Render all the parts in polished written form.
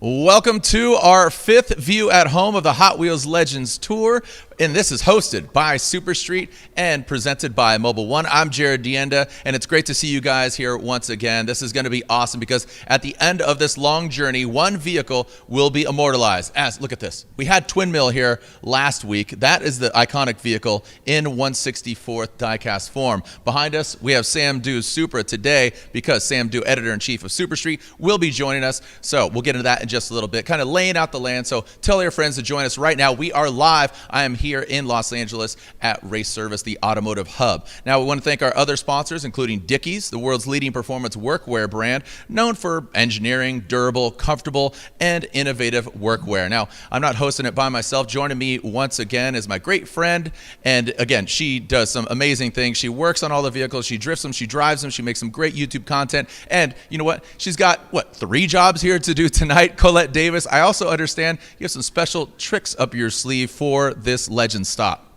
Welcome to our fifth view at home of the Hot Wheels Legends Tour. And this is hosted by SuperStreet and presented by Mobil 1. I'm Jared Dienda, and it's great to see you guys here once again. This is going to be awesome because at the end of this long journey, one vehicle will be immortalized. Look at this. We had Twin Mill here last week. That is the iconic vehicle in 1/64th diecast form. Behind us, we have Sam Du's Supra today because Sam Du, editor-in-chief of SuperStreet, will be joining us. So we'll get into that in just a little bit, kind of laying out the land. So tell your friends to join us right now. We are live. I am here in Los Angeles at Race Service, the automotive hub. Now, we want to thank our other sponsors, including Dickies, the world's leading performance workwear brand, known for engineering, durable, comfortable, and innovative workwear. Now, I'm not hosting it by myself. Joining me once again is my great friend, and again, she does some amazing things. She works on all the vehicles. She drifts them. She drives them. She makes some great YouTube content, and you know what? She's got, 3 jobs here to do tonight. Colette Davis, I also understand you have some special tricks up your sleeve for this Legend stop.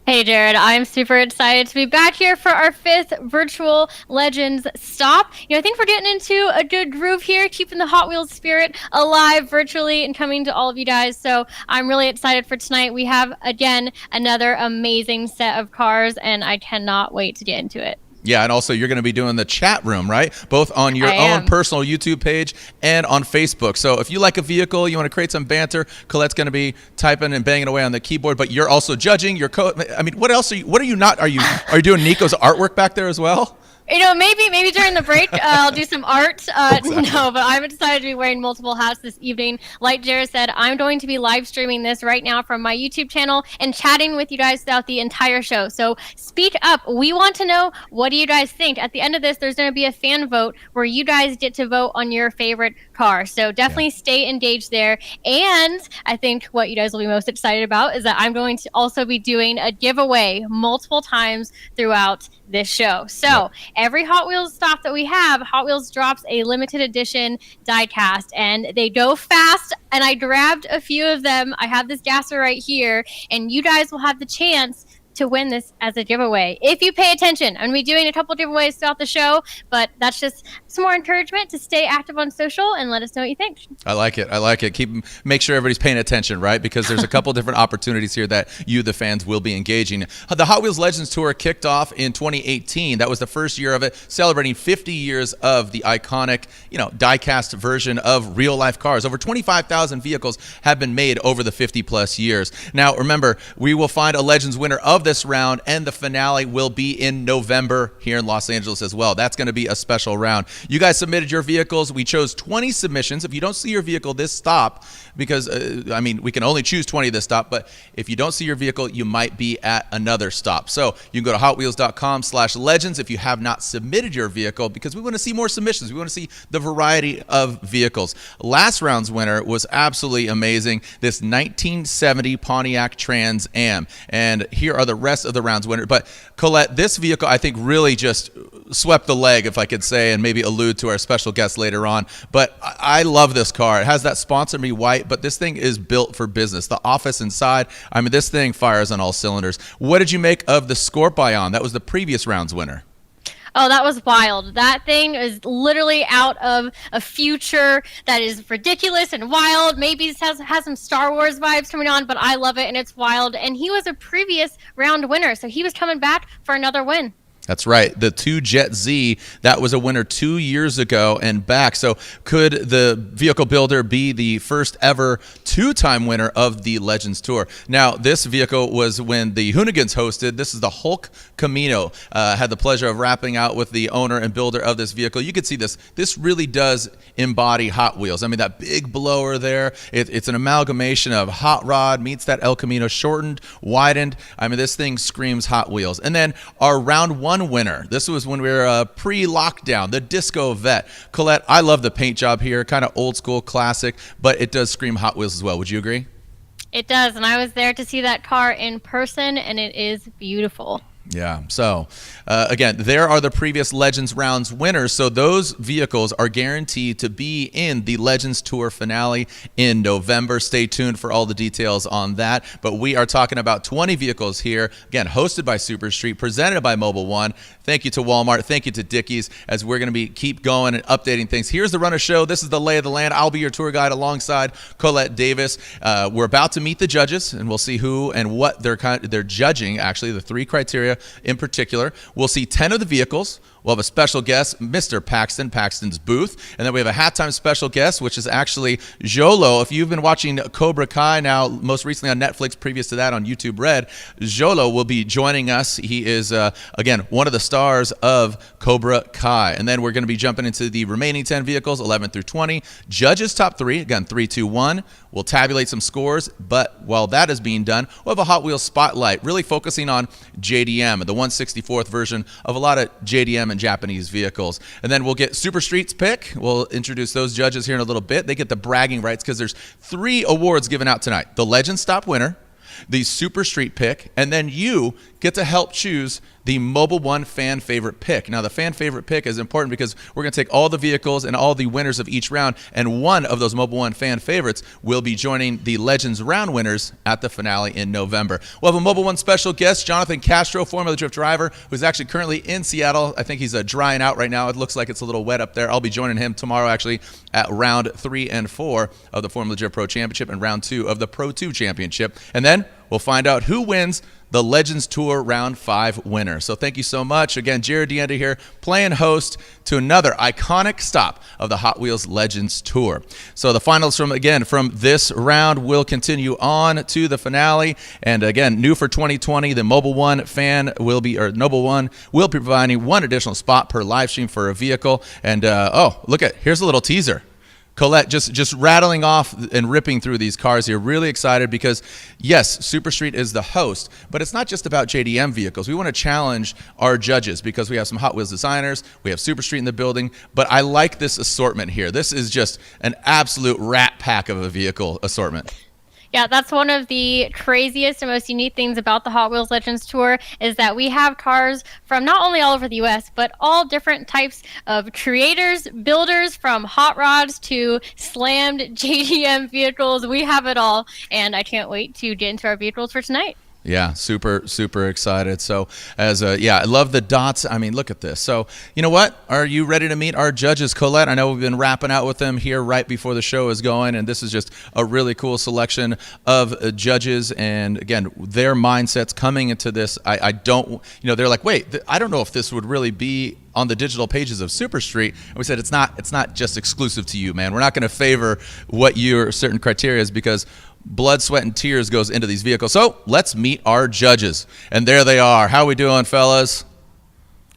Hey Jared, I'm super excited to be back here for our 5th virtual Legends stop. I think we're getting into a good groove here, keeping the Hot Wheels spirit alive virtually and coming to all of you guys. So I'm really excited for tonight. We have, again, another amazing set of cars, and I cannot wait to get into it. Yeah, and also you're going to be doing the chat room, right? Both on your own personal YouTube page and on Facebook. So if you like a vehicle, you want to create some banter, Colette's going to be typing and banging away on the keyboard, but you're also judging. What else are you? What are you not? Are you doing Nico's artwork back there as well? Maybe during the break I'll do some art. Exactly. No, but I'm excited to be wearing multiple hats this evening. Like Jared said, I'm going to be live streaming this right now from my YouTube channel and chatting with you guys throughout the entire show. So speak up. We want to know, what do you guys think? At the end of this, there's going to be a fan vote where you guys get to vote on your favorite car. So definitely stay engaged there. And I think what you guys will be most excited about is that I'm going to also be doing a giveaway multiple times throughout this show. So every Hot Wheels stop that we have, Hot Wheels drops a limited edition diecast, and they go fast, and I grabbed a few of them. I have this gasser right here, and you guys will have the chance to win this as a giveaway if you pay attention. I'm going to be doing a couple giveaways throughout the show, but that's just some more encouragement to stay active on social and let us know what you think. I like it. Make sure everybody's paying attention, right? Because there's a couple different opportunities here that you, the fans, will be engaging. The Hot Wheels Legends Tour kicked off in 2018. That was the first year of it, celebrating 50 years of the iconic, die-cast version of real-life cars. Over 25,000 vehicles have been made over the 50-plus years. Now, remember, we will find a Legends winner of this round, and the finale will be in November here in Los Angeles as well. That's going to be a special round. You guys submitted your vehicles. We chose 20 submissions. If you don't see your vehicle this stop, because we can only choose 20 this stop, but if you don't see your vehicle, you might be at another stop. So you can go to hotwheels.com/legends if you have not submitted your vehicle, because we want to see more submissions. We want to see the variety of vehicles. Last round's winner was absolutely amazing, this 1970 Pontiac Trans Am. And here are the rest of the round's winners. But Colette, this vehicle I think really just swept the leg, if I could say, and maybe allude to our special guest later on. But I love this car. It has that sponsor me white, but this thing is built for business. The office inside, this thing fires on all cylinders. What did you make of the Scorpion? That was the previous round's winner. Oh, that was wild. That thing is literally out of a future that is ridiculous and wild. Maybe it has some Star Wars vibes coming on, but I love it, and it's wild. And he was a previous round winner, so he was coming back for another win. That's right. The 2 Jet Z, that was a winner 2 years ago and back. So could the vehicle builder be the first ever 2-time winner of the Legends Tour? Now, this vehicle was when the Hoonigans hosted. This is the Hulk Camino. Had the pleasure of wrapping out with the owner and builder of this vehicle. You could see this. This really does embody Hot Wheels. That big blower there, it's an amalgamation of Hot Rod meets that El Camino shortened, widened. This thing screams Hot Wheels. And then our round 1 winner. This was when we were pre-lockdown, the Disco Vet. Colette, I love the paint job here, kind of old school classic, but it does scream Hot Wheels as well. Would you agree? It does, and I was there to see that car in person, and it is beautiful. Yeah. So, again, there are the previous Legends rounds winners. So those vehicles are guaranteed to be in the Legends Tour finale in November. Stay tuned for all the details on that. But we are talking about 20 vehicles here. Again, hosted by SuperStreet, presented by Mobil 1. Thank you to Walmart. Thank you to Dickies, as we're going to keep going and updating things. Here's the Runner Show. This is the lay of the land. I'll be your tour guide alongside Colette Davis. We're about to meet the judges, and we'll see who and what they're judging. Actually, the 3 criteria in particular. We'll see 10 of the vehicles. We'll have a special guest, Mr. Paxton, Paxton's booth. And then we have a halftime special guest, which is actually Jolo. If you've been watching Cobra Kai now, most recently on Netflix, previous to that on YouTube Red, Jolo will be joining us. He is, again, one of the stars of Cobra Kai. And then we're going to be jumping into the remaining 10 vehicles, 11 through 20. Judges top 3, again, 3, 2, 1. We'll tabulate some scores, but while that is being done, we'll have a Hot Wheels spotlight, really focusing on JDM, the 1/64th version of a lot of JDM and Japanese vehicles. And then we'll get SuperStreet's pick. We'll introduce those judges here in a little bit. They get the bragging rights because there's 3 awards given out tonight. The Legend Stop winner, the SuperStreet pick, and then you get to help choose the Mobil 1 fan favorite pick. Now, the fan favorite pick is important because we're going to take all the vehicles and all the winners of each round, and one of those Mobil 1 fan favorites will be joining the Legends round winners at the finale in November. We'll have a Mobil 1 special guest, Jonathan Castro, Formula Drift driver, who's actually currently in Seattle. I think he's drying out right now. It looks like it's a little wet up there. I'll be joining him tomorrow, actually, at round 3 and 4 of the Formula Drift Pro Championship and round 2 of the Pro 2 Championship. And then we'll find out who wins the Legends Tour Round 5 winner. So thank you so much. Again, Jared DeAnda here, playing host to another iconic stop of the Hot Wheels Legends Tour. So the finals from this round will continue on to the finale. And again, new for 2020, the Mobil 1 Mobil 1 will be providing 1 additional spot per live stream for a vehicle. And here's a little teaser. Colette, just rattling off and ripping through these cars here. Really excited because, yes, SuperStreet is the host, but it's not just about JDM vehicles. We want to challenge our judges because we have some Hot Wheels designers. We have SuperStreet in the building, but I like this assortment here. This is just an absolute rat pack of a vehicle assortment. Yeah, that's one of the craziest and most unique things about the Hot Wheels Legends Tour is that we have cars from not only all over the U.S., but all different types of creators, builders, from hot rods to slammed JDM vehicles. We have it all, and I can't wait to get into our vehicles for tonight. Yeah, super excited. So I love the dots. I mean, look at this. So you know what? Are you ready to meet our judges, Colette? I know we've been wrapping out with them here right before the show is going, and this is just a really cool selection of judges. And again, their mindsets coming into this. They're like, wait, I don't know if this would really be on the digital pages of SuperStreet. And we said it's not just exclusive to you, man. We're not going to favor what your certain criteria is because blood, sweat, and tears goes into these vehicles. So let's meet our judges. And there they are. How we doing, fellas?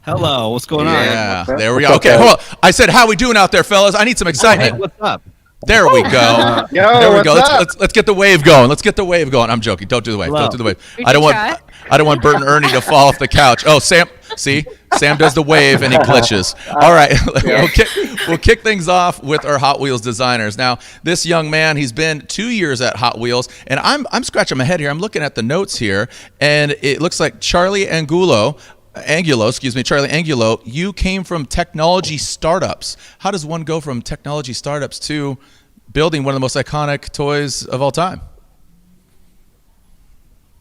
Hello. What's going on? Yeah, there we go. Okay, hold on. I said, how we doing out there, fellas? I need some excitement. Hey, what's up? There we go. There we go. Let's get the wave going. I'm joking. Don't do the wave. Hello. Don't do the wave. I don't want Bert and Ernie to fall off the couch. Oh, Sam. See, Sam does the wave and he glitches. All right, we'll kick things off with our Hot Wheels designers. Now, this young man, he's been 2 years at Hot Wheels, and I'm scratching my head here. I'm looking at the notes here, and it looks like Charlie Angulo, you came from technology startups. How does one go from technology startups to building one of the most iconic toys of all time?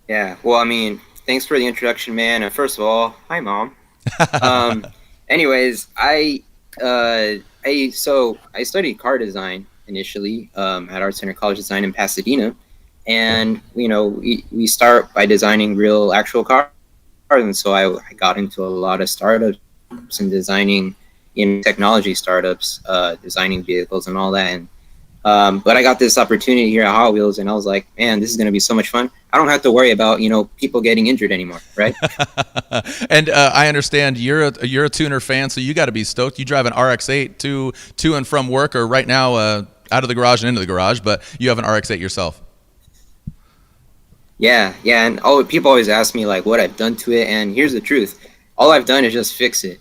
Yeah, well, I mean, thanks for the introduction, man. And first of all, hi, Mom. Anyways, I studied car design initially at Art Center College of Design in Pasadena, and we start by designing real actual cars. And so I got into a lot of startups and designing in technology startups, designing vehicles and all that. And but I got this opportunity here at Hot Wheels, and I was like, man, this is going to be so much fun. I don't have to worry about people getting injured anymore, right? And I understand you're a tuner fan, so you got to be stoked. You drive an RX-8 to and from work, or right now out of the garage and into the garage, but you have an RX-8 yourself. Yeah, and people always ask me like what I've done to it, and here's the truth: all I've done is just fix it.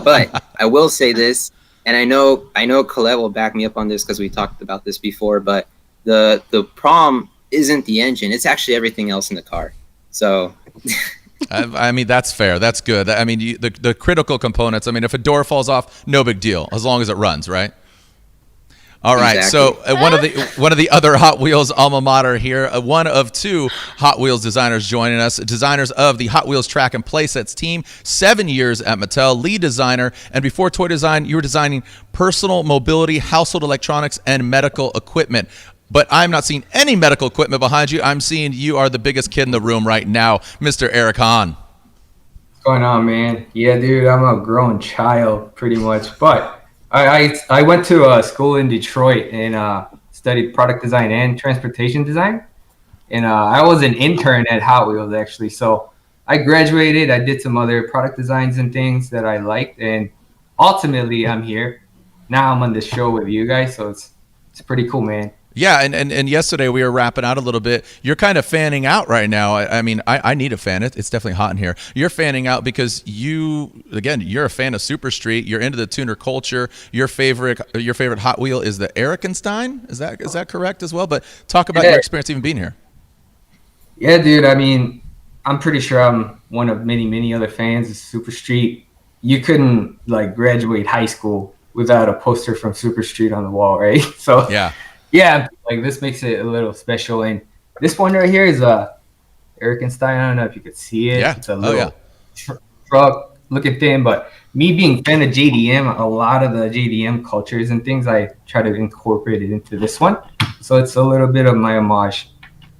But I will say this, and I know Colette will back me up on this because we talked about this before. But the problem isn't the engine; it's actually everything else in the car. So I mean, that's fair. That's good. I mean, the critical components. I mean, if a door falls off, no big deal, as long as it runs, right? All right. Exactly. So one of the other Hot Wheels alma mater here, one of two Hot Wheels designers joining us, designers of the Hot Wheels Track and Playsets team, 7 years at Mattel, lead designer, and before toy design, you were designing personal mobility, household electronics, and medical equipment. But I'm not seeing any medical equipment behind you. I'm seeing you are the biggest kid in the room right now, Mr. Eric Hahn. What's going on, man? Yeah, dude, I'm a grown child pretty much, but I went to a school in Detroit and studied product design and transportation design. And I was an intern at Hot Wheels, actually. So I graduated. I did some other product designs and things that I liked. And ultimately, I'm here. Now I'm on the show with you guys. So it's pretty cool, man. Yeah, and yesterday we were wrapping out a little bit. You're kind of fanning out right now. I mean, I need a fan. It's definitely hot in here. You're fanning out because you're a fan of SuperStreet. You're into the tuner culture. Your favorite Hot Wheel is the Erikenstein. Is that correct as well? But talk about your experience even being here. Yeah, dude. I mean, I'm pretty sure I'm one of many other fans of SuperStreet. You couldn't graduate high school without a poster from SuperStreet on the wall, right? So yeah, this makes it a little special. And this one right here is Erikenstein. I don't know if you could see it. Yeah. It's a little truck looking thing. But me being a fan of JDM, a lot of the JDM cultures and things, I try to incorporate it into this one. So it's a little bit of my homage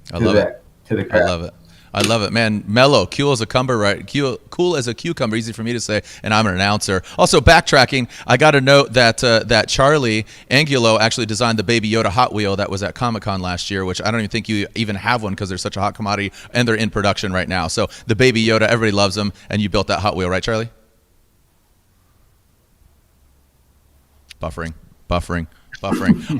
to the craft. I love it, man. Mellow, cool as a cucumber, right? Cool as a cucumber, easy for me to say, and I'm an announcer. Also, backtracking, I got to note that Charlie Angulo actually designed the Baby Yoda Hot Wheel that was at Comic-Con last year, which I don't even think you even have one because they're such a hot commodity, and they're in production right now. So the Baby Yoda, everybody loves them, and you built that Hot Wheel, right, Charlie? Buffering. All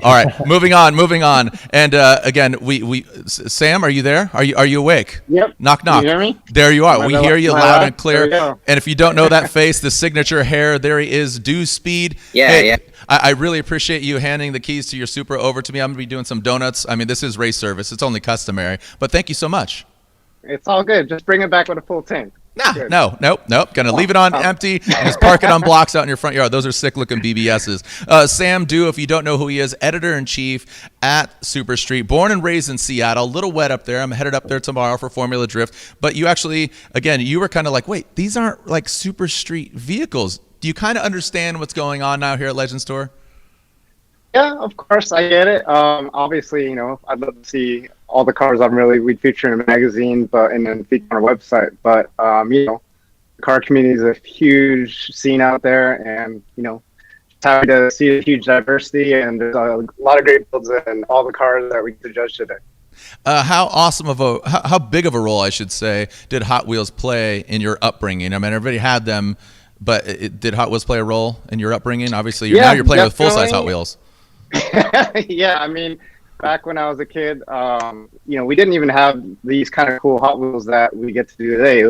right, moving on. And again, we Sam, are you there? Are you awake? Yep. Knock. Can you hear me? There you are. We hear you loud and clear. And if you don't know that face, the signature hair, there he is, Due Speed. Yeah. I really appreciate you handing the keys to your Supra over to me. I'm going to be doing some donuts. I mean, this is race service. It's only customary. But thank you so much. It's all good. Just bring it back with a full tank. No. Gonna leave it on empty and just park it on blocks out in your front yard. Those are sick looking BBSs. Sam Dew, if you don't know who he is, editor-in-chief at SuperStreet, born and raised in Seattle. A little wet up there. I'm headed up there tomorrow for Formula Drift. But you actually, again, you were kind of like, wait, these aren't like SuperStreet vehicles. Do you kind of understand what's going on now here at Legends Tour? Yeah, of course, I get it. Obviously, I'd love to see all the cars we'd feature in a magazine, and then feature on our website. But the car community is a huge scene out there, and just happy to see a huge diversity, and there's a lot of great builds in all the cars that we get to judge today. How big of a role, I should say, did Hot Wheels play in your upbringing? I mean, everybody had them, but did Hot Wheels play a role in your upbringing? Obviously, now you're playing with full-size Hot Wheels. Yeah, I mean, back when I was a kid, we didn't even have these kind of cool Hot Wheels that we get to do today.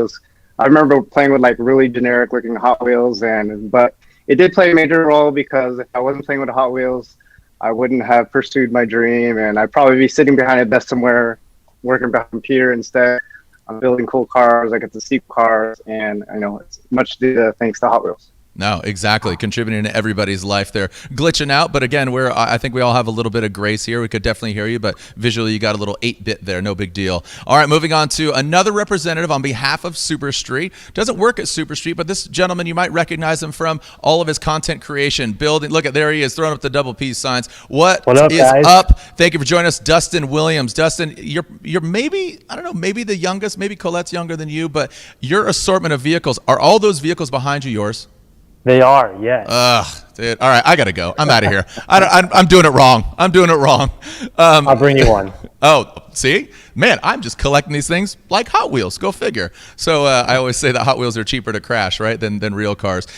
I remember playing with really generic looking Hot Wheels, but it did play a major role because if I wasn't playing with Hot Wheels, I wouldn't have pursued my dream, and I'd probably be sitting behind a desk somewhere working behind a computer instead. I'm building cool cars. I get to see cars, and it's much thanks to Hot Wheels. No, exactly. Contributing to everybody's life there. Glitching out, but again, I think we all have a little bit of grace here. We could definitely hear you, but visually you got a little 8-bit there. No big deal. All right, moving on to another representative on behalf of SuperStreet. Doesn't work at SuperStreet, but this gentleman, you might recognize him from all of his content creation, building. Look at, there he is, throwing up the double peace signs. What up, is guys? Up? Thank you for joining us, Dustin Williams. Dustin, you're maybe, I don't know, maybe the youngest, maybe Colette's younger than you, but your assortment of vehicles, are all those vehicles behind you yours? They are, yes. Ugh, dude. All right, I gotta go. I'm out of here. I'm doing it wrong. I'll bring you one. Oh, see, man, I'm just collecting these things like Hot Wheels. Go figure. So I always say that Hot Wheels are cheaper to crash, right, than real cars.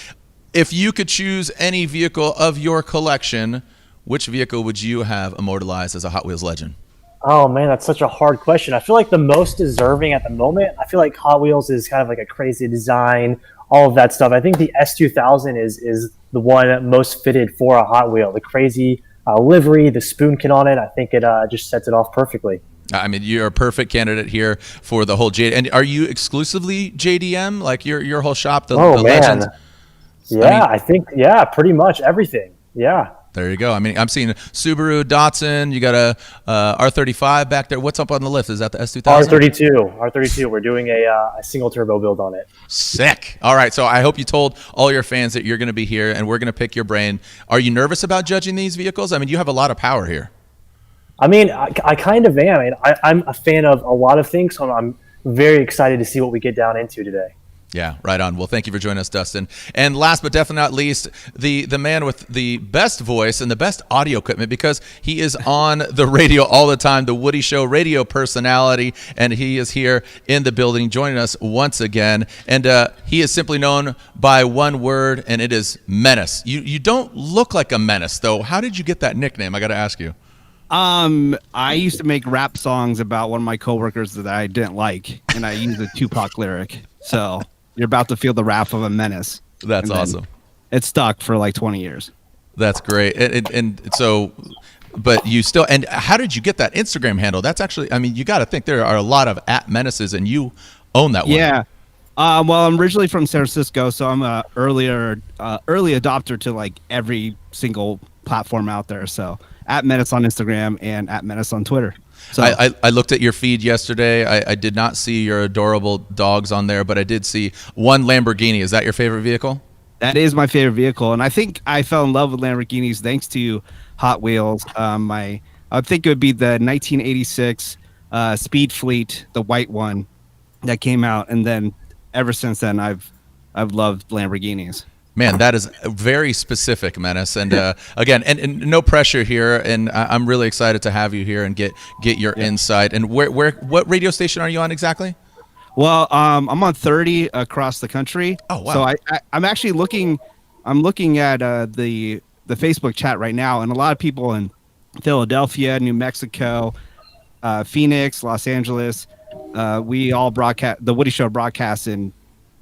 If you could choose any vehicle of your collection, which vehicle would you have immortalized as a Hot Wheels legend? Oh man, that's such a hard question. I feel like the most deserving at the moment, I feel like Hot Wheels is kind of like a crazy design, all of that stuff. I think the S2000 is the one most fitted for a Hot Wheel. The crazy livery, the spoonkin on it, I think it just sets it off perfectly. I mean, you're a perfect candidate here for the whole J. And are you exclusively JDM? Like your whole shop, the man. Legends? Yeah, I think pretty much everything. Yeah. There you go. I mean, I'm seeing Subaru, Datsun. You got a R35 back there. What's up on the lift? Is that the S2000? R32. We're doing a single turbo build on it. Sick. All right. So I hope you told all your fans that you're going to be here, and we're going to pick your brain. Are you nervous about judging these vehicles? I mean, you have a lot of power here. I mean, I kind of am. I mean, I'm a fan of a lot of things, so I'm very excited to see what we get down into today. Yeah, right on. Well, thank you for joining us, Dustin. And last but definitely not least, the man with the best voice and the best audio equipment, because he is on the radio all the time, the Woody Show radio personality, and he is here in the building joining us once again. And he is simply known by one word, and it is menace. You don't look like a menace, though. How did you get that nickname? I got to ask you. I used to make rap songs about one of my coworkers that I didn't like, and I used a Tupac lyric. So you're about to feel the wrath of a menace. That's awesome. It stuck for like 20 years. That's great. And so, but you still, and how did you get that Instagram handle? That's actually, I mean, you got to think there are a lot of @menaces, and you own that one. Yeah. Well, I'm originally from San Francisco, so I'm a early adopter to like every single platform out there. So @menace on Instagram and @menace on Twitter. So I looked at your feed yesterday. I did not see your adorable dogs on there, but I did see one Lamborghini. Is that your favorite vehicle? That is my favorite vehicle, and I think I fell in love with Lamborghinis thanks to Hot Wheels. I think it would be the 1986 Speed Fleet, the white one that came out, and then ever since then I've loved Lamborghinis. Man, that is very specific, Menace. And again, and no pressure here. And I'm really excited to have you here and get your insight. And what radio station are you on exactly? Well, I'm on 30 across the country. Oh, wow. So I'm actually looking. I'm looking at the Facebook chat right now, and a lot of people in Philadelphia, New Mexico, Phoenix, Los Angeles. We all broadcast. The Woody Show broadcasts in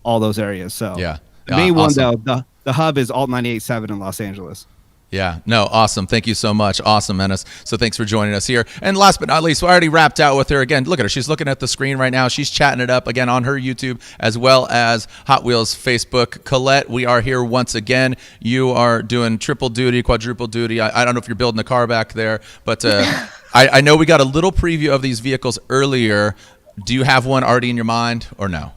all those areas. So yeah. The main Awesome. one, though, the hub is Alt 98.7 in Los Angeles. Yeah, no, awesome. Thank you so much. Awesome, Menace. So thanks for joining us here. And last but not least, we already wrapped out with her. Again, look at her. She's looking at the screen right now. She's chatting it up, again, on her YouTube as well as Hot Wheels Facebook. Colette, we are here once again. You are doing triple duty, quadruple duty. I don't know if you're building a car back there, but I know we got a little preview of these vehicles earlier. Do you have one already in your mind or no?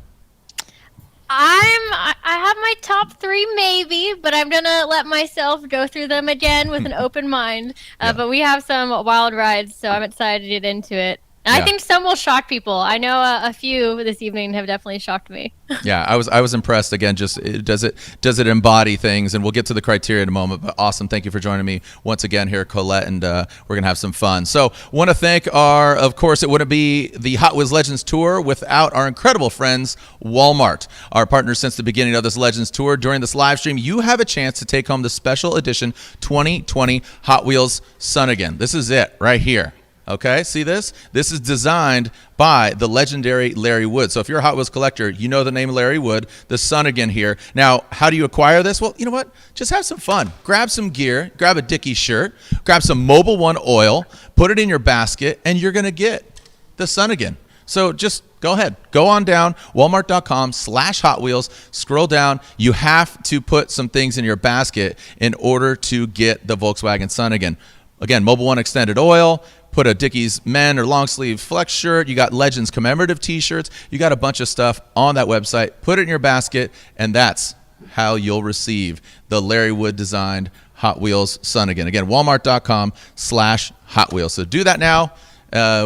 I have my top 3 maybe, but I'm gonna let myself go through them again with an open mind. But we have some wild rides, so I'm excited to get into it. And I think some will shock people. I know a few this evening have definitely shocked me. Yeah, I was impressed. Again, just does it embody things? And we'll get to the criteria in a moment. But awesome, thank you for joining me once again here, Colette, and we're gonna have some fun. So, want to thank of course, it wouldn't be the Hot Wheels Legends Tour without our incredible friends Walmart, our partners since the beginning of this Legends Tour. During this live stream, you have a chance to take home the special edition 2020 Hot Wheels Sunnigan. This is it right here. Okay, see this? This is designed by the legendary Larry Wood. So if you're a Hot Wheels collector, you know the name Larry Wood, the Sunnigan here. Now, how do you acquire this? Well, you know what? Just have some fun. Grab some gear, grab a Dickies shirt, grab some Mobil 1 oil, put it in your basket, and you're going to get the Sunnigan. So just go ahead. Go on down, walmart.com/Hot Wheels. Scroll down. You have to put some things in your basket in order to get the Volkswagen Sunnigan. Again, Mobil 1 extended oil. Put a Dickies men or long sleeve flex shirt. You got Legends commemorative t-shirts. You got a bunch of stuff on that website. Put it in your basket, and that's how you'll receive the Larry Wood designed Hot Wheels Sunnigan. Again, walmart.com/Hot Wheels. So do that now.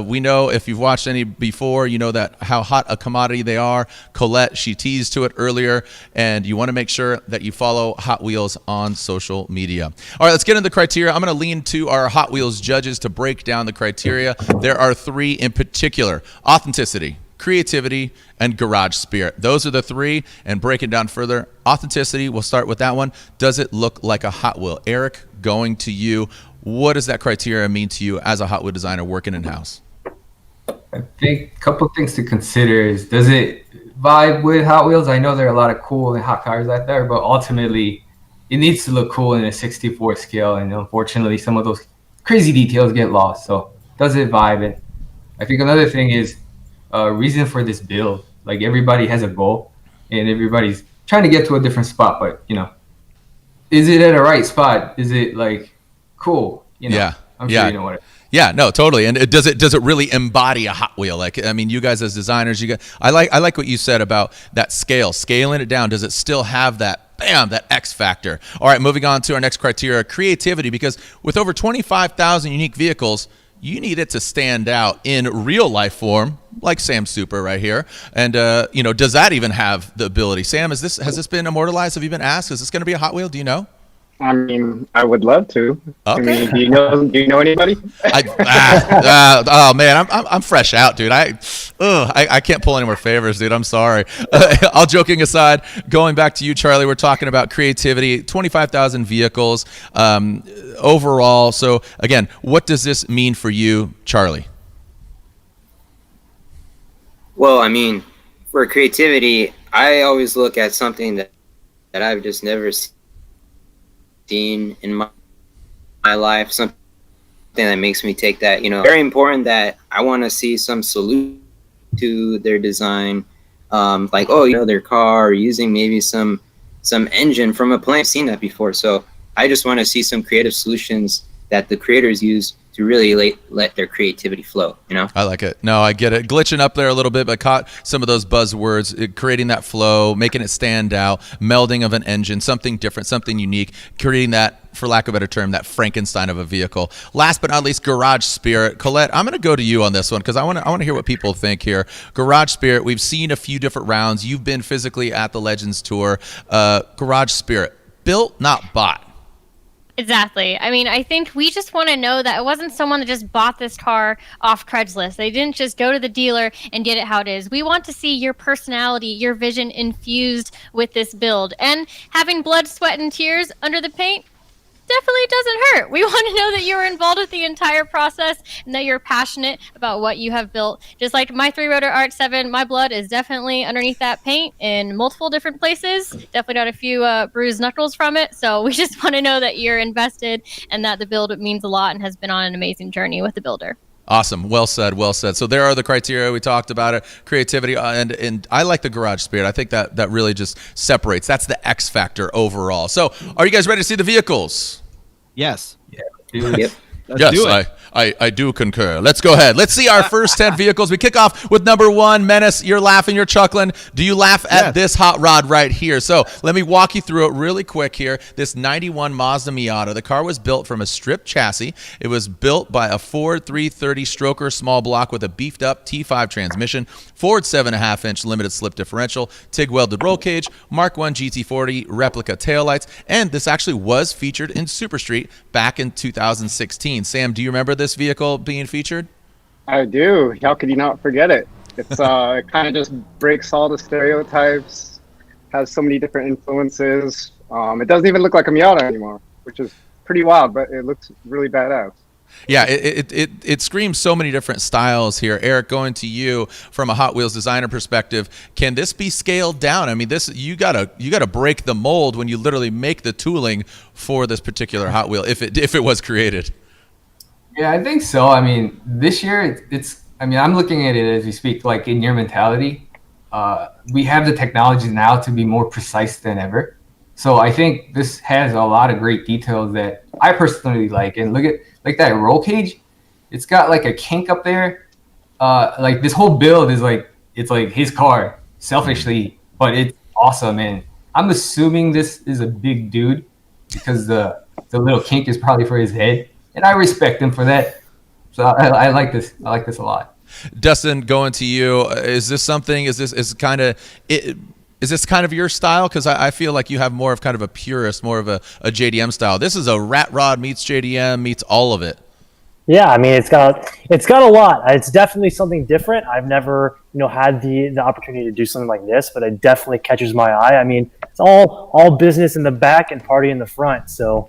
We know if you've watched any before, you know that how hot a commodity they are. Colette, she teased to it earlier, and you want to make sure that you follow Hot Wheels on social media. All right, let's get into the criteria. I'm going to lean to our Hot Wheels judges to break down the criteria. There are 3 in particular: authenticity, creativity, and garage spirit. Those are the 3, and break it down further. Authenticity, we'll start with that one. Does it look like a Hot Wheel? Eric, going to you. What does that criteria mean to you as a Hot Wheel designer working in-house? I think a couple things to consider is, does it vibe with Hot Wheels? I know there are a lot of cool and hot cars out there, but ultimately it needs to look cool in a 64 scale, and unfortunately some of those crazy details get lost. So does it vibe? And I think another thing is reason for this build. Like everybody has a goal, and everybody's trying to get to a different spot. But is it at a right spot? Is it like cool? Yeah. I'm sure you know what. Yeah, no, totally. And does it really embody a Hot Wheel? Like, I mean, you guys as designers, I like what you said about that scaling it down. Does it still have that, bam, that X factor? All right, moving on to our next criteria, creativity, because with over 25,000 unique vehicles, you need it to stand out in real life form, like Sam Super right here. And, does that even have the ability? Sam, has this been immortalized? Have you been asked? Is this going to be a Hot Wheel? Do you know? I mean, I would love to. Okay. I mean, do you know anybody? Oh man, I'm fresh out, dude. I can't pull any more favors, dude. I'm sorry. All joking aside, going back to you, Charlie, we're talking about creativity, 25,000 vehicles overall. So again, what does this mean for you, Charlie? Well, I mean, for creativity, I always look at something that I've just never seen in my life, something that makes me take that, very important that I want to see some solution to their design, like, their car, or using maybe some engine from a plane. I've seen that before. So I just want to see some creative solutions that the creators use to really let their creativity flow, I like it. No, I get it. Glitching up there a little bit, but caught some of those buzzwords, creating that flow, making it stand out, melding of an engine, something different, something unique, creating that, for lack of a better term, that Frankenstein of a vehicle. Last but not least, Garage Spirit. Colette, I'm going to go to you on this one because I want to hear what people think here. Garage Spirit, we've seen a few different rounds. You've been physically at the Legends Tour. Garage Spirit, built, not bought. Exactly. I mean, I think we just want to know that it wasn't someone that just bought this car off Craigslist. They didn't just go to the dealer and get it how it is. We want to see your personality, your vision infused with this build. And having blood, sweat, and tears under the paint definitely doesn't hurt. We want to know that you're involved with the entire process and that you're passionate about what you have built. Just like my 3-rotor RX-7, my blood is definitely underneath that paint in multiple different places. Definitely got a few bruised knuckles from it. So we just want to know that you're invested and that the build means a lot and has been on an amazing journey with the builder. Awesome. Well said. Well said. So there are the criteria. We talked about it. Creativity. And I like the Garage Spirit. I think that really just separates. That's the X factor overall. So are you guys ready to see the vehicles? Yes. Yeah. Yep. Let's do it. I do concur. Let's go ahead. Let's see our first 10 vehicles. We kick off with number 1, Menace. You're laughing. You're chuckling. Do you laugh at this hot rod right here? So let me walk you through it really quick here. This 91 Mazda Miata. The car was built from a stripped chassis. It was built by a Ford 330 stroker small block with a beefed up T5 transmission, Ford 7.5-inch limited slip differential, TIG welded roll cage, Mark 1 GT40 replica taillights, and this actually was featured in SuperStreet back in 2016. Sam, do you remember this vehicle being featured? I do. How could you not forget it? It's it kind of just breaks all the stereotypes, has so many different influences. It doesn't even look like a Miata anymore, which is pretty wild, but it looks really badass. Yeah, it screams so many different styles here. Eric, going to you from a Hot Wheels designer perspective, can this be scaled down? I mean, this you gotta break the mold when you literally make the tooling for this particular Hot Wheel if it was created. Yeah, I think so. I mean, this year I'm looking at it as we speak, like in your mentality. We have the technology now to be more precise than ever. So I think this has a lot of great details that I personally like. And look at like that roll cage. It's got like a kink up there. Like this whole build is like, it's like his car selfishly, but it's awesome. And I'm assuming this is a big dude because the little kink is probably for his head. And I respect him for that. So I like this. I like this a lot. Dustin, going to you. Is this kind of your style? Because I feel like you have more of kind of a purist, more of a JDM style. This is a rat rod meets JDM meets all of it. Yeah, I mean it's got a lot. It's definitely something different. I've never had the opportunity to do something like this, but it definitely catches my eye. I mean, it's all business in the back and party in the front. So.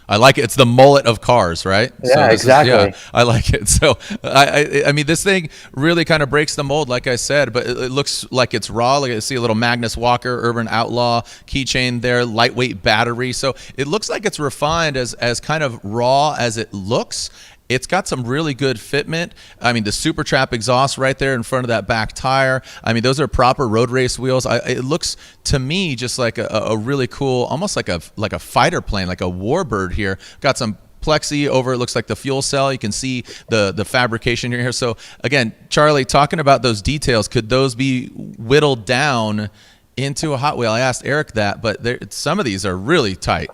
I like it. It's the mullet of cars, right? Yeah, so exactly. I like it. So I mean, this thing really kind of breaks the mold, like I said, but it looks like it's raw. Like I see a little Magnus Walker Urban Outlaw keychain there, lightweight battery. So it looks like it's refined as kind of raw as it looks. It's got some really good fitment. I mean, the Super Trap exhaust right there in front of that back tire. I mean, those are proper road race wheels. It looks to me just like a really cool, almost like a fighter plane, like a warbird here. Got some plexi over, it looks like the fuel cell. You can see the fabrication here. So again, Charlie, talking about those details, could those be whittled down into a Hot Wheel? I asked Eric that, but some of these are really tight.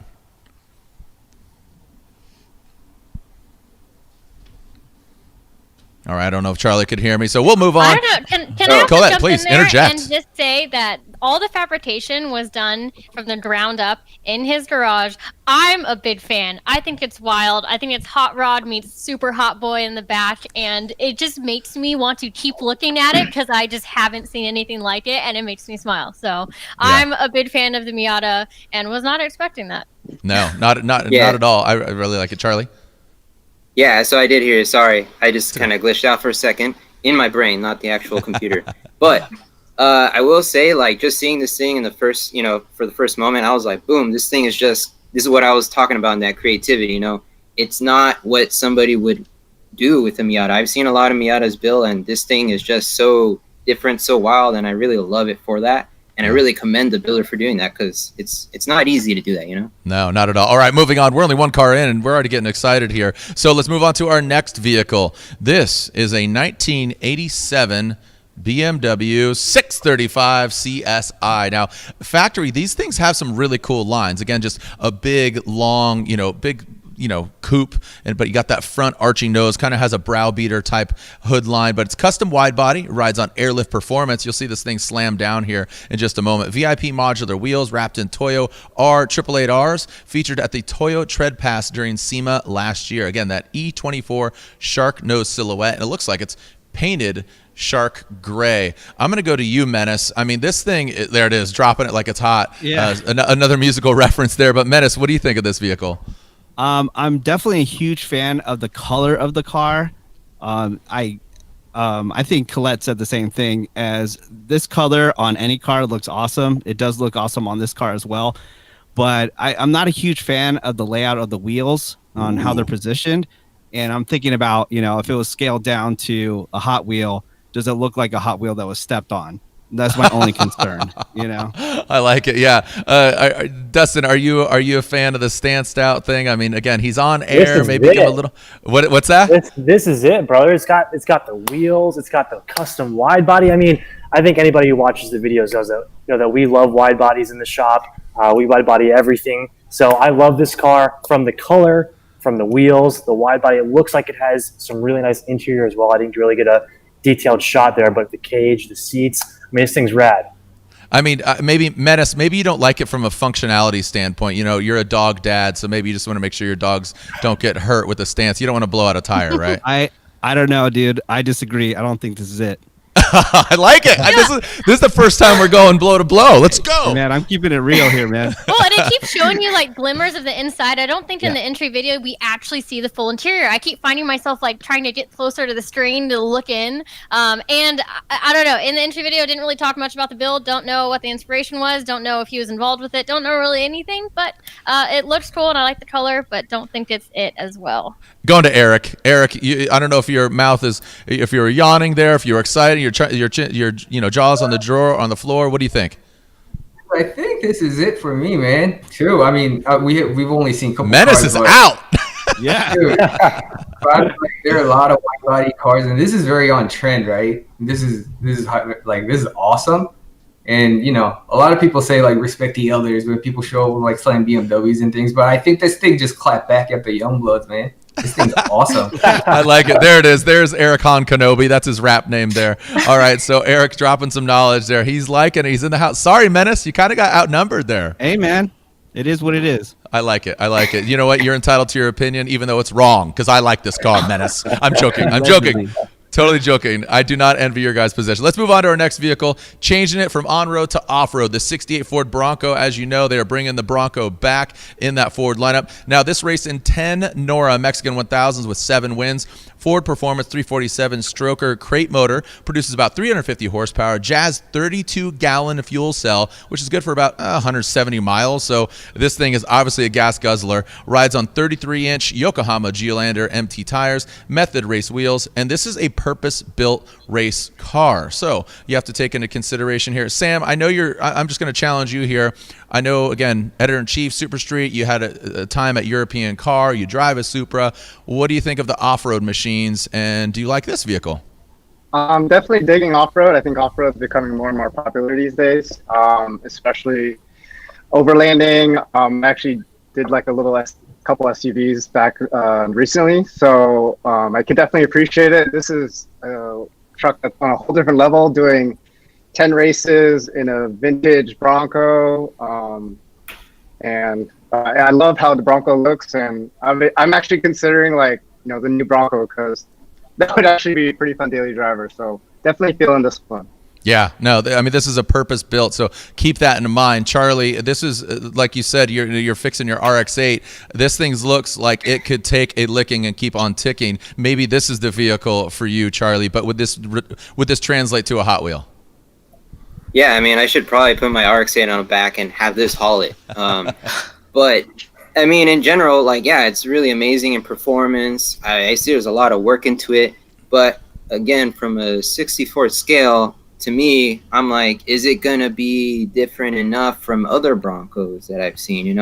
All right, I don't know if Charlie could hear me, so we'll move on. I don't know. Can I also Colette, jump please in there interject. and just say that all the fabrication was done from the ground up in his garage. I'm a big fan. I think it's wild. I think it's Hot Rod meets Super Hot Boy in the back, and it just makes me want to keep looking at it because I just haven't seen anything like it, and it makes me smile. So I'm a big fan of the Miata and was not expecting that. No, not at all. I really like it. Charlie? Yeah, so I did hear. Sorry, I just kind of glitched out for a second in my brain, not the actual computer. But I will say, like, just seeing this thing in the first, for the first moment, I was like, boom, this is what I was talking about in that creativity. It's not what somebody would do with a Miata. I've seen a lot of Miatas built, and this thing is just so different, so wild, and I really love it for that. And I really commend the builder for doing that because it's not easy to do that, No, not at all. All right, moving on. We're only one car in, and we're already getting excited here. So let's move on to our next vehicle. This is a 1987 BMW 635 CSI. Now, factory, these things have some really cool lines. Again, just a big, long, coupe, but you got that front arching nose, kind of has a brow beater type hood line, but it's custom wide body, rides on airlift performance. You'll see this thing slam down here in just a moment. VIP modular wheels wrapped in Toyo R888Rs, featured at the Toyo Tread Pass during SEMA last year. Again, that E24 shark nose silhouette, and it looks like it's painted shark gray. I'm going to go to you, Menace. I mean, this thing, there it is, dropping it like it's hot. Yeah. Another musical reference there, but Menace, what do you think of this vehicle? I'm definitely a huge fan of the color of the car. I think Colette said the same thing. As this color on any car looks awesome. It does look awesome on this car as well. But I'm not a huge fan of the layout of the wheels on how they're positioned. And I'm thinking about, if it was scaled down to a Hot Wheel, does it look like a Hot Wheel that was stepped on? That's my only concern, I like it. Yeah. Dustin, are you a fan of the stanced out thing? I mean, again, he's on air. Maybe give a little. What's that? This is it, brother. It's got the wheels. It's got the custom wide body. I mean, I think anybody who watches the videos knows that that we love wide bodies in the shop. We wide body everything. So I love this car from the color, from the wheels, the wide body. It looks like it has some really nice interior as well. I didn't really get a detailed shot there, but the cage, the seats. I mean, this thing's rad. I mean, maybe Menace, maybe you don't like it from a functionality standpoint. You're a dog dad, so maybe you just want to make sure your dogs don't get hurt with the stance. You don't want to blow out a tire, right? I don't know, dude. I disagree. I don't think this is it. I like it. This is the first time we're going blow to blow. Let's go. Man, I'm keeping it real here, man. Well, and it keeps showing you like glimmers of the inside. I don't think in the entry video we actually see the full interior. I keep finding myself like trying to get closer to the screen to look in. And I don't know. In the entry video, didn't really talk much about the build. Don't know what the inspiration was. Don't know if he was involved with it. Don't know really anything. But it looks cool, and I like the color. But don't think it's it as well. Going to Eric. Eric, I don't know if your mouth is, if you're yawning there, if you're excited, your jaws on the drawer, on the floor. What do you think? I think this is it for me, man. Too. I mean, we've only seen a couple. Menace cars, is out. Yeah. Dude, there are a lot of wide body cars, and this is very on trend, right? This is awesome. And a lot of people say like respect the elders when people show up like selling BMWs and things, but I think this thing just clapped back at the young bloods, man. This thing's awesome. I like it. There it is. There's Eric Han Kenobi. That's his rap name there. All right, so Eric dropping some knowledge there. He's liking it. He's in the house. Sorry, Menace. You kind of got outnumbered there. Hey, man. It is what it is. I like it. You know what? You're entitled to your opinion, even though it's wrong, because I like this car, Menace. I'm joking. Totally joking. I do not envy your guys' position. Let's move on to our next vehicle, changing it from on-road to off-road. The 68 Ford Bronco. As you know, they are bringing the Bronco back in that Ford lineup. Now, this race in 10 Nora Mexican 1000s with 7 wins. Ford Performance 347 stroker crate motor, produces about 350 horsepower. Jazz 32-gallon fuel cell, which is good for about 170 miles. So this thing is obviously a gas guzzler. Rides on 33-inch Yokohama Geolandar MT tires, Method race wheels, and this is a purpose-built race car. So you have to take into consideration here. Sam, I know I'm just going to challenge you here. I know, again, editor-in-chief, SuperStreet, you had a time at European Car, you drive a Supra. What do you think of the off-road machines, and do you like this vehicle? I'm definitely digging off-road. I think off-road is becoming more and more popular these days, especially overlanding. Actually did like a couple SUVs back recently, so I can definitely appreciate it. This is a truck that's on a whole different level, doing 10 races in a vintage Bronco, and I love how the Bronco looks, and I'm actually considering the new Bronco, because that would actually be a pretty fun daily driver. So definitely feeling this one. Yeah, no, I mean, this is a purpose built, so keep that in mind. Charlie, this is, like you said, you're fixing your RX-8. This thing looks like it could take a licking and keep on ticking. Maybe this is the vehicle for you, Charlie, but would this translate to a Hot Wheel? Yeah, I mean, I should probably put my RX-8 on the back and have this haul it. But I mean, in general, it's really amazing in performance. I see there's a lot of work into it, but again, from a 64 scale, to me, I'm like, is it gonna be different enough from other Broncos that I've seen?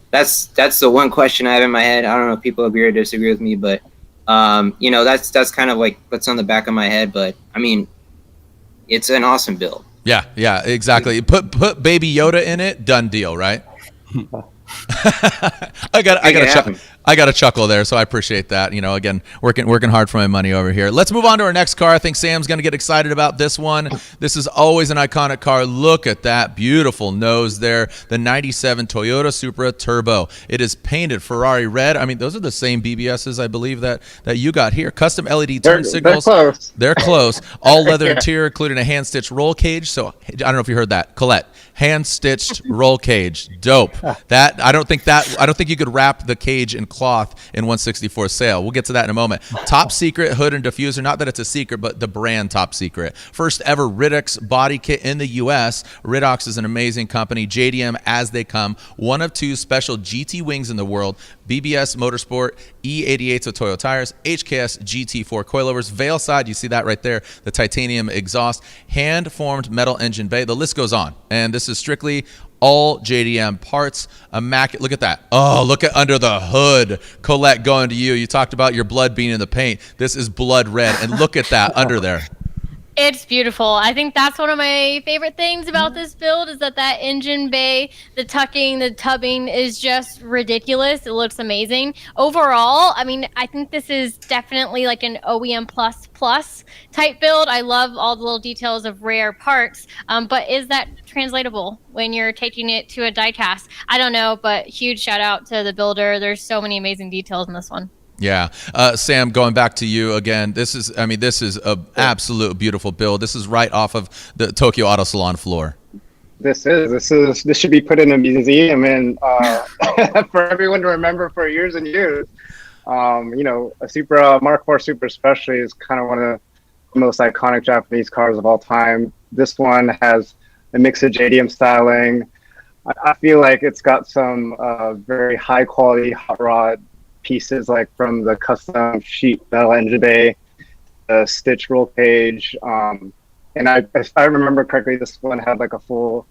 That's the one question I have in my head. I don't know if people agree or disagree with me, but that's kind of like what's on the back of my head. But I mean, it's an awesome build. Yeah, exactly. Put Baby Yoda in it, done deal, right? I got a chuckle there, so I appreciate that. Again, working hard for my money over here. Let's move on to our next car. I think Sam's going to get excited about this one. This is always an iconic car. Look at that beautiful nose there. The 97 Toyota Supra Turbo. It is painted Ferrari red. I mean, those are the same BBSs, I believe, that you got here. Custom LED turn signals. They're close. All leather interior, including a hand-stitched roll cage. So I don't know if you heard that, Colette. Hand-stitched roll cage. Dope. I don't think you could wrap the cage in cloth in 164 sale. We'll get to that in a moment. Top secret hood and diffuser. Not that it's a secret, but the brand top secret. First ever Riddox body kit in the U.S. Riddox is an amazing company. JDM as they come. One of two special GT wings in the world. BBS Motorsport E88s with Toyo tires. HKS GT4 coilovers. Veil side, you see that right there. The titanium exhaust. Hand-formed metal engine bay. The list goes on. And this is strictly all JDM parts. Immaculate. Look at that. Oh, look at under the hood. Colette, going to you. You talked about your blood being in the paint. This is blood red. And look at that under there. It's beautiful. I think that's one of my favorite things about this build is that engine bay, the tucking, the tubbing is just ridiculous. It looks amazing. Overall, I mean, I think this is definitely like an OEM plus type build. I love all the little details of rare parts, but is that translatable when you're taking it to a diecast? I don't know, but huge shout out to the builder. There's so many amazing details in this one. Yeah. Sam, going back to you again, this is a absolute beautiful build. This is right off of the Tokyo Auto Salon floor. This should be put in a museum and for everyone to remember for years and years. A Supra, Mark IV Supra especially, is kind of one of the most iconic Japanese cars of all time. This one has a mix of JDM styling. I feel like it's got some very high quality hot rod pieces, like from the custom sheet metal engine bay, the stitch roll cage, and if I remember correctly, this one had like a full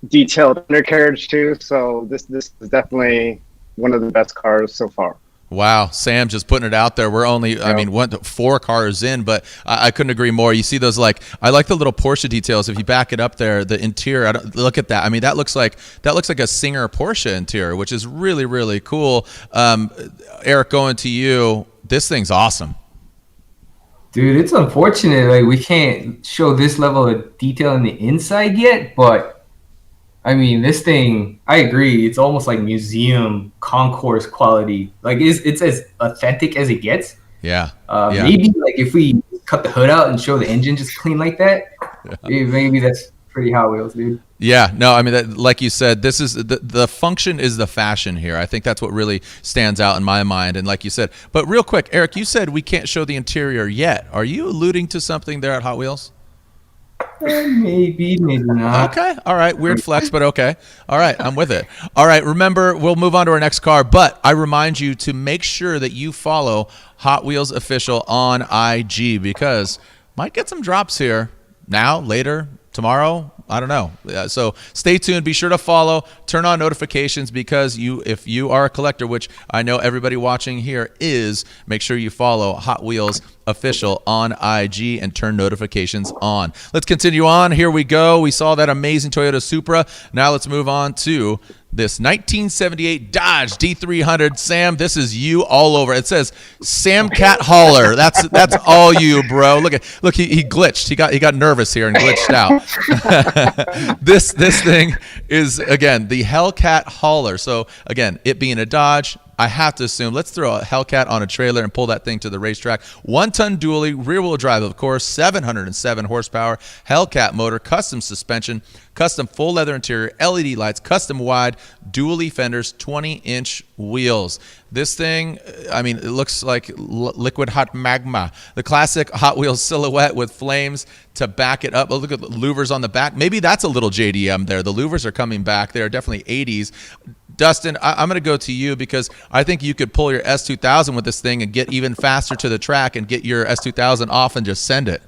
detailed undercarriage too. So this is definitely one of the best cars so far. Wow, Sam just putting it out there. We're only, I mean, 4 cars in, but I couldn't agree more. You see those, I like the little Porsche details. If you back it up there, the interior, look at that. I mean, that looks like a Singer Porsche interior, which is really, really cool. Eric, going to you. This thing's awesome. Dude, it's unfortunate we can't show this level of detail in the inside yet, but I mean, this thing, I agree. It's almost like museum concourse quality. It's as authentic as it gets. Yeah. Maybe if we cut the hood out and show the engine just clean like that, maybe that's pretty Hot Wheels, dude. Yeah, no, I mean, like you said, this is the function is the fashion here. I think that's what really stands out in my mind. And like you said, but real quick, Eric, you said we can't show the interior yet. Are you alluding to something there at Hot Wheels? Maybe not. Okay, all right, weird flex, but okay. All right, I'm with it. All right, remember, we'll move on to our next car, but I remind you to make sure that you follow Hot Wheels Official on IG because might get some drops here now, later, tomorrow. I don't know. So stay tuned. Be sure to follow. Turn on notifications because if you are a collector, which I know everybody watching here is, make sure you follow Hot Wheels Official on IG and turn notifications on. Let's continue on. Here we go. We saw that amazing Toyota Supra. Now let's move on to this 1978 Dodge D300. Sam, this is you all over. It says Sam Cat Hauler. That's all you, bro. Look, he glitched. He got nervous here and glitched out. This thing is, again, the Hellcat Hauler. So again, it being a Dodge, I have to assume, let's throw a Hellcat on a trailer and pull that thing to the racetrack. 1-ton dually, rear-wheel drive, of course, 707 horsepower, Hellcat motor, custom suspension, custom full leather interior, LED lights, custom wide, dually fenders, 20-inch wheels. This thing, I mean, it looks like liquid hot magma. The classic Hot Wheels silhouette with flames to back it up. Oh, look at the louvers on the back. Maybe that's a little JDM there. The louvers are coming back. They are definitely 80s. Dustin, I'm going to go to you because I think you could pull your S2000 with this thing and get even faster to the track and get your S2000 off and just send it.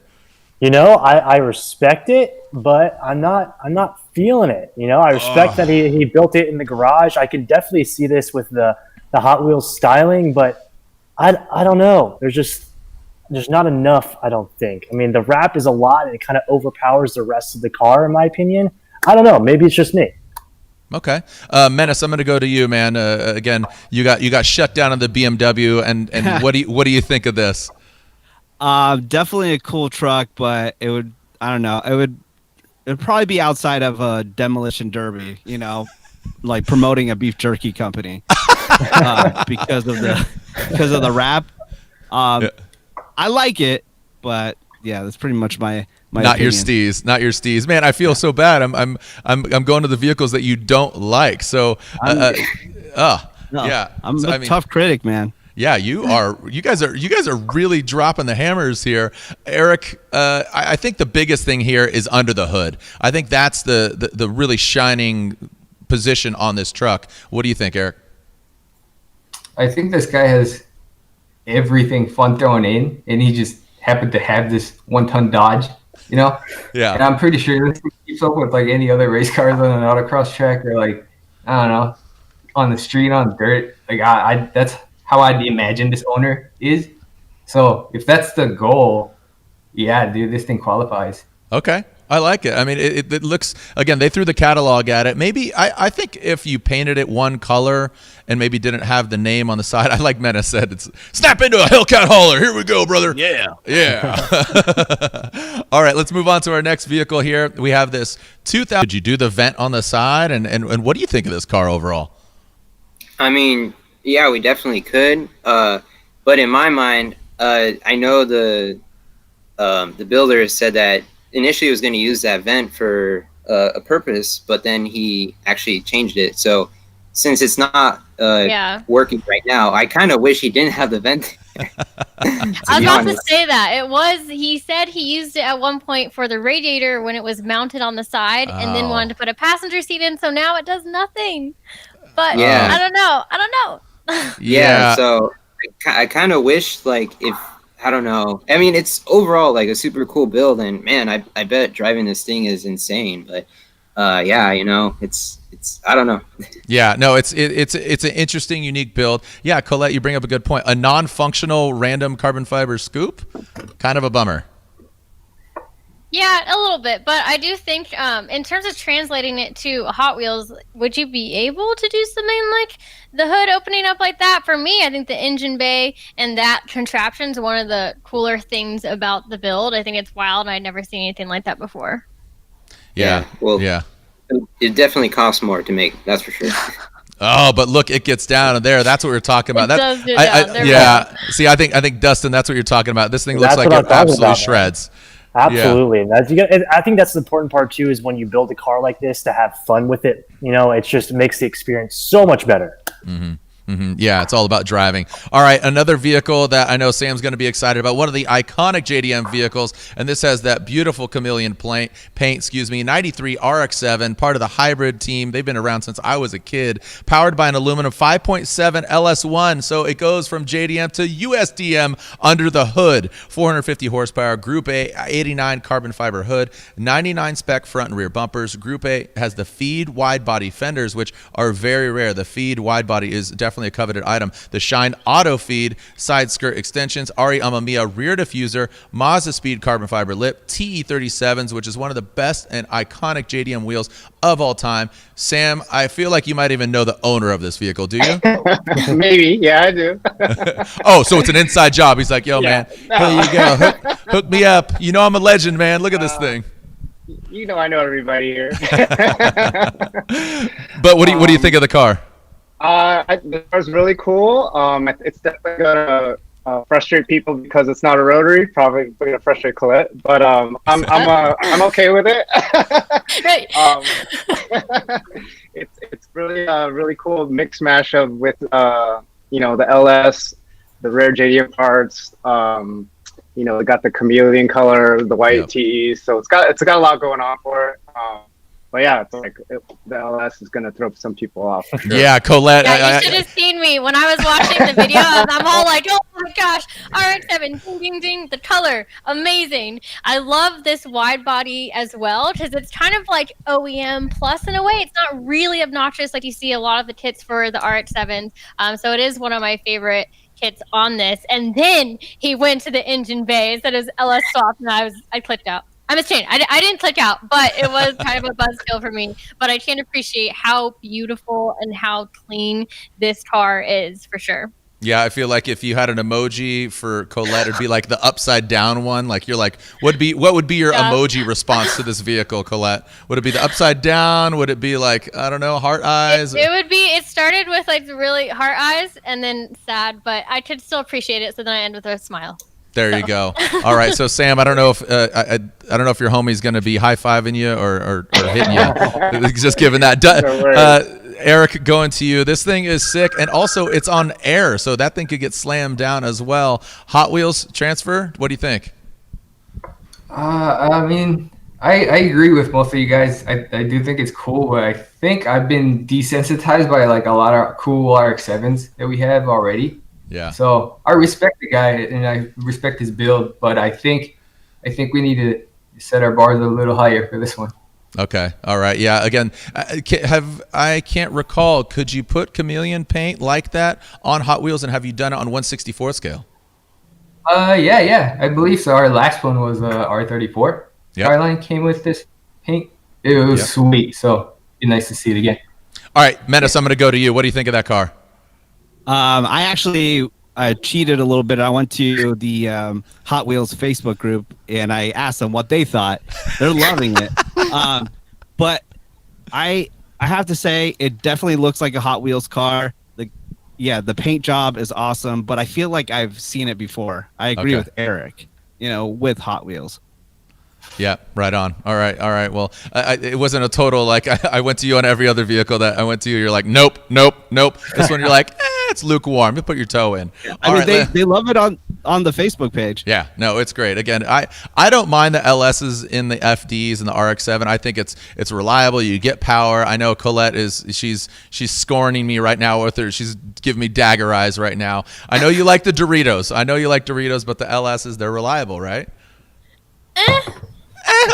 You know, I respect it, but I'm not feeling it. You know, I respect that he built it in the garage. I can definitely see this with the Hot Wheels styling, but I don't know. There's not enough, I don't think. I mean, the wrap is a lot and it kind of overpowers the rest of the car, in my opinion. I don't know. Maybe it's just me. Okay, Menace, I'm going to go to you, man. Again, you got shut down on the BMW, and what do you think of this? Definitely a cool truck, but it would probably be outside of a demolition derby, you know, like promoting a beef jerky company because of the wrap. Yeah. I like it, but yeah, that's pretty much my not opinion. Not your steez, man. I feel so bad. I'm going to the vehicles that you don't like. So, yeah, I'm so, a tough critic, man. Yeah, you are. You guys are really dropping the hammers here, Eric. I think the biggest thing here is under the hood. I think that's the really shining position on this truck. What do you think, Eric? I think this guy has everything fun thrown in, and he just happened to have this 1-ton Dodge. You know? Yeah. And I'm pretty sure this keeps up with like any other race cars on an autocross track or like, I don't know, on the street, on dirt. Like I that's how I'd imagine this owner is. So if that's the goal, yeah, dude, this thing qualifies. Okay. I like it. I mean, it looks, again, they threw the catalog at it. Maybe, I think if you painted it one color and maybe didn't have the name on the side, I like Mena said, it's snap into a Hellcat hauler. Here we go, brother. Yeah. All right, let's move on to our next vehicle here. We have this 2000. Did you do the vent on the side? And what do you think of this car overall? I mean, yeah, we definitely could. But in my mind, I know the builder said that initially he was going to use that vent for a purpose, but then he actually changed it. So since it's not working right now, I kind of wish he didn't have the vent. I was about to say that. He said he used it at one point for the radiator when it was mounted on the side and then wanted to put a passenger seat in, so now it does nothing. But I don't know. Yeah, so I kind of wish, like, if, I don't know. I mean, it's overall like a super cool build, and man, I bet driving this thing is insane. But yeah, you know, it's I don't know. Yeah, no, it's an interesting, unique build. Yeah, Colette, you bring up a good point. A non-functional random carbon fiber scoop, kind of a bummer. Yeah, a little bit, but I do think in terms of translating it to Hot Wheels, would you be able to do something like the hood opening up like that? For me, I think the engine bay and that contraption is one of the cooler things about the build. I think it's wild, and I'd never seen anything like that before. Yeah. Well, yeah. It definitely costs more to make, that's for sure. Oh, but look, it gets down there. That's what we're talking about. It does get down there. Yeah. See, I think Dustin, that's what you're talking about. This thing looks like it absolutely shreds. Absolutely. And I think that's the important part too, is when you build a car like this, to have fun with it. It just makes the experience so much better. Yeah, it's all about driving. All right, another vehicle that I know Sam's going to be excited about, one of the iconic JDM vehicles, and this has that beautiful chameleon paint, 93 RX-7, part of the hybrid team. They've been around since I was a kid, powered by an aluminum 5.7 LS1, so it goes from JDM to USDM under the hood. 450 horsepower, Group A, 89 carbon fiber hood, 99 spec front and rear bumpers. Group A has the feed wide body fenders, which are very rare. The feed wide body is definitely a coveted item. The Shine Auto Feed, side skirt extensions, Ari Amamiya rear diffuser, Mazda Speed carbon fiber lip, TE37s, which is one of the best and iconic JDM wheels of all time. Sam, I feel like you might even know the owner of this vehicle. Do you? Maybe. Yeah, I do. Oh, so it's an inside job. He's like, yo, man, here you go. Hook me up. You know I'm a legend, man. Look at this thing. I know everybody here. But what do you think of the car? The car's really cool. It's definitely gonna frustrate people because it's not a rotary. Probably gonna frustrate Colette, but I'm okay with it. It's really really cool mix mash of with the LS, the rare JDM parts. They got the chameleon color, the white TE, so it's got a lot going on for it. But yeah, it's like the LS is gonna throw some people off. For sure. Yeah, Colette. Yeah, you should have seen me when I was watching the video. I'm all like, "Oh my gosh, RX-7, ding ding ding!" The color, amazing. I love this wide body as well because it's kind of like OEM plus in a way. It's not really obnoxious like you see a lot of the kits for the RX-7s. So it is one of my favorite kits on this. And then he went to the engine bay instead of LS swap, and I clicked out. I'm a chain. I didn't click out, but it was kind of a buzzkill for me. But I can't appreciate how beautiful and how clean this car is, for sure. Yeah, I feel like if you had an emoji for Colette, it'd be like the upside down one. Like you're like, what would be your emoji response to this vehicle, Colette? Would it be the upside down? Would it be like, I don't know, heart eyes? It started with like really heart eyes and then sad, but I could still appreciate it. So then I end with a smile. There you go. All right, so Sam, I don't know if I don't know if your homie's going to be high-fiving you or hitting you. Just giving that. Eric, going to you. This thing is sick, and also it's on air, so that thing could get slammed down as well. Hot Wheels transfer. What do you think? I mean, I agree with most of you guys. I do think it's cool, but I think I've been desensitized by like a lot of cool RX-7s that we have already. Yeah. So I respect the guy and I respect his build, but I think we need to set our bars a little higher for this one. Okay. All right. Yeah. Again, I can't recall. Could you put chameleon paint like that on Hot Wheels, and have you done it on 1/64 scale? Yeah. I believe so. Our last one was R34. Yep. Our line came with this paint. It was sweet. So it'd be nice to see it again. All right, Menace, I'm going to go to you. What do you think of that car? I actually cheated a little bit. I went to the Hot Wheels Facebook group and I asked them what they thought. They're loving it. But I have to say it definitely looks like a Hot Wheels car. The paint job is awesome, but I feel like I've seen it before. I agree with Eric, with Hot Wheels. Yeah, right on. All right. Well, it wasn't a total, like, I went to you on every other vehicle that I went to you. You're like, nope. This one, you're like, it's lukewarm. You put your toe in. They love it on the Facebook page. Yeah, no, it's great. Again, I don't mind the LSs in the FDs and the RX-7. I think it's reliable. You get power. I know Colette she's scorning me right now with her. She's giving me dagger eyes right now. I know you like the Doritos. But the LSs, they're reliable, right?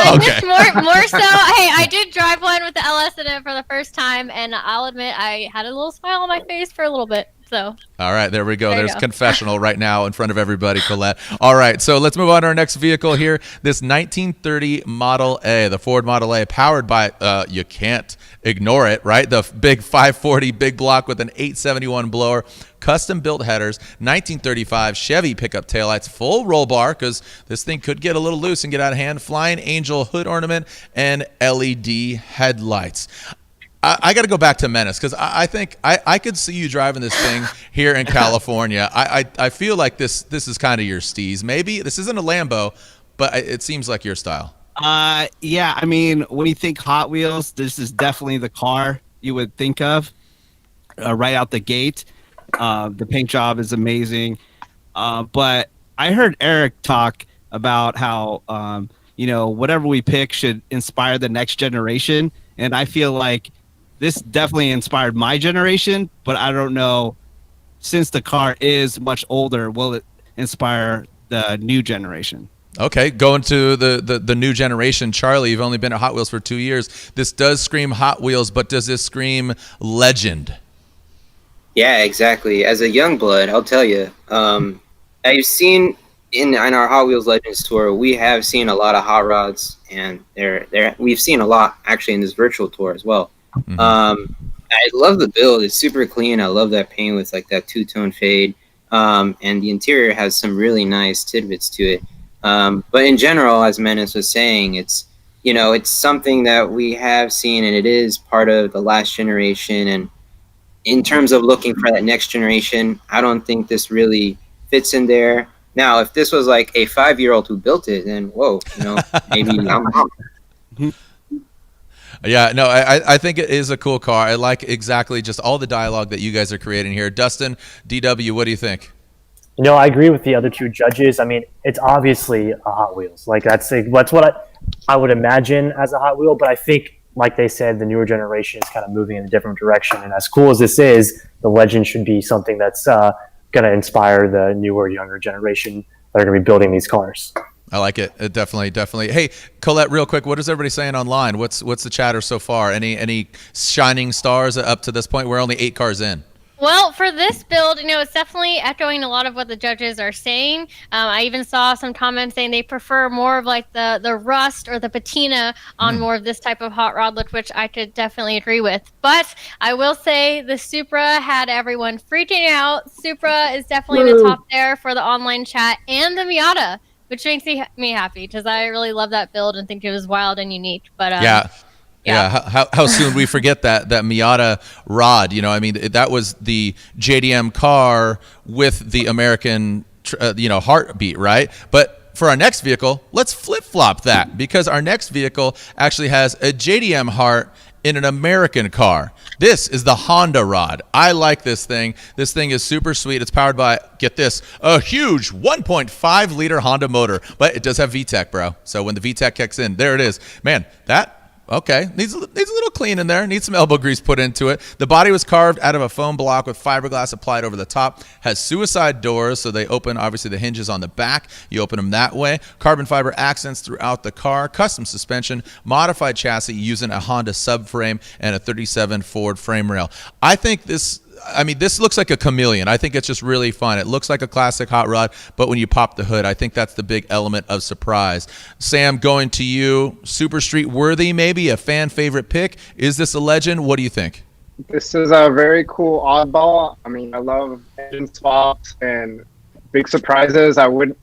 Okay. More so. Hey, I did drive one with the LS in it for the first time, and I'll admit I had a little smile on my face for a little bit. So. All right, there we go. There's confessional right now in front of everybody, Colette. All right, so let's move on to our next vehicle here. This 1930 Model A, the Ford Model A, powered by, you can't ignore it, right? The big 540 big block with an 871 blower, custom built headers, 1935 Chevy pickup taillights, full roll bar, because this thing could get a little loose and get out of hand, flying angel hood ornament, and LED headlights. I got to go back to Menace, because I think I could see you driving this thing here in California. I feel like this is kind of your steez. Maybe this isn't a Lambo, but it seems like your style. Yeah, I mean, when you think Hot Wheels, this is definitely the car you would think of right out the gate. The paint job is amazing. But I heard Eric talk about how, whatever we pick should inspire the next generation. And I feel like this definitely inspired my generation, but I don't know, since the car is much older, will it inspire the new generation? Okay, going to the new generation. Charlie, you've only been at Hot Wheels for 2 years. This does scream Hot Wheels, but does this scream legend? Yeah, exactly. As a young blood, I'll tell you, I've seen in our Hot Wheels Legends tour, we have seen a lot of hot rods, and we've seen a lot actually in this virtual tour as well. Mm-hmm. I love the build; it's super clean. I love that paint with like that two-tone fade, and the interior has some really nice tidbits to it. But in general, as Menace was saying, it's something that we have seen, and it is part of the last generation. And in terms of looking for that next generation, I don't think this really fits in there. Now, if this was like a 5-year-old who built it, then whoa, maybe I'm wrong. Yeah, no, I think it is a cool car. I like exactly just all the dialogue that you guys are creating here. Dustin, DW, what do you think? I agree with the other two judges. I mean, it's obviously a Hot Wheels. Like that's what I would imagine as a Hot Wheel. But I think, like they said, the newer generation is kind of moving in a different direction. And as cool as this is, the Legend should be something that's going to inspire the newer, younger generation that are going to be building these cars. I like it. Definitely. Hey, Colette, real quick, what is everybody saying online? What's the chatter so far? Any shining stars up to this point? We're only 8 cars in. Well, for this build, it's definitely echoing a lot of what the judges are saying. I even saw some comments saying they prefer more of like the rust or the patina on more of this type of hot rod look, which I could definitely agree with. But I will say the Supra had everyone freaking out. Supra is definitely in the top there for the online chat, and the Miata, which makes me happy because I really love that build and think it was wild and unique. But Yeah. How soon we forget that Miata rod? I mean, that was the JDM car with the American, heartbeat, right? But for our next vehicle, let's flip flop that, because our next vehicle actually has a JDM heart in an American car. This is the Honda rod. I like this thing. This thing is super sweet. It's powered by, get this, a huge 1.5 liter Honda motor, but it does have VTEC, bro. So when the VTEC kicks in, there it is. Man, okay, needs a little clean in there. Needs some elbow grease put into it. The body was carved out of a foam block with fiberglass applied over the top. Has suicide doors, so they open, obviously, the hinges on the back. You open them that way. Carbon fiber accents throughout the car. Custom suspension. Modified chassis using a Honda subframe and a 37 Ford frame rail. I think this looks like a chameleon. I think it's just really fun. It looks like a classic hot rod, but when you pop the hood, I think that's the big element of surprise. Sam, going to you. SuperStreet worthy, maybe a fan favorite pick. Is this a legend? What do you think? This is a very cool oddball. I mean, I love engine swaps and big surprises.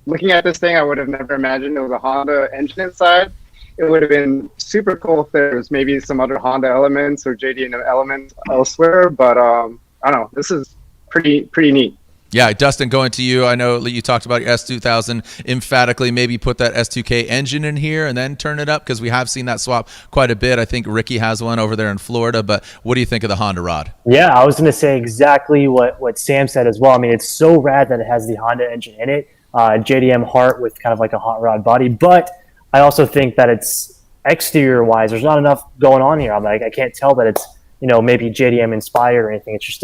Looking at this thing, I would have never imagined it was a Honda engine inside. It would have been super cool if there was maybe some other Honda elements or JDM elements elsewhere, but I don't know. This is pretty neat. Yeah, Dustin, going to you. I know you talked about your S2000 emphatically. Maybe put that S2K engine in here and then turn it up, because we have seen that swap quite a bit. I think Ricky has one over there in Florida. But what do you think of the Honda rod? Yeah, I was going to say exactly what Sam said as well. I mean, it's so rad that it has the Honda engine in it, JDM heart with kind of like a hot rod body. But I also think that it's exterior-wise, there's not enough going on here. I can't tell that it's maybe JDM inspired or anything. It's just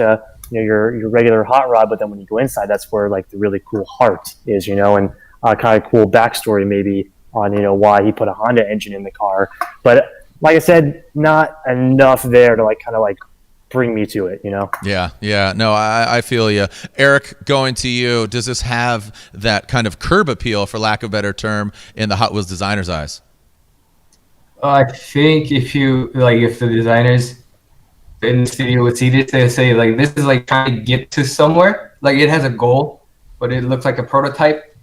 your regular hot rod, but then when you go inside, that's where like the really cool heart is, and kind of cool backstory maybe on why he put a Honda engine in the car. But like I said, not enough there to bring me to it, Yeah. No, I feel you. Eric, going to you. Does this have that kind of curb appeal, for lack of a better term, in the Hot Wheels designer's eyes? I think if the designers in the studio would see this, they say this is trying to get to somewhere. It has a goal, but it looks like a prototype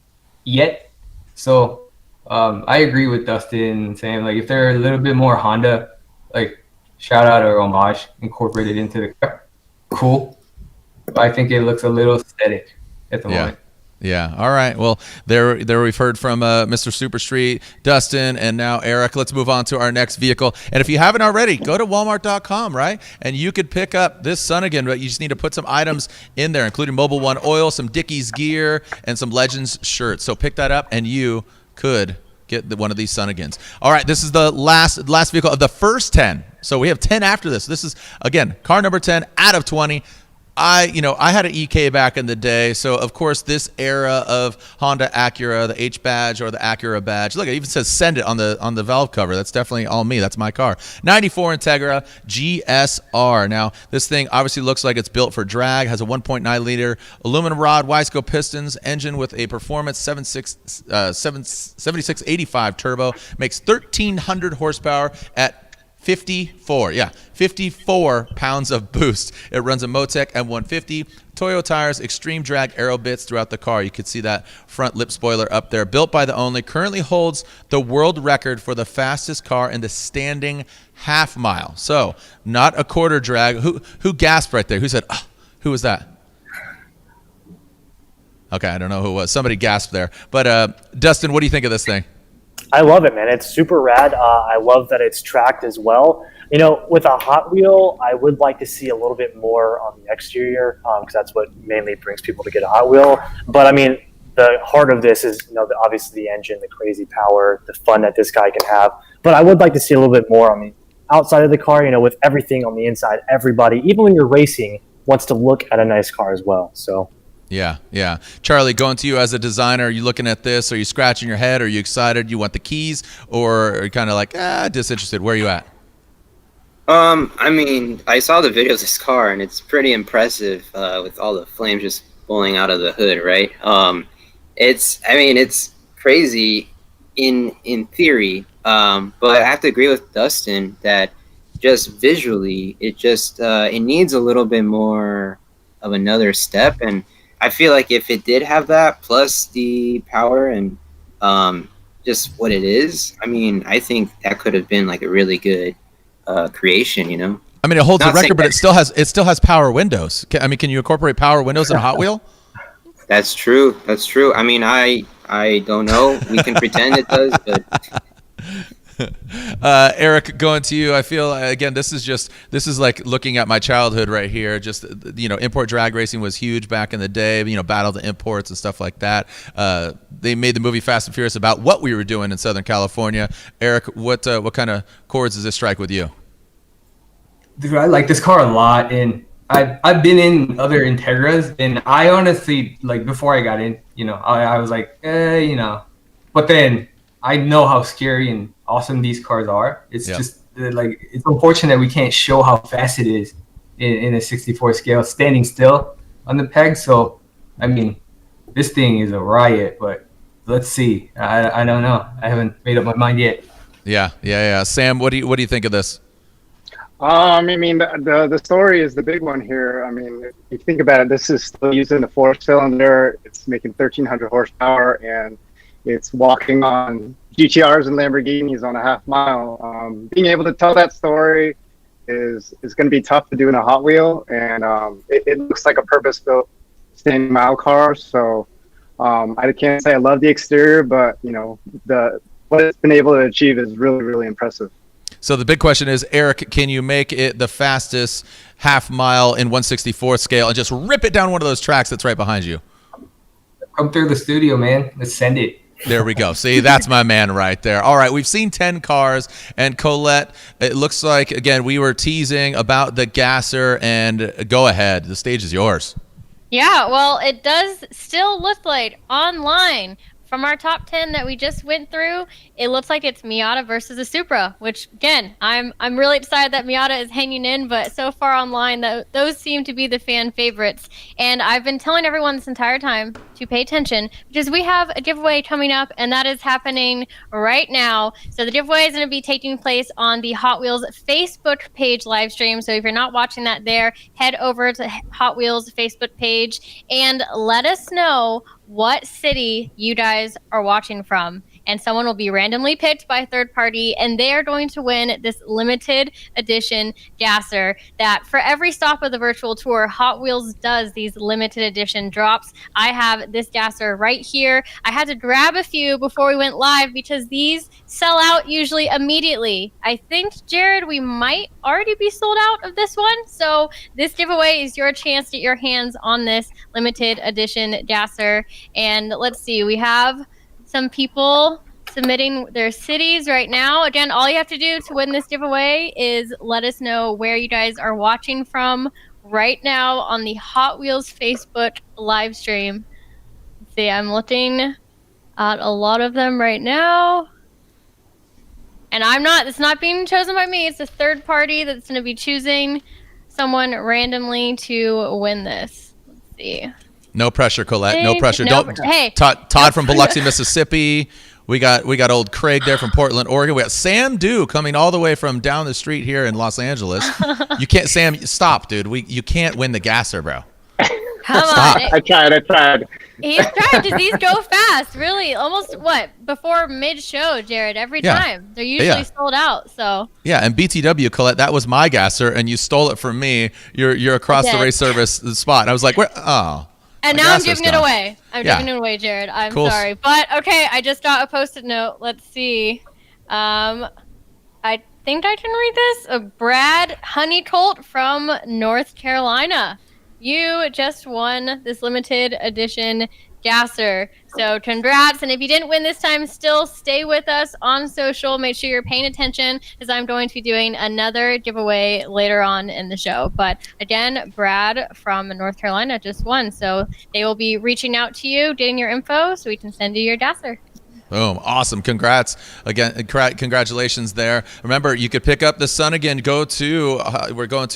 yet. So I agree with Dustin saying if they're a little bit more Honda, shout out or homage incorporated into the car, cool. But I think it looks a little aesthetic at the moment. Yeah. All right. Well, there we've heard from Mr. SuperStreet, Dustin, and now Eric. Let's move on to our next vehicle. And if you haven't already, go to Walmart.com, right? And you could pick up this Sunnigan, but you just need to put some items in there, including Mobil 1 oil, some Dickies gear, and some Legends shirts. So pick that up, and you could get one of these Sunnigans. All right. This is the last vehicle of the first 10. So we have 10 after this. This is, again, car number 10 out of 20. I had an EK back in the day, so of course this era of Honda Acura, the H badge or the Acura badge. Look, it even says "Send It" on the valve cover. That's definitely all me. That's my car. 94 Integra GSR. Now this thing obviously looks like it's built for drag. Has a 1.9 liter aluminum rod, Wiseco pistons, engine with a performance 7685 turbo. Makes 1,300 horsepower at 54 pounds of boost. It runs a Motec M150, Toyo tires, extreme drag aero bits throughout the car. You could see that front lip spoiler up there. Built by the only, currently holds the world record for the fastest car in the standing half mile. So not a quarter drag. Who gasped right there? Who said, oh, who was that? Okay, I don't know who it was. Somebody gasped there. But Dustin, what do you think of this thing? I love it, man. It's super rad. I love that it's tracked as well. With a Hot Wheel, I would like to see a little bit more on the exterior because that's what mainly brings people to get a Hot Wheel. But I mean, the heart of this is, obviously the engine, the crazy power, the fun that this guy can have. But I would like to see a little bit more on the outside of the car. With everything on the inside, everybody, even when you're racing, wants to look at a nice car as well. So. Yeah. Charlie, going to you as a designer, are you looking at this? Are you scratching your head? Are you excited? You want the keys? Or are you kind of like, disinterested? Where are you at? I mean, I saw the video of this car, and it's pretty impressive with all the flames just blowing out of the hood, right? It's crazy in theory, but I have to agree with Dustin that just visually, it needs a little bit more of another step, and I feel like if it did have that plus the power and just what it is, I think that could have been like a really good creation. It holds the record, but it still has power windows. Can you incorporate power windows in a Hot Wheel? That's true. I don't know. We can pretend it does, but. Eric, going to you. I feel again, this is like looking at my childhood right here. Just import drag racing was huge back in the day. Battle the imports and stuff like that. They made the movie Fast and Furious about what we were doing in Southern California. Eric, what kind of chords does this strike with you? Dude, I like this car a lot, and I've been in other Integras, and I honestly, like, before I got in, I was like, but then I know how scary and awesome these cars are. It's just like, it's unfortunate we can't show how fast it is in a 64 scale standing still on the peg. So this thing is a riot, but let's see. I don't know. I haven't made up my mind yet. Yeah. Sam, what do you think of this? The story is the big one here. If you think about it, this is still using the 4-cylinder. It's making 1,300 horsepower, and it's walking on GTRs and Lamborghinis on a half mile. Being able to tell that story is going to be tough to do in a Hot Wheel, and it looks like a purpose-built standing mile car. So I can't say I love the exterior, but what it's been able to achieve is really, really impressive. So the big question is, Eric, can you make it the fastest half mile in 1/64 scale and just rip it down one of those tracks that's right behind you? Come through the studio, man. Let's send it. There we go. See, that's my man right there. All right, we've seen 10 cars, and Colette, it looks like, again, we were teasing about the gasser, and go ahead. The stage is yours. Yeah, well, it does still look like online from our top 10 that we just went through, it looks like it's Miata versus a Supra, which, again, I'm really excited that Miata is hanging in, but so far online, those seem to be the fan favorites. And I've been telling everyone this entire time to pay attention because we have a giveaway coming up, and that is happening right now. So the giveaway is going to be taking place on the Hot Wheels Facebook page live stream. So if you're not watching that there, head over to Hot Wheels Facebook page and let us know what city you guys are watching from. and someone will be randomly picked by a third party, and they are going to win this limited edition gasser that for every stop of the virtual tour, Hot Wheels does these limited edition drops. I have this gasser right here. I had to grab a few before we went live because these sell out usually immediately. I think, Jared, we might already be sold out of this one. So this giveaway is your chance to get your hands on this limited edition gasser. And let's see, we have some people submitting their cities right now. Again, all you have to do to win this giveaway is let us know where you guys are watching from right now on the Hot Wheels Facebook live stream. Let's see, I'm looking at a lot of them right now. And it's not being chosen by me. It's a third party that's going to be choosing someone randomly to win this. Let's see. No pressure, Colette. No pressure. Hey, Todd from Biloxi, Mississippi. We got old Craig there from Portland, Oregon. We got Sam Dew coming all the way from down the street here in Los Angeles. You can't, Sam. Stop, dude. You can't win the gasser, bro. Come Stop. on. I tried. He's tried because these go fast, really. Almost before mid-show, Jared. Every time they're usually sold out. So yeah, and BTW, Colette, that was my gasser, and you stole it from me. You're across the race service spot. And I was like, where? Oh. And now I'm giving it away. I'm giving it away, Jared. I'm cool. Sorry, but okay. I just got a Post-it note. Let's see. I think I can read this. Brad Honeycolt from North Carolina. You just won this limited edition gasser. So congrats. And if you didn't win this time, still stay with us on social. Make sure you're paying attention because I'm going to be doing another giveaway later on in the show. But again, Brad from North Carolina just won. So they will be reaching out to you, getting your info so we can send you your gasser. Boom. Awesome. Congrats again. Congratulations there. Remember, you could pick up the Sun again. We're going to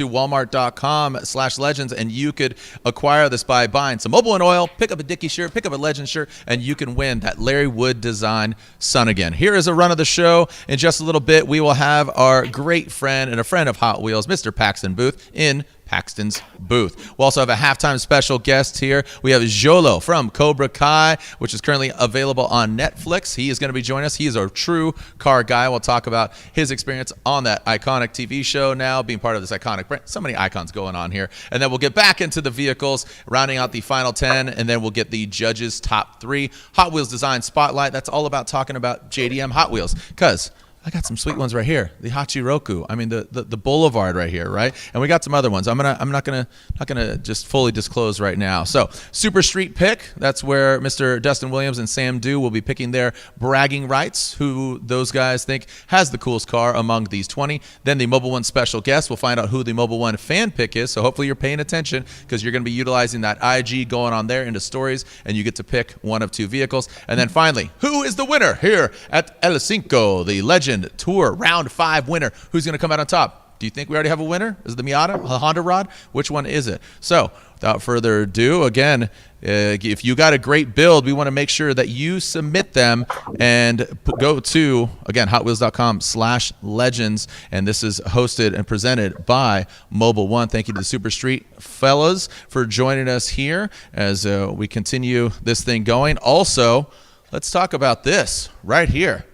walmart.com/legends, and you could acquire this by buying some Mobil and oil, pick up a Dickie shirt, pick up a Legend shirt, and you can win that Larry Wood design Sun again. Here is a run of the show. In just a little bit, we will have our great friend and a friend of Hot Wheels, Mr. Paxton Booth, in Paxton's booth. We'll also have a halftime special guest here. We have Jolo from Cobra Kai, which is currently available on Netflix. He is going to be joining us. He is a true car guy. We'll talk about his experience on that iconic TV show now, being part of this iconic brand. So many icons going on here. And then we'll get back into the vehicles, rounding out the final 10, and then we'll get the judges' top 3. Hot Wheels Design Spotlight. That's all about talking about JDM Hot Wheels, because I got some sweet ones right here. The Hachiroku. I mean, the Boulevard right here, right? And we got some other ones. I'm not gonna just fully disclose right now. So, SuperStreet pick. That's where Mr. Dustin Williams and Sam Dew will be picking their bragging rights. Who those guys think has the coolest car among these 20. Then the Mobil One special guest. We'll find out who the Mobil One fan pick is. So hopefully you're paying attention because you're going to be utilizing that IG going on there into stories, and you get to pick one of 2 vehicles. And then finally, who is the winner here at El Cinco, the Legend Tour Round 5 winner? Who's going to come out on top? Do you think we already have a winner? Is it the Miata, the Honda Rod? Which one is it? So without further ado, again, if you got a great build, we want to make sure that you submit them and go to, again, hotwheels.com/legends. And this is hosted and presented by Mobil One. Thank you to the SuperStreet fellas for joining us here as we continue this thing going. Also, let's talk about this right here.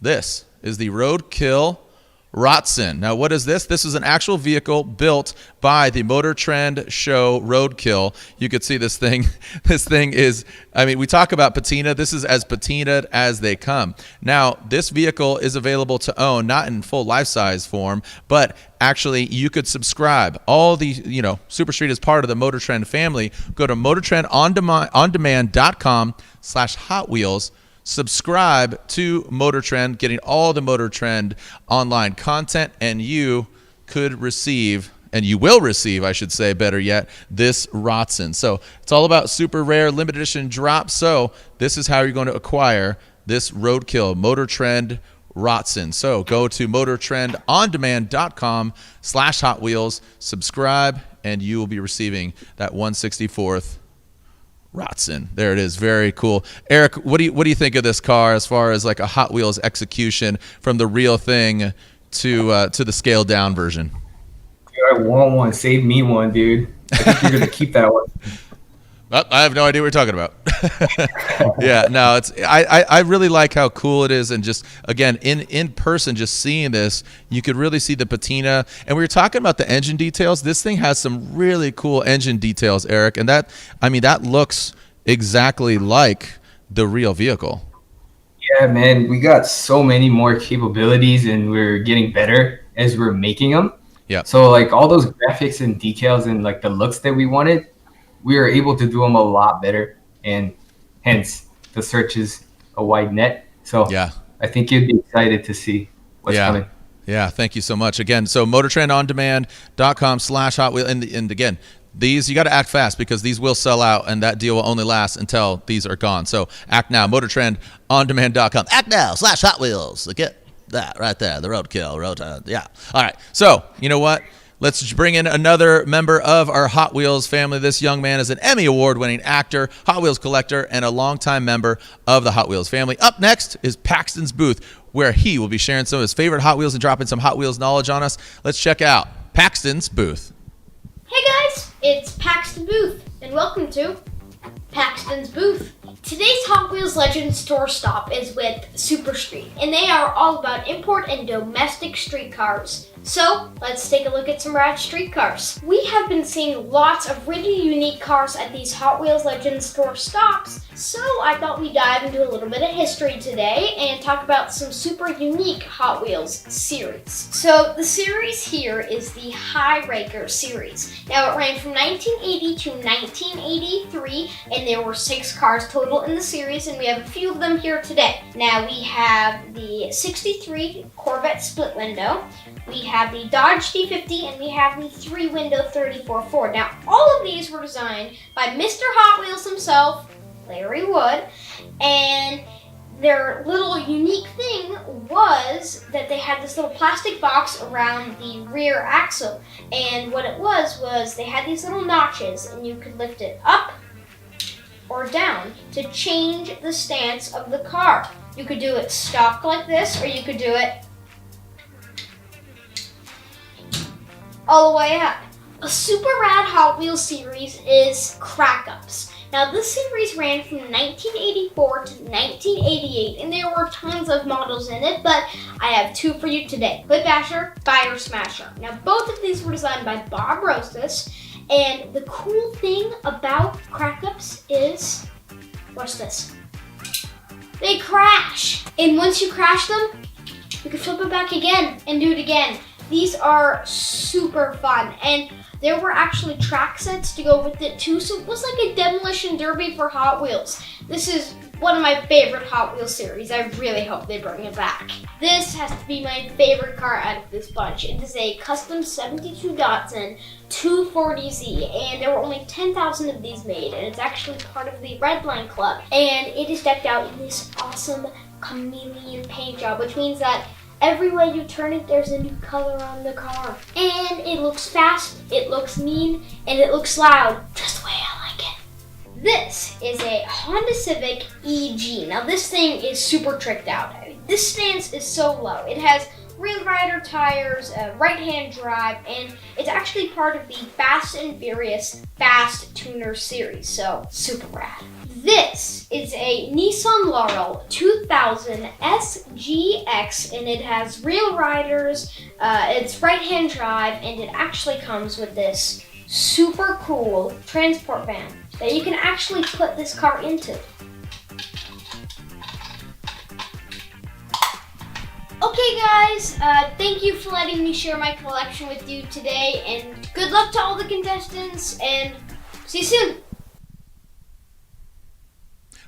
This is the Roadkill Rotson. Now, what is this? This is an actual vehicle built by the Motor Trend show Roadkill. You could see this thing. This thing is, I mean, we talk about patina. This is as patinaed as they come. Now, this vehicle is available to own, not in full life-size form, but actually you could subscribe. All the, SuperStreet is part of the Motor Trend family. Go to motortrendondemand.com/Hot Wheels. Subscribe to Motor Trend, getting all the Motor Trend online content, and you could receive, and you will receive, I should say, better yet, this Rotson. So it's all about super rare limited edition drops. So this is how you're going to acquire this Roadkill Motor Trend Rotson. So go to motortrendondemand.com/Hot Wheels, subscribe, and you will be receiving that 164th Rotson. There it is. Very cool. Eric, what do you think of this car as far as like a Hot Wheels execution from the real thing to the scaled down version? Dude, I want one. Save me one, dude. I think you're gonna keep that one. I have no idea what you're talking about. Yeah, no, it's I really like how cool it is, and just again in person, just seeing this, you could really see the patina. And we were talking about the engine details. This thing has some really cool engine details, Eric, and that looks exactly like the real vehicle. Yeah, man, we got so many more capabilities, and we're getting better as we're making them. Yeah. So like all those graphics and decals and like the looks that we wanted, we were able to do them a lot better, and hence the search is a wide net. So yeah, I think you'd be excited to see what's coming. Yeah, thank you so much. Again, so motortrendondemand.com/Hot Wheel. And again, these, you got to act fast because these will sell out, and that deal will only last until these are gone. So act now, motortrendondemand.com. Act now /Hot Wheels. Get that right there, the Roadkill. Yeah. All right. So you know what? Let's bring in another member of our Hot Wheels family. This young man is an Emmy Award-winning actor, Hot Wheels collector, and a longtime member of the Hot Wheels family. Up next is Paxton's booth, where he will be sharing some of his favorite Hot Wheels and dropping some Hot Wheels knowledge on us. Let's check out Paxton's booth. Hey guys, it's Paxton Booth, and welcome to Paxton's Booth. Today's Hot Wheels Legends tour stop is with SuperStreet, and they are all about import and domestic street cars. So, let's take a look at some rad street cars. We have been seeing lots of really unique cars at these Hot Wheels Legends tour stops, so I thought we'd dive into a little bit of history today and talk about some super unique Hot Wheels series. So, the series here is the High Raker series. Now, it ran from 1980 to 1983, and there were 6 cars total in the series, and we have a few of them here today. Now, we have the 63 Corvette split window, we have the Dodge D50, and we have the 3-window 34 Ford. Now, all of these were designed by Mr. Hot Wheels himself, Larry Wood, and their little unique thing was that they had this little plastic box around the rear axle, and what it was they had these little notches, and you could lift it up or down to change the stance of the car. You could do it stock like this, or you could do it all the way up. A super rad Hot Wheels series is Crack Ups. Now this series ran from 1984 to 1988, and there were tons of models in it, but I have 2 for you today. Hood Basher, Fire Smasher. Now both of these were designed by Bob Rosas, and the cool thing about Crack Ups is, watch this, they crash. And once you crash them, you can flip it back again and do it again. These are super fun, and there were actually track sets to go with it too, so it was like a demolition derby for Hot Wheels. This is one of my favorite Hot Wheels series. I really hope they bring it back. This has to be my favorite car out of this bunch. It is a custom 72 Datsun 240Z, and there were only 10,000 of these made, and it's actually part of the Redline Club. And it is decked out in this awesome chameleon paint job, which means that every way you turn it, there's a new color on the car. And it looks fast, it looks mean, and it looks loud, just the way I like it. This is a Honda Civic EG. Now this thing is super tricked out. This stance is so low. It has rear rider tires, a right-hand drive, and it's actually part of the Fast and Furious Fast Tuner series, so super rad. This is a Nissan Laurel 2000 SGX, and it has rear riders, it's right-hand drive, and it actually comes with this super cool transport van that you can actually put this car into. Okay guys, thank you for letting me share my collection with you today, and good luck to all the contestants, and see you soon.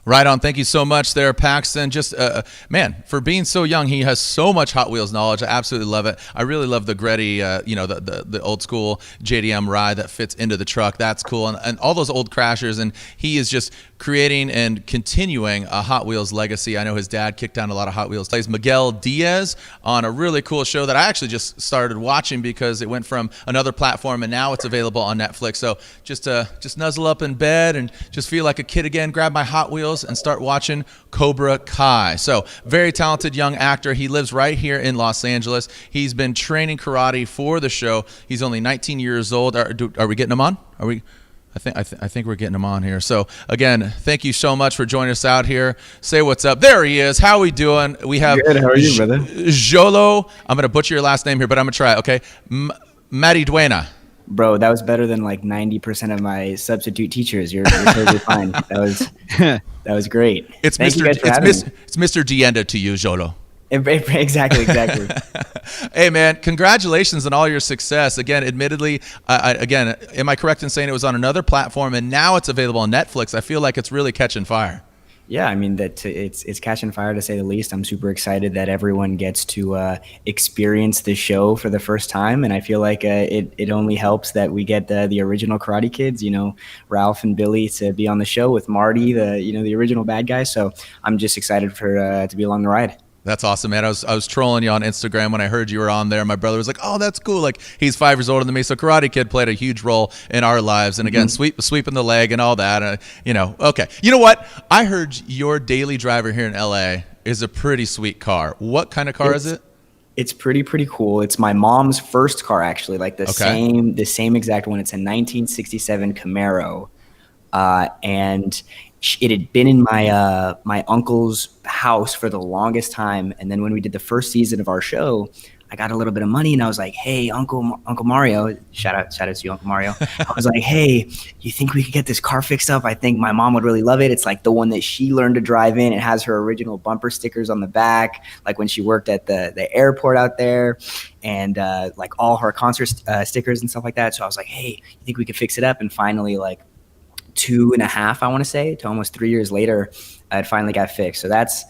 Right on. Thank you so much there, Paxton. Just, man, for being so young, he has so much Hot Wheels knowledge. I absolutely love it. I really love the Gretty, the old school JDM ride that fits into the truck. That's cool. And all those old crashers. And he is just creating and continuing a Hot Wheels legacy. I know his dad kicked down a lot of Hot Wheels. Plays Miguel Diaz on a really cool show that I actually just started watching because it went from another platform and now it's available on Netflix. So just nuzzle up in bed and just feel like a kid again, grab my Hot Wheels and start watching Cobra Kai. So very talented young actor. He lives right here in Los Angeles. He's been training karate for the show. He's only 19 years old. Are we getting him on? Are we? I think we're getting him on here. So again, thank you so much for joining us out here. Say what's up. There he is. How we doing? We have Good. How are you, brother? Jolo. I'm gonna butcher your last name here, but I'm gonna try. Okay, Mariduena. Bro, that was better than like 90% of my substitute teachers. You're totally fine. That was great. It's Thank you Mr. guys for having me. It's Mr. Dienda to you, Jolo. Exactly. Hey man, congratulations on all your success. Again, admittedly, again, am I correct in saying it was on another platform and now it's available on Netflix? I feel like it's really catching fire. Yeah, I mean it's catching fire to say the least. I'm super excited that everyone gets to experience the show for the first time, and I feel like it only helps that we get the original Karate Kids, Ralph and Billy, to be on the show with Marty, the original bad guy. So I'm just excited for to be along the ride. That's awesome, man. I was trolling you on Instagram when I heard you were on there. My brother was like, "Oh, that's cool." Like, he's 5 years older than me, so Karate Kid played a huge role in our lives. And again, sweeping the leg and all that. Okay. You know what? I heard your daily driver here in LA is a pretty sweet car. What kind of car is it? It's pretty cool. It's my mom's first car, actually. Like the same exact one. It's a 1967 Camaro, and it had been in my uncle's house for the longest time. And then when we did the first season of our show, I got a little bit of money and I was like, "Hey, Uncle Mario," shout out to you, Uncle Mario. I was like, "Hey, you think we could get this car fixed up? I think my mom would really love it. It's like the one that she learned to drive in. It has her original bumper stickers on the back, like when she worked at the airport out there, and like all her concert stickers and stuff like that." So I was like, "Hey, you think we could fix it up?" And finally, like 2.5, I want to say, to almost 3 years later, it finally got fixed. So that's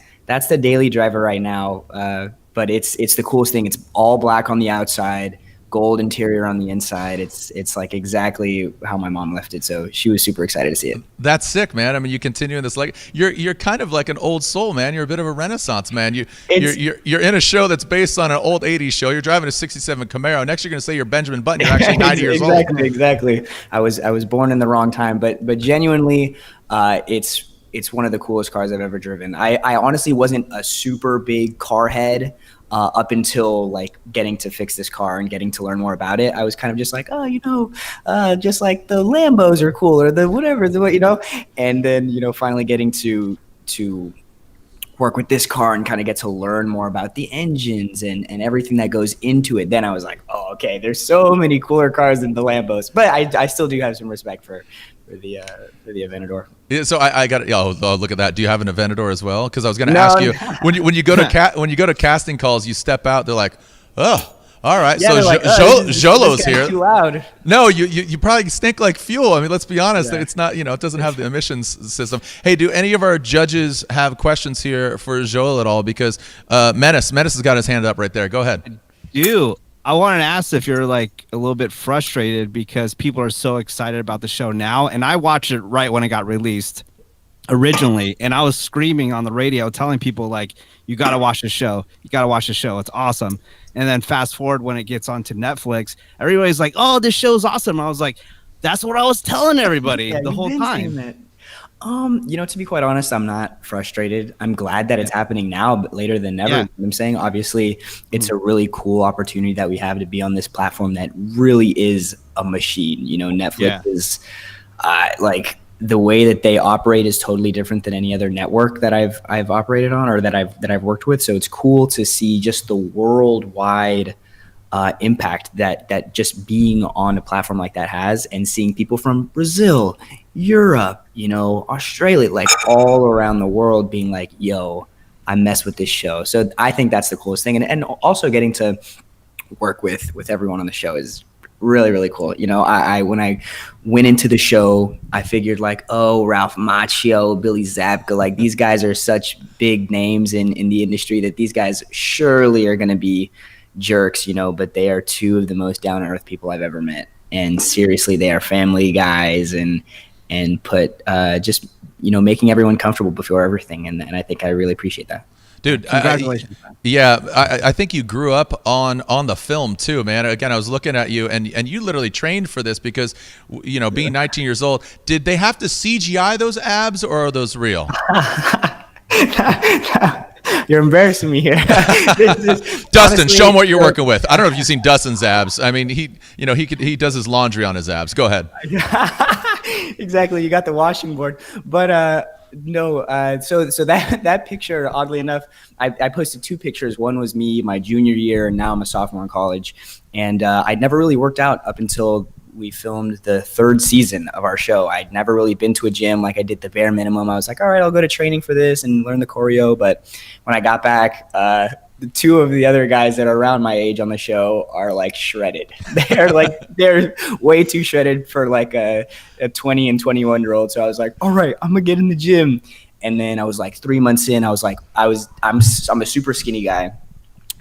the daily driver right now. But it's the coolest thing. It's all black on the outside, gold interior on the inside. It's like exactly how my mom left it. So she was super excited to see it. That's sick, man. I mean, you continue in this, like, you're kind of like an old soul, man. You're a bit of a Renaissance man. You're in a show that's based on an old 80s show. You're driving a 67 Camaro. Next, you're going to say you're Benjamin Button. You're actually 90 years old. Exactly. I was born in the wrong time, but genuinely, it's one of the coolest cars I've ever driven. I honestly wasn't a super big car head up until like getting to fix this car and getting to learn more about it. I was kind of just like, just like the Lambos are cool or the whatever, and then, finally getting to work with this car and kind of get to learn more about the engines and everything that goes into it. Then I was like, oh, okay, there's so many cooler cars than the Lambos, but I still do have some respect for the Aventador. Yeah, so I got it. Oh, look at that. Do you have an Aventador as well? Because I was going to ask you when you go to casting calls, you step out. They're like, oh, all right. Yeah, so like, Jolo's here. Too loud. No, you probably stink like fuel. I mean, let's be honest. Yeah. It's not. It doesn't have the emissions system. Hey, do any of our judges have questions here for Jolo at all? Because Menace has got his hand up right there. Go ahead. I wanted to ask if you're like a little bit frustrated because people are so excited about the show now. And I watched it right when it got released originally. And I was screaming on the radio telling people like, you got to watch the show. You got to watch the show. It's awesome. And then fast forward when it gets onto Netflix, everybody's like, oh, this show's awesome. I was like, that's what I was telling everybody the whole time. To be quite honest, I'm not frustrated. I'm glad that it's happening now, but later than never. Yeah. I'm saying, obviously, it's a really cool opportunity that we have to be on this platform that really is a machine. Netflix is like the way that they operate is totally different than any other network that I've operated on or that I've worked with. So it's cool to see just the worldwide impact that just being on a platform like that has, and seeing people from Brazil, Europe, Australia, like all around the world being like, yo, I mess with this show. So I think that's the coolest thing. And also getting to work with everyone on the show is really, really cool. I when I went into the show, I figured like, oh, Ralph Macchio, Billy Zabka, like these guys are such big names in the industry that these guys surely are going to be jerks, but they are two of the most down-to-earth people I've ever met. And seriously, they are family guys and put just, making everyone comfortable before everything. And I think I really appreciate that. Dude, congratulations. I think you grew up on the film too, man. Again, I was looking at you and you literally trained for this because, being 19 years old, did they have to CGI those abs or are those real? You're embarrassing me here. Dustin, honestly, show him what you're working with. I don't know if you've seen Dustin's abs. I mean, he does his laundry on his abs. Go ahead. Exactly. You got the washing board, but no. So that picture, oddly enough, I posted 2 pictures. One was me my junior year, and now I'm a sophomore in college. And I'd never really worked out up until we filmed the 3rd season of our show. I'd never really been to a gym. Like, I did the bare minimum. I was like, all right, I'll go to training for this and learn the choreo. But when I got back, the 2 of the other guys that are around my age on the show are like shredded. They're way too shredded for like a 20 and 21-year-old. So I was like, all right, I'm gonna get in the gym. And then I was like 3 months in, I was like, I'm a super skinny guy.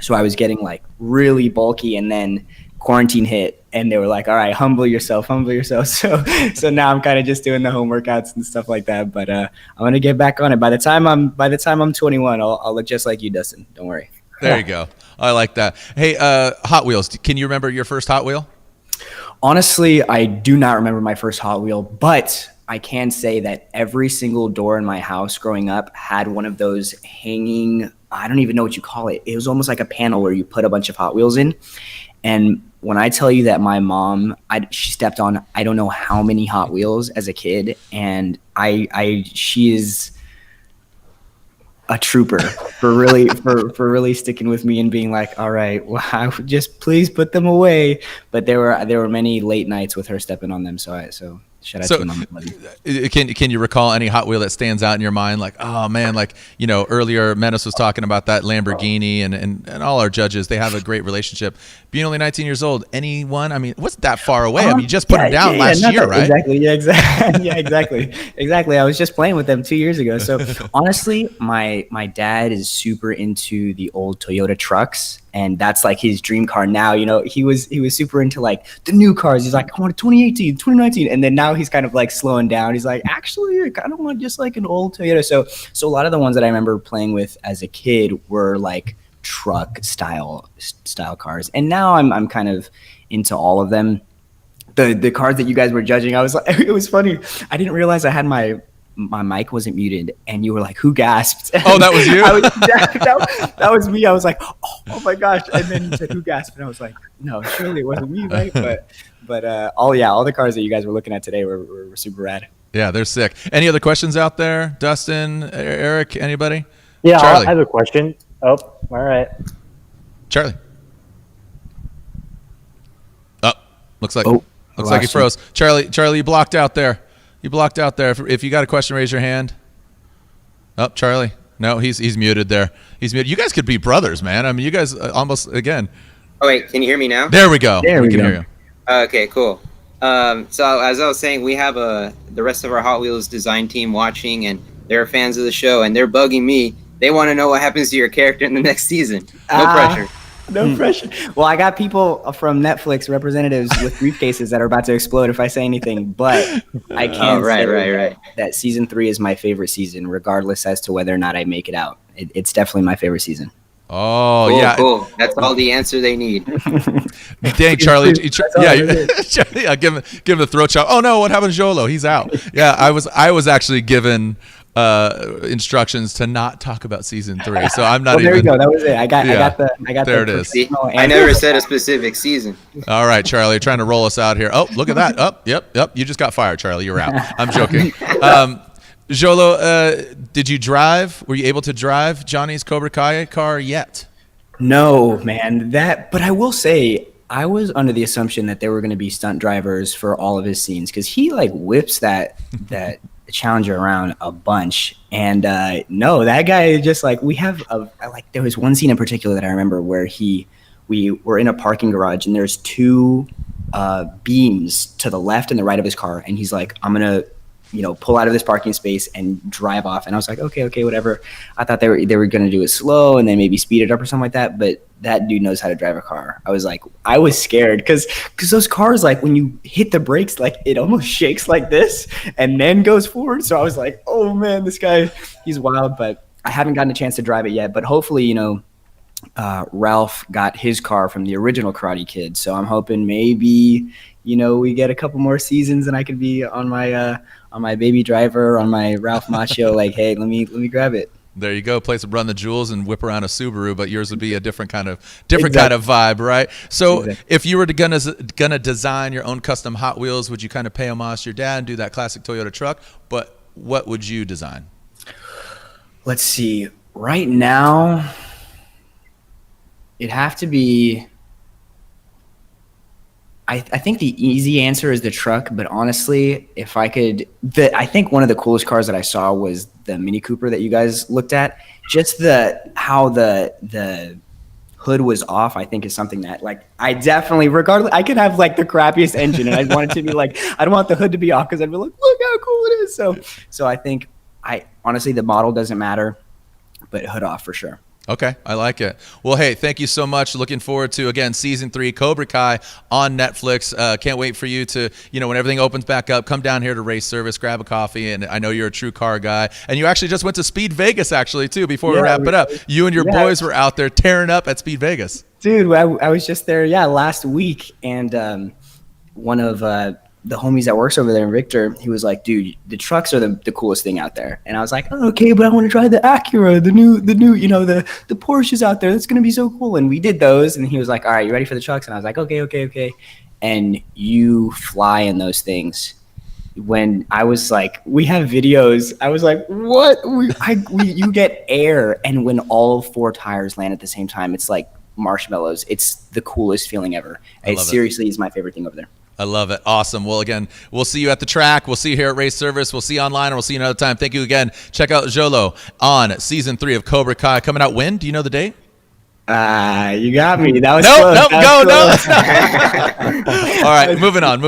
So I was getting like really bulky, and then quarantine hit and they were like, all right, humble yourself. So now I'm kind of just doing the home workouts and stuff like that. But I'm gonna get back on it. By the time I'm 21, I'll look just like you, Dustin. Don't worry. There you go. I like that. Hey, Hot Wheels. Can you remember your first Hot Wheel? Honestly, I do not remember my first Hot Wheel, but I can say that every single door in my house growing up had one of those hanging, I don't even know what you call it. It was almost like a panel where you put a bunch of Hot Wheels in. And when I tell you that my mom, she stepped on, I don't know how many Hot Wheels as a kid. And she is a trooper for really sticking with me and being like, all right, well, just please put them away. But there were many late nights with her stepping on them. So shout out to Mom. Can you recall any Hot Wheel that stands out in your mind? Like, oh man, like, earlier Menace was talking about that Lamborghini and all our judges, they have a great relationship. Being only 19 years old, anyone? I mean, what's that far away? I mean, you just put them down last year, right? Exactly. Yeah, exactly. I was just playing with them 2 years ago. So honestly, my dad is super into the old Toyota trucks. And that's like his dream car now. He was super into like the new cars. He's like, I want a 2018, 2019. And then now he's kind of like slowing down. He's like, actually, I kind of want just like an old Toyota. So a lot of the ones that I remember playing with as a kid were like truck style cars. And now I'm kind of into all of them. The cars that you guys were judging, I was like, it was funny. I didn't realize I had my mic wasn't muted, and you were like, who gasped? Oh, that was you? That was me. I was like, oh my gosh. And then you said, who gasped? And I was like, no, surely it wasn't me, right? But all the cars that you guys were looking at today were super rad. Yeah, they're sick. Any other questions out there? Dustin, Eric, anybody? Yeah, Charlie. I have a question. Oh, all right. Charlie. Oh, looks like he froze. Charlie, you blocked out there. If you got a question, raise your hand. Oh, Charlie. No, he's muted there. He's muted. You guys could be brothers, man. I mean, you guys almost, again. Oh, wait. Can you hear me now? There we go. There we can go. hear you. Okay, cool. So as I was saying, we have the rest of our Hot Wheels design team watching, and they're fans of the show, and they're bugging me. They want to know what happens to your character in the next season. No pressure. No pressure. Well, I got people from Netflix, representatives with briefcases that are about to explode if I say anything, but I can't say that season 3 is my favorite season, regardless as to whether or not I make it out. It's definitely my favorite season. Oh, cool, yeah. Cool. That's all the answer they need. Dang, Charlie. Give him the throat chop. Oh, no, what happened to Jolo? He's out. Yeah, I was actually given instructions to not talk about season 3, so I'm not there you go. That was it. I got there. It is. See, I never said a specific season. All right, Charlie, trying to roll us out here. Oh, look at that. Oh, yep. You just got fired, Charlie. You're out. I'm joking. Jolo, did you drive? Were you able to drive Johnny's Cobra Kai car yet? No, man. But I will say, I was under the assumption that there were going to be stunt drivers for all of his scenes, because he like whips that Challenger around a bunch. And no, that guy is just like, we have there was one scene in particular that I remember where we were in a parking garage, and there's 2 beams to the left and the right of his car, and he's like, I'm gonna pull out of this parking space and drive off. And I was like, okay, whatever. I thought they were going to do it slow and then maybe speed it up or something like that. But that dude knows how to drive a car. I was scared because those cars, like when you hit the brakes, like it almost shakes like this and then goes forward. So I was like, oh man, this guy, he's wild. But I haven't gotten a chance to drive it yet. But hopefully, Ralph got his car from the original Karate Kid. So I'm hoping maybe, we get a couple more seasons and I could be on my baby driver, on my Ralph Macchio, like, hey, let me grab it. There you go. Place to run the jewels and whip around a Subaru, but yours would be a different kind of vibe, right? So if you were gonna design your own custom Hot Wheels, would you kind of pay homage to your dad and do that classic Toyota truck? But what would you design? Let's see. Right now, it'd have to be. I think the easy answer is the truck, but honestly, if I could, I think one of the coolest cars that I saw was the Mini Cooper that you guys looked at. Just how the hood was off, I think is something that, like, I definitely, regardless, I could have like the crappiest engine, and I'd want it to be like, I don't want the hood to be off because I'd be like, look how cool it is. So I think honestly, the model doesn't matter, but hood off for sure. Okay, I like it. Well, hey, thank you so much. Looking forward to, again, season 3, Cobra Kai on Netflix. Can't wait for you to, when everything opens back up, come down here to Race Service, grab a coffee, and I know you're a true car guy. And you actually just went to Speed Vegas, actually, too, before we wrap it up. You and your boys were out there tearing up at Speed Vegas. Dude, I was just there, last week, and one of the homies that works over there, Victor, he was like, dude, the trucks are the coolest thing out there. And I was like, oh, okay, but I want to try the Acura, the new, the Porsches out there. That's going to be so cool. And we did those. And he was like, all right, you ready for the trucks? And I was like, okay. And you fly in those things. When I was like, we have videos, I was like, what? You get air. And when all 4 tires land at the same time, it's like marshmallows. It's the coolest feeling ever. It seriously is my favorite thing over there. I love it. Awesome. Well, again, we'll see you at the track. We'll see you here at Race Service. We'll see you online, and we'll see you another time. Thank you again. Check out Jolo on season 3 of Cobra Kai. Coming out when? Do you know the date? You got me. That was No. All right, moving on.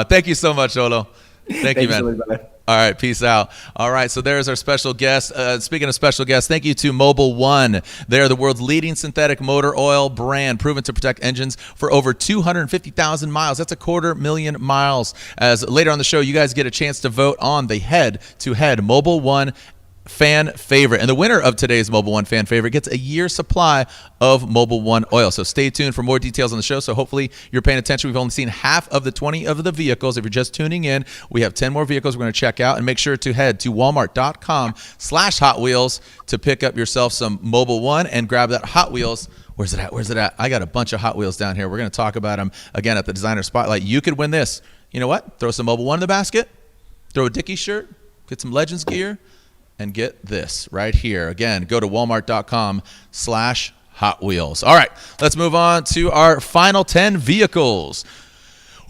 Thank you so much, Jolo. Thank you, man. So much, all right, peace out. All right, so there's our special guest. Speaking of special guests, thank you to Mobil 1. They're the world's leading synthetic motor oil brand, proven to protect engines for over 250,000 miles. That's 250,000 miles. As later on the show, you guys get a chance to vote on the head-to-head Mobil 1 fan favorite. And the winner of today's Mobil 1 fan favorite gets a year's supply of Mobil 1 oil. So stay tuned for more details on the show. So hopefully you're paying attention. We've only seen half of the 20 of the vehicles. If you're just tuning in, we have 10 more vehicles we're going to check out. And make sure to head to walmart.com/Hot Wheels to pick up yourself some Mobil 1 and grab that Hot Wheels. Where's it at? I got a bunch of Hot Wheels down here. We're going to talk about them again at the Designer Spotlight. You could win this. You know what? Throw some Mobil 1 in the basket. Throw a Dickies shirt. Get some Legends gear. And get this right here. Again, go to walmart.com/Hot Wheels. All right, let's move on to our final 10 vehicles.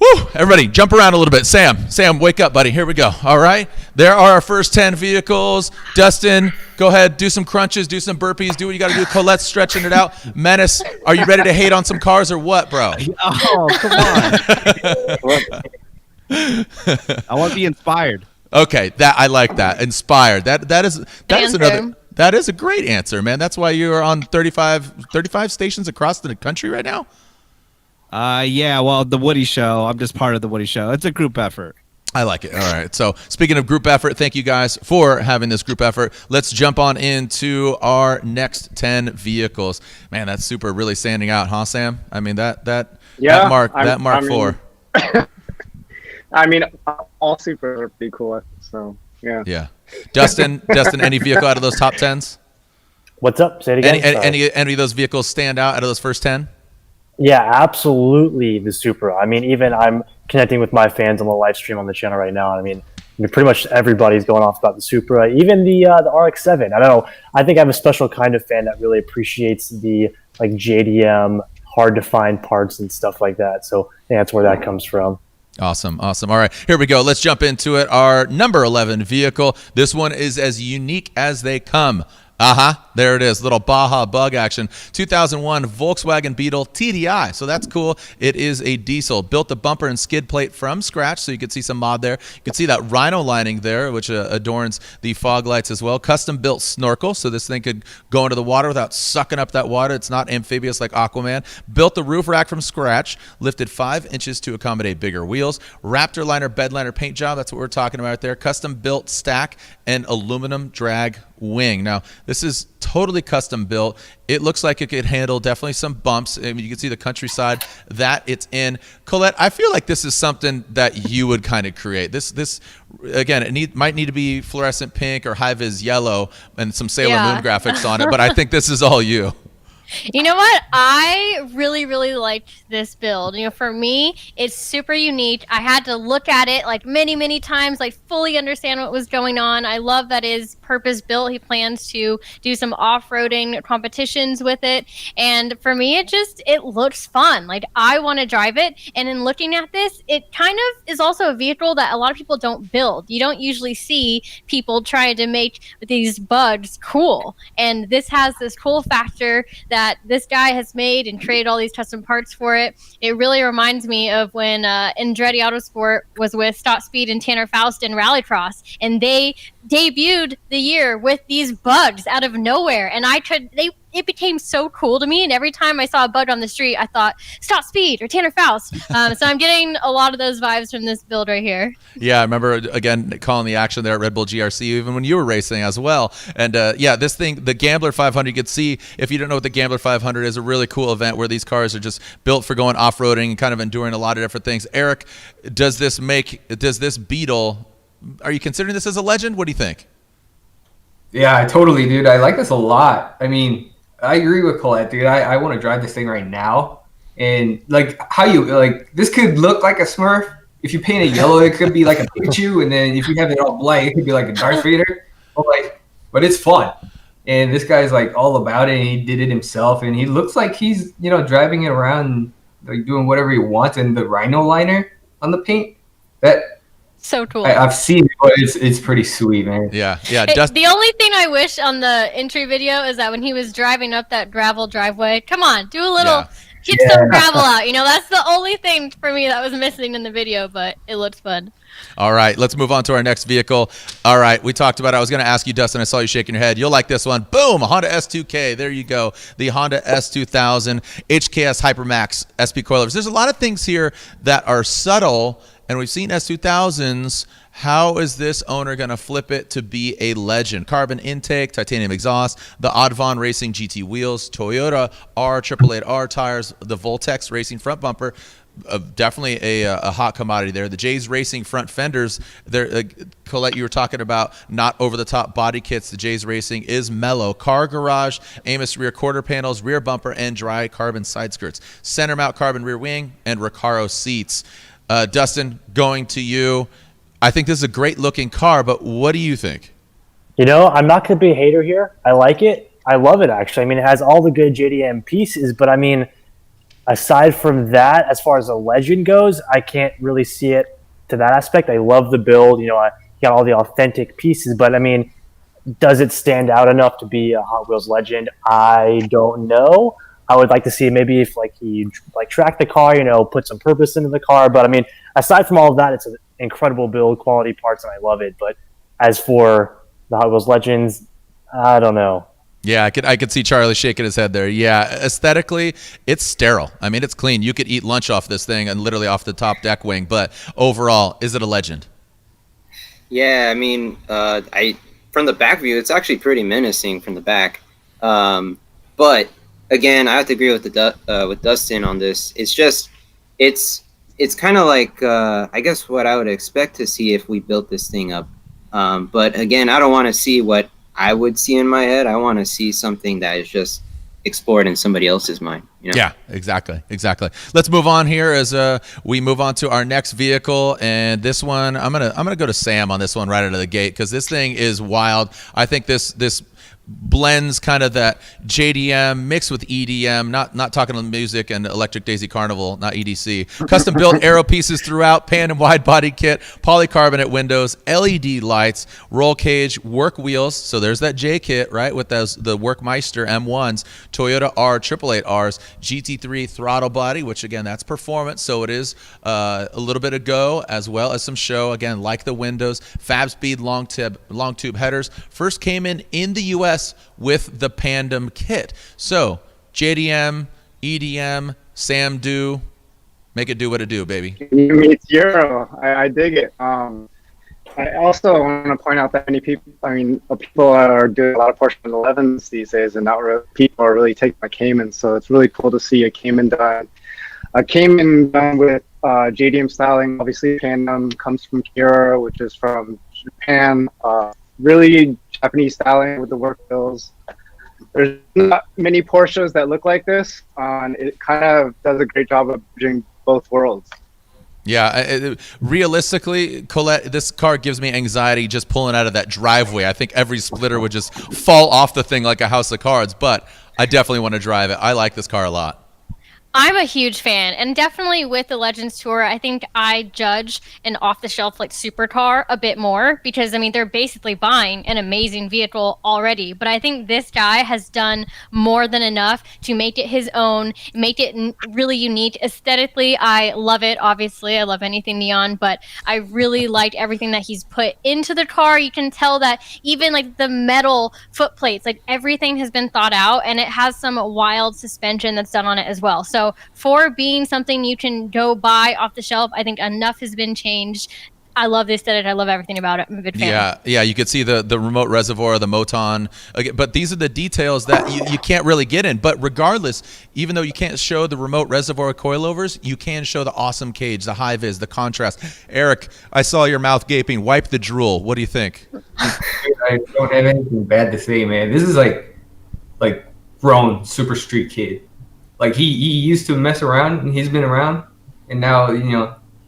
Woo! Everybody, jump around a little bit. Sam, wake up, buddy. Here we go. All right, there are our first 10 vehicles. Dustin, go ahead, do some crunches, do some burpees, do what you got to do. Colette's stretching it out. Menace, are you ready to hate on some cars or what, bro? Oh, come on. I want to be inspired. Okay, I like that. Inspired. That is a great answer, man. That's why you are on 35 stations across the country right now. Yeah. Well, the Woody Show. I'm just part of the Woody Show. It's a group effort. I like it. All right. So speaking of group effort, thank you guys for having this group effort. Let's jump on into our next 10 vehicles. Man, that's super really standing out, huh, Sam? I mean that Mark 4. I mean, all super are pretty cool. So yeah. Yeah. Dustin, any vehicle out of those top 10s? What's up? Say it again. Any of those vehicles stand out of those first 10? Yeah, absolutely. The Supra. I mean, even I'm connecting with my fans on the live stream on the channel right now. I mean, pretty much everybody's going off about the Supra, even the RX-7. I don't know. I think I'm a special kind of fan that really appreciates the like JDM, hard to find parts and stuff like that. So yeah, that's where that comes from. Awesome. All right, here we go. Let's jump into it. Our number 11 vehicle. This one is as unique as they come. There it is. Little Baja Bug action. 2001 Volkswagen Beetle TDI. So that's cool. It is a diesel. Built the bumper and skid plate from scratch, so you can see some mod there. You can see that rhino lining there, which adorns the fog lights as well. Custom built snorkel, so this thing could go into the water without sucking up that water. It's not amphibious like Aquaman. Built the roof rack from scratch. Lifted 5 inches to accommodate bigger wheels. Raptor liner, bed liner paint job. That's what we're talking about right there. Custom built stack and aluminum drag wing. Now, this is totally custom built. It looks like it could handle definitely some bumps. I mean, you can see the countryside that it's in. Colette, I feel like this is something that you would kind of create. This again, it might need to be fluorescent pink or high-vis yellow and some Sailor Moon graphics on it, but I think this is all you. You know what? I really, really liked this build. For me, it's super unique. I had to look at it like many, many times, like fully understand what was going on. I love that is purpose built. He plans to do some off-roading competitions with it. And for me, it looks fun. Like, I want to drive it. And in looking at this, it kind of is also a vehicle that a lot of people don't build. You don't usually see people trying to make these bugs cool. And this has this cool factor that this guy has made and created all these custom parts for it. It really reminds me of when Andretti Autosport was with Stop Speed and Tanner Faust in Rallycross, and they debuted the year with these bugs out of nowhere, and it became so cool to me, and every time I saw a bug on the street, I thought, Stop Speed or Tanner Faust. So I'm getting a lot of those vibes from this build right here. Yeah, I remember, again, calling the action there at Red Bull GRC, even when you were racing as well. And this thing, the Gambler 500, you could see, if you don't know what the Gambler 500 is, a really cool event where these cars are just built for going off-roading and kind of enduring a lot of different things. Eric, does this Beetle, are you considering this as a legend? What do you think? Yeah, totally, dude. I like this a lot. I mean, I agree with Colette, dude. I want to drive this thing right now. And like this could look like a Smurf. If you paint it yellow, it could be like a Pikachu. And then if you have it all black, it could be like a Darth Vader. But it's fun. And this guy's like all about it. And he did it himself. And he looks like he's, driving it around, like doing whatever he wants. And the Rhino liner on the paint, so cool. I've seen it, but it's pretty sweet, man. Yeah. The only thing I wish on the entry video is that when he was driving up that gravel driveway, come on, do a little, get some gravel out. That's the only thing for me that was missing in the video, but it looks fun. All right, let's move on to our next vehicle. All right, we talked about it. I was going to ask you, Dustin. I saw you shaking your head. You'll like this one. Boom, a Honda S2K. There you go. The Honda S2000 HKS Hypermax SP coilers. There's a lot of things here that are subtle, and we've seen S2000s. How is this owner going to flip it to be a legend? Carbon intake, titanium exhaust, the Advan Racing GT wheels, Toyota R888R tires, the Voltex Racing front bumper. Definitely a hot commodity there. The Jays Racing front fenders. There, Colette, you were talking about not over-the-top body kits. The Jays Racing is mellow. Car garage, Amos rear quarter panels, rear bumper, and dry carbon side skirts. Center mount carbon rear wing and Recaro seats. Dustin, going to you. I think this is a great-looking car, but what do you think? I'm not going to be a hater here. I like it. I love it, actually. I mean, it has all the good JDM pieces, but I mean, aside from that, as far as a legend goes, I can't really see it to that aspect. I love the build. I got all the authentic pieces, but I mean, does it stand out enough to be a Hot Wheels legend? I don't know. I would like to see maybe if he tracked the car, put some purpose into the car. But I mean, aside from all of that, it's an incredible build, quality parts, and I love it. But as for the Hot Wheels legends, I don't know. Yeah, I could see Charlie shaking his head there. Yeah, aesthetically, it's sterile. I mean, it's clean. You could eat lunch off this thing and literally off the top deck wing. But overall, is it a legend? Yeah, I mean, from the back view, it's actually pretty menacing from the back. But again, I have to agree with with Dustin on this. It's just, it's kind of like I guess what I would expect to see if we built this thing up. But again, I don't want to see what I would see in my head. I want to see something that is just explored in somebody else's mind. Yeah, exactly. Let's move on here as we move on to our next vehicle, and this one I'm gonna go to Sam on this one right out of the gate because this thing is wild. I think this blends kind of that JDM mixed with EDM, not talking music and Electric Daisy Carnival, not EDC. Custom built aero pieces throughout, pan and wide body kit, polycarbonate windows, LED lights, roll cage, work wheels. So there's that J kit, right, with the Workmeister M1s, Toyota R888Rs, GT3 throttle body, which again, that's performance. So it is a little bit of go as well as some show. Again, like the windows, Fab Speed long tube headers. First came in the US with the Pandem kit. So JDM, EDM, Sam do, make it do what it do, baby. It's Euro. I dig it. I also want to point out that many people, people are doing a lot of Porsche 911s these days, and people are really taking a Cayman. So it's really cool to see a Cayman done. A Cayman done with JDM styling. Obviously, Pan comes from Kira, which is from Japan. Really Japanese styling with the work bills. There's not many Porsches that look like this. It kind of does a great job of bridging both worlds. Yeah, realistically, Colette, this car gives me anxiety just pulling out of that driveway. I think every splitter would just fall off the thing like a house of cards, but I definitely want to drive it. I like this car a lot. I'm a huge fan, and definitely with the Legends Tour, I think I judge an off-the-shelf like supercar a bit more because, they're basically buying an amazing vehicle already. But I think this guy has done more than enough to make it his own, make it really unique. Aesthetically, I love it. Obviously, I love anything neon, but I really liked everything that he's put into the car. You can tell that even like the metal foot plates, like everything has been thought out, and it has some wild suspension that's done on it as well. So for being something you can go buy off the shelf, I think enough has been changed. I love the aesthetic. I love everything about it. I'm a big fan. Yeah, you could see the remote reservoir, the Moton. But these are the details that you can't really get in. But regardless, even though you can't show the remote reservoir coilovers, you can show the awesome cage, the high vis, the contrast. Eric, I saw your mouth gaping. Wipe the drool. What do you think? I don't have anything bad to say, man. This is like grown SuperStreet kid. Like he used to mess around, and he's been around, and now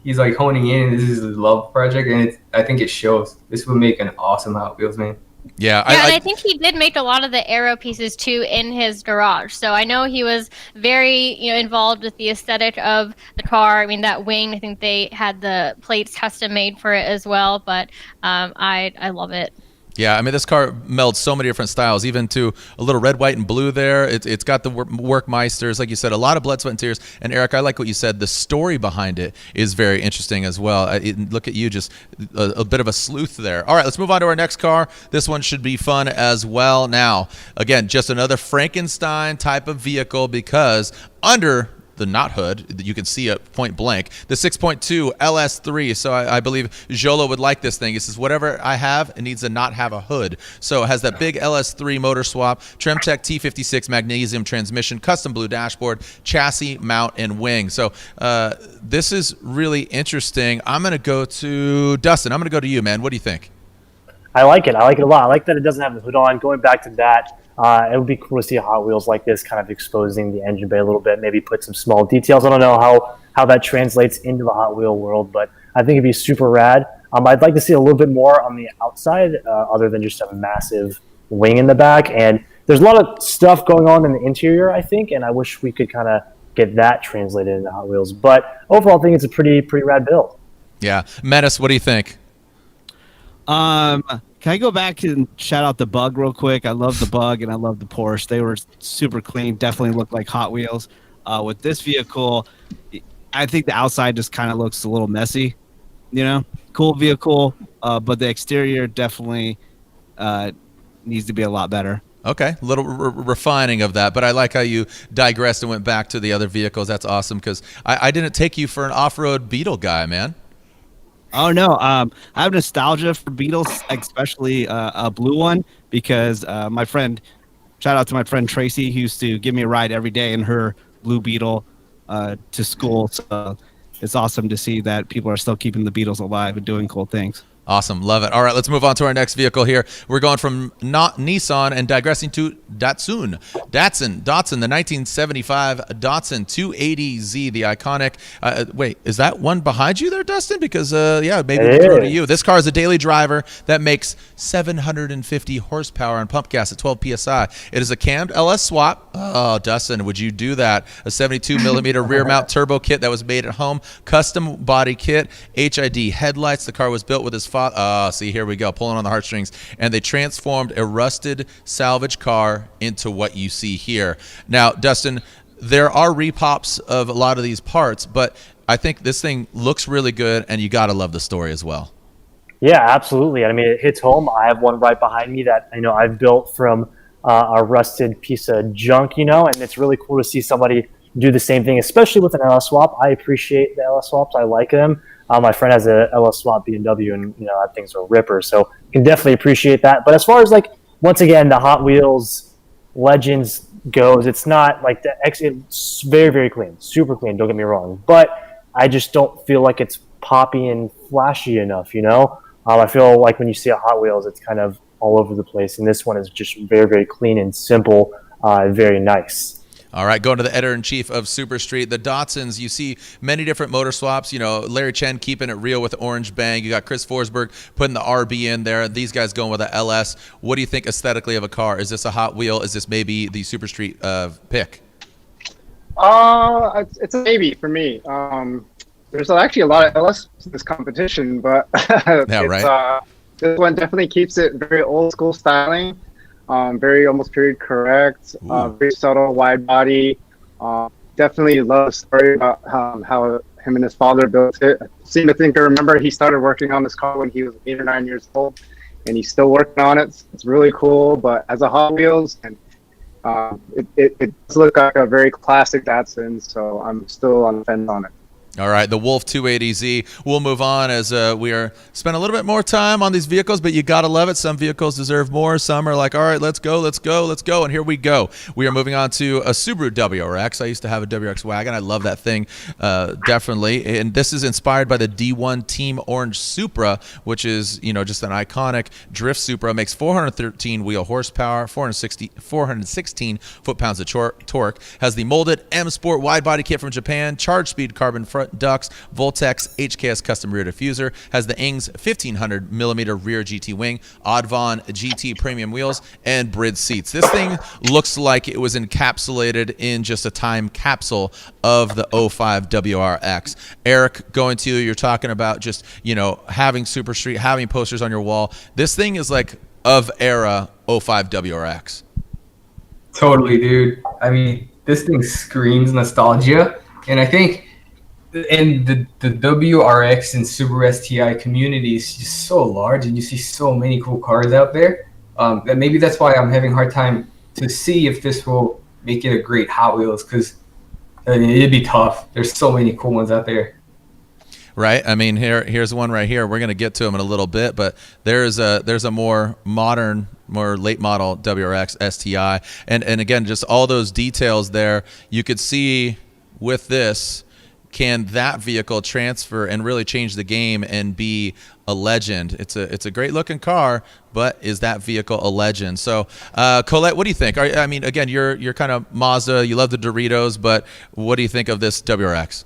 he's like honing in. And this is his love project, and I think it shows. This would make an awesome Hot Wheels, man. Yeah, and I think he did make a lot of the aero pieces too in his garage. So I know he was very involved with the aesthetic of the car. That wing, I think they had the plates custom made for it as well. But I love it. Yeah, this car melds so many different styles, even to a little red, white, and blue there. It's got the Workmeisters, like you said, a lot of blood, sweat, and tears. And Eric, I like what you said. The story behind it is very interesting as well. Look at you, just a bit of a sleuth there. All right, let's move on to our next car. This one should be fun as well. Now, again, just another Frankenstein type of vehicle because under the not hood, you can see it point blank, the 6.2 LS3. So I believe Jolo would like this thing. He says, whatever I have, it needs to not have a hood. So it has that big LS3 motor swap, Tremtech T56 magnesium transmission, custom blue dashboard, chassis, mount, and wing. So this is really interesting. I'm going to go to Dustin. I'm going to go to you, man. What do you think? I like it. I like it a lot. I like that it doesn't have the hood on. Going back to that, it would be cool to see Hot Wheels like this kind of exposing the engine bay a little bit, maybe put some small details. I don't know how that translates into the Hot Wheel world, but I think it'd be super rad. I'd like to see a little bit more on the outside other than just a massive wing in the back. And there's a lot of stuff going on in the interior, I think, and I wish we could kind of get that translated into Hot Wheels. But overall, I think it's a pretty rad build. Yeah. Menace, what do you think? Can I go back and shout out the Bug real quick? I love the Bug and I love the Porsche. They were super clean, definitely looked like Hot Wheels. With this vehicle, I think the outside just kind of looks a little messy, cool vehicle, but the exterior definitely needs to be a lot better. Okay, a little refining of that, but I like how you digressed and went back to the other vehicles. That's awesome because I didn't take you for an off-road Beetle guy, man. Oh no, I have nostalgia for Beetles, especially a blue one, because shout out to my friend Tracy, who used to give me a ride every day in her blue Beetle to school. So it's awesome to see that people are still keeping the Beetles alive and doing cool things. Awesome. Love it. All right, let's move on to our next vehicle here. We're going from not Nissan and digressing to Datsun, the 1975 Datsun 280Z, the iconic. Wait, is that one behind you there, Dustin? Because, maybe we'll throw it to you. This car is a daily driver that makes 750 horsepower and pump gas at 12 PSI. It is a cammed LS swap. Oh, Dustin, would you do that? A 72 millimeter rear mount turbo kit that was made at home, custom body kit, HID headlights. The car was built with his father. See, here we go, pulling on the heartstrings. And they transformed a rusted salvage car into what you see here. Now, Dustin, there are repops of a lot of these parts, but I think this thing looks really good, and you got to love the story as well. Yeah, absolutely. It hits home. I have one right behind me that I've built from a rusted piece of junk, and it's really cool to see somebody do the same thing, especially with an LS swap. I appreciate the LS swaps. I like them. My friend has a LS Swap BMW, and that thing's a ripper. So can definitely appreciate that. But as far as once again, the Hot Wheels Legends goes, it's not like it's very, very clean, super clean. Don't get me wrong, but I just don't feel like it's poppy and flashy enough. I feel like when you see a Hot Wheels, it's kind of all over the place, and this one is just very, very clean and simple, very nice. All right, going to the editor-in-chief of SuperStreet, the Datsuns. You see many different motor swaps. Larry Chen keeping it real with the Orange Bang. You got Chris Forsberg putting the RB in there. These guys going with the LS. What do you think aesthetically of a car? Is this a Hot Wheel? Is this maybe the SuperStreet pick? It's a maybe for me. There's actually a lot of LS in this competition, but yeah, right. This one definitely keeps it very old school styling. Very almost period correct, very subtle, wide body. Definitely love the story about how him and his father built it. I remember he started working on this car when he was 8 or 9 years old, and he's still working on it. It's really cool, but as a Hot Wheels, and it does look like a very classic Datsun, so I'm still on the fence on it. All right, the Wolf 280Z. We'll move on as we are spend a little bit more time on these vehicles, but you got to love it. Some vehicles deserve more. Some are like, all right, let's go. And here we go. We are moving on to a Subaru WRX. I used to have a WRX wagon. I love that thing, definitely. And this is inspired by the D1 Team Orange Supra, which is, just an iconic drift Supra. Makes 413 wheel horsepower, 416 foot-pounds of torque. Has the molded M Sport wide body kit from Japan, charge speed carbon front ducts, Voltex HKS custom rear diffuser, has the Ings 1500 millimeter rear GT wing, Oddvon GT premium wheels, and Brid seats. This thing looks like it was encapsulated in just a time capsule of the 05 WRX. Eric, going to you, you're talking about just, having SuperStreet, having posters on your wall. This thing is like of era 05 WRX. Totally, dude. I mean, this thing screams nostalgia, and I think and the WRX and Super STI community is just so large, and you see so many cool cars out there. That maybe that's why I'm having a hard time to see if this will make it a great Hot Wheels, because it'd be tough. There's so many cool ones out there. Right. I mean, here's one right here. We're going to get to them in a little bit, but there's a more modern, more late model WRX STI, and again, just all those details there. You could see with this. Can that vehicle transfer and really change the game and be a legend? It's a great looking car, but is that vehicle a legend? So, Colette, what do you think? Again, you're kind of Mazda. You love the Doritos, but what do you think of this WRX?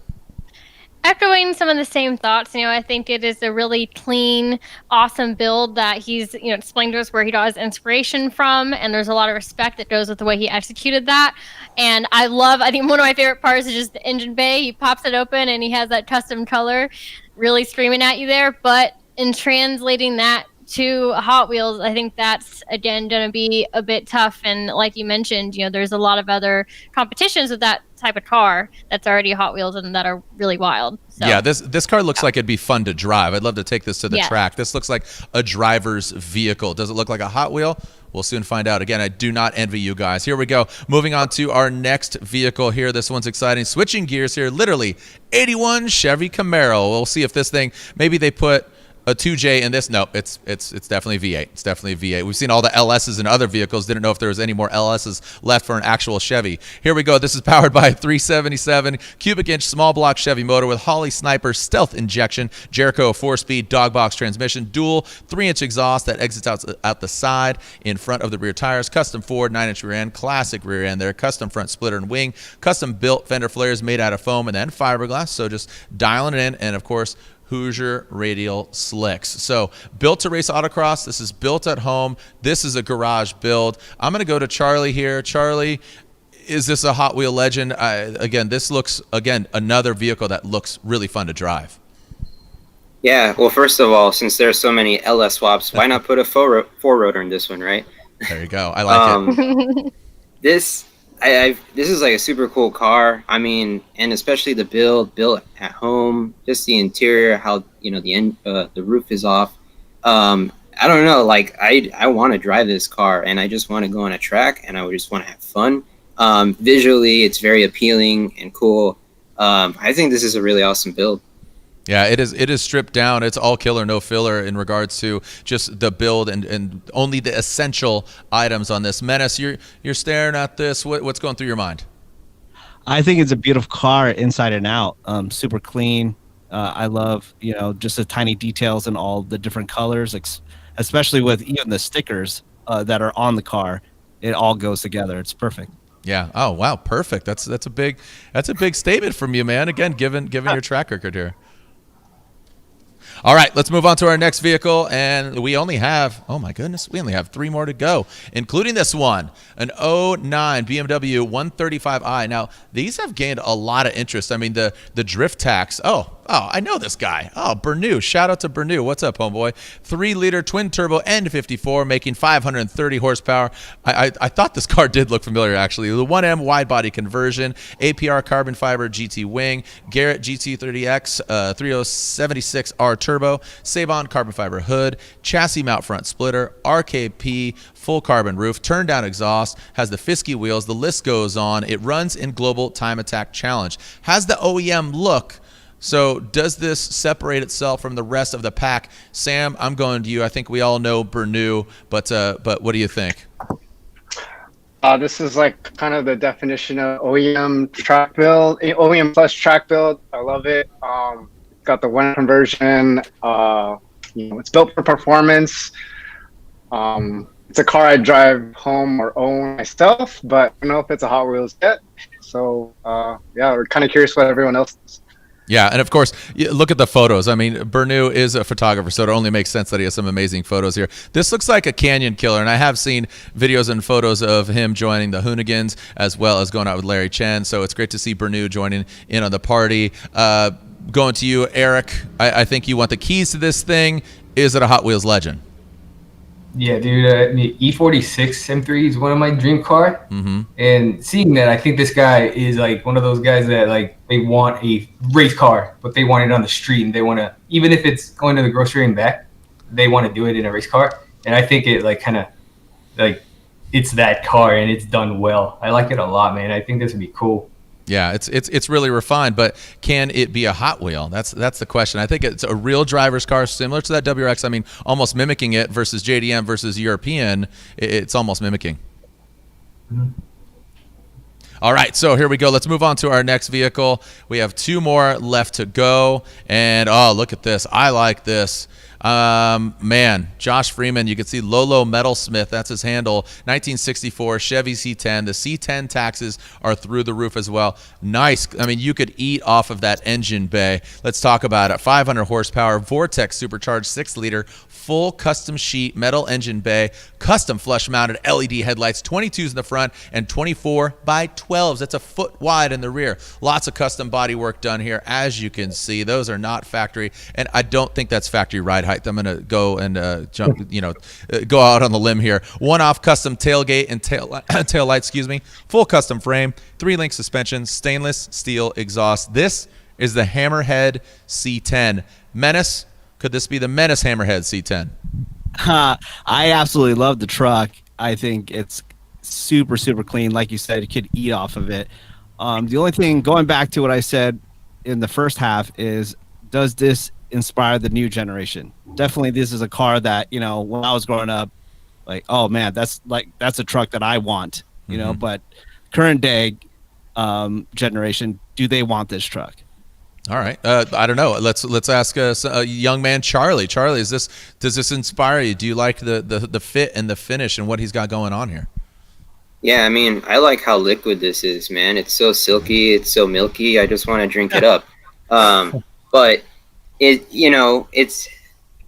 Echoing some of the same thoughts, I think it is a really clean, awesome build that he's, explained to us where he got his inspiration from, and there's a lot of respect that goes with the way he executed that. And I think one of my favorite parts is just the engine bay. He pops it open and he has that custom color really screaming at you there. But in translating that to Hot Wheels, I think that's, again, going to be a bit tough. And like you mentioned, there's a lot of other competitions with that type of car that's already Hot Wheels and that are really wild. So. Yeah, this car looks like it'd be fun to drive. I'd love to take this to the track. This looks like a driver's vehicle. Does it look like a Hot Wheel? We'll soon find out. Again, I do not envy you guys. Here we go. Moving on to our next vehicle here. This one's exciting. Switching gears here. Literally, 81 Chevy Camaro. We'll see if this thing, maybe they put a 2J in this. No, it's definitely V8. It's definitely V8. We've seen all the LSs in other vehicles. Didn't know if there was any more LSs left for an actual Chevy. Here we go. This is powered by a 377 cubic inch small block Chevy motor with Holley Sniper stealth injection, Jericho 4-speed dog box transmission, dual 3-inch exhaust that exits out the side in front of the rear tires, custom Ford 9-inch rear end, classic rear end there, custom front splitter and wing, custom built fender flares made out of foam and then fiberglass. So just dialing it in, and of course, Hoosier radial slicks. So built to race autocross. This is built at home. This is a garage build. I'm going to go to Charlie here. Charlie, is this a Hot Wheel legend? Again, this looks, another vehicle that looks really fun to drive. Yeah, well, first of all, since there's so many LS swaps, why not put a four-rotor in this one, right? There you go. I like it. This is like a super cool car. I mean, and especially the built at home, just the interior, how the roof is off. I don't know, like I want to drive this car, and I just want to go on a track, and I just want to have fun. Visually, it's very appealing and cool. I think this is a really awesome build. Yeah, it is stripped down. It's all killer, no filler in regards to just the build and only the essential items on this. Menace, you're staring at this. What's going through your mind? I think it's a beautiful car inside and out. Super clean. I love, just the tiny details and all the different colors, especially with even the stickers that are on the car. It all goes together. It's perfect. Yeah. Oh, wow. Perfect. That's a big statement from you, man. Again, given your track record here. All right, let's move on to our next vehicle, and we only have 3 more to go, including this one, an '09 BMW 135i. Now, these have gained a lot of interest. I mean, the drift tax. Oh, I know this guy. Oh, Bernu. Shout out to Bernu. What's up, homeboy? 3-liter twin-turbo N54 making 530 horsepower. I thought this car did look familiar, actually. The 1M wide-body conversion, APR carbon fiber GT wing, Garrett GT30X 3076R turbo, Sabon carbon fiber hood, chassis mount front splitter, RKP full carbon roof, turn down exhaust, has the Fisky wheels. The list goes on. It runs in Global Time Attack Challenge. Has the OEM look. So does this separate itself from the rest of the pack? Sam, I'm going to you. I think we all know Bernu, but what do you think? This is like kind of the definition of OEM track build, OEM plus track build. I love it. Got the one conversion. It's built for performance. It's a car I drive home or own myself, but I don't know if it's a Hot Wheels yet. So we're kind of curious what everyone else thinks. Yeah, and of course, look at the photos. I mean, Bernu is a photographer, so it only makes sense that he has some amazing photos here. This looks like a canyon killer, and I have seen videos and photos of him joining the Hoonigans as well as going out with Larry Chen, so it's great to see Bernu joining in on the party. Going to you, Eric, I think you want the keys to this thing. Is it a Hot Wheels legend? Yeah, dude. The E46 M3 is one of my dream car. Mm-hmm. And seeing that, I think this guy is like one of those guys that like they want a race car, but they want it on the street, and they want to, even if it's going to the grocery and back, they want to do it in a race car. And I think it like kind of like it's that car, and it's done well. I like it a lot, man. I think this would be cool. Yeah, it's really refined, but can it be a Hot Wheel? That's the question. I think it's a real driver's car, similar to that WRX. I mean, almost mimicking it versus JDM versus European. It's almost mimicking. Mm-hmm. All right, so here we go. Let's move on to our next vehicle. We have 2 more left to go, and look at this. I like this. Man, Josh Freeman, you can see Lolo Metalsmith, that's his handle, 1964 Chevy C10. The C10 taxes are through the roof as well. Nice. I mean, you could eat off of that engine bay. Let's talk about it. 500 horsepower, Vortex supercharged 6-liter, full custom sheet metal engine bay, custom flush mounted LED headlights, 22s in the front and 24 by 12s. That's a foot wide in the rear. Lots of custom body work done here, as you can see. Those are not factory, and I don't think that's factory ride height. I'm going to go and go out on the limb here. One-off custom tailgate and tail light, full custom frame, 3-link suspension, stainless steel exhaust. This is the Hammerhead C10. Menace, could this be the Menace Hammerhead C10? I absolutely love the truck. I think it's super, super clean. Like you said, you could eat off of it. The only thing, going back to what I said in the first half, is does this inspire the new generation? Definitely, this is a car that, when I was growing up, like, oh man, that's a truck that I want, but current day generation, do they want this truck? All right. I don't know. Let's ask a young man, Charlie. Charlie, does this inspire you? Do you like the fit and the finish and what he's got going on here? Yeah, I mean, I like how liquid this is, man. It's so silky, it's so milky. I just want to drink it up. But it's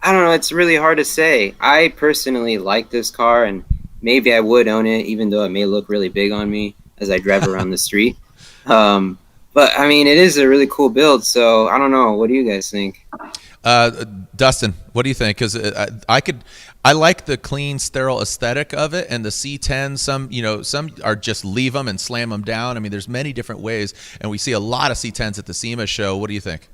I don't know, it's really hard to say. I personally like this car, and maybe I would own it, even though it may look really big on me as I drive around the street. But I mean, it is a really cool build, so I don't know. What do you guys think? Dustin, what do you think? Because I like the clean, sterile aesthetic of it, and the C10. Some are just leave them and slam them down. I mean, there's many different ways, and we see a lot of C10s at the SEMA show. What do you think?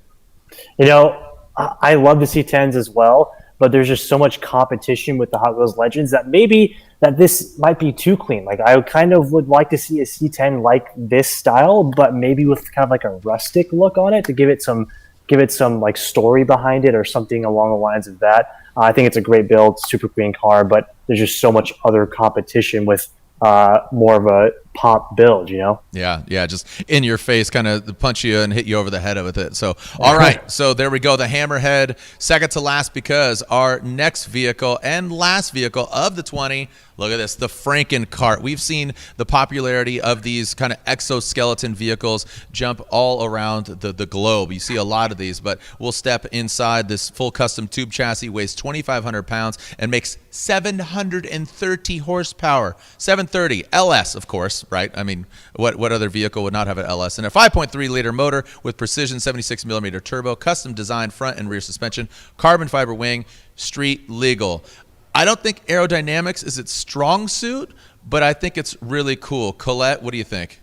I love the C10s as well, but there's just so much competition with the Hot Wheels Legends that maybe that this might be too clean. Like, I kind of would like to see a C10 like this style, but maybe with kind of like a rustic look on it to give it some give it some like story behind it or something along the lines of that. I think it's a great build, super clean car, but there's just so much other competition with more of a pop build, you know? Yeah, just in your face, kind of punch you and hit you over the head with it. So, all right, so there we go. The Hammerhead, second to last, because our next vehicle and last vehicle of the 20, look at this, the Franken-Cart. We've seen the popularity of these kind of exoskeleton vehicles jump all around the globe. You see a lot of these, but we'll step inside this full custom tube chassis, weighs 2,500 pounds, and makes 730 horsepower. 730 LS, of course, right? I mean, what other vehicle would not have an LS? And a 5.3-liter motor with precision 76mm turbo, custom designed front and rear suspension, carbon fiber wing, street legal. I don't think aerodynamics is its strong suit, but I think it's really cool. Colette, what do you think?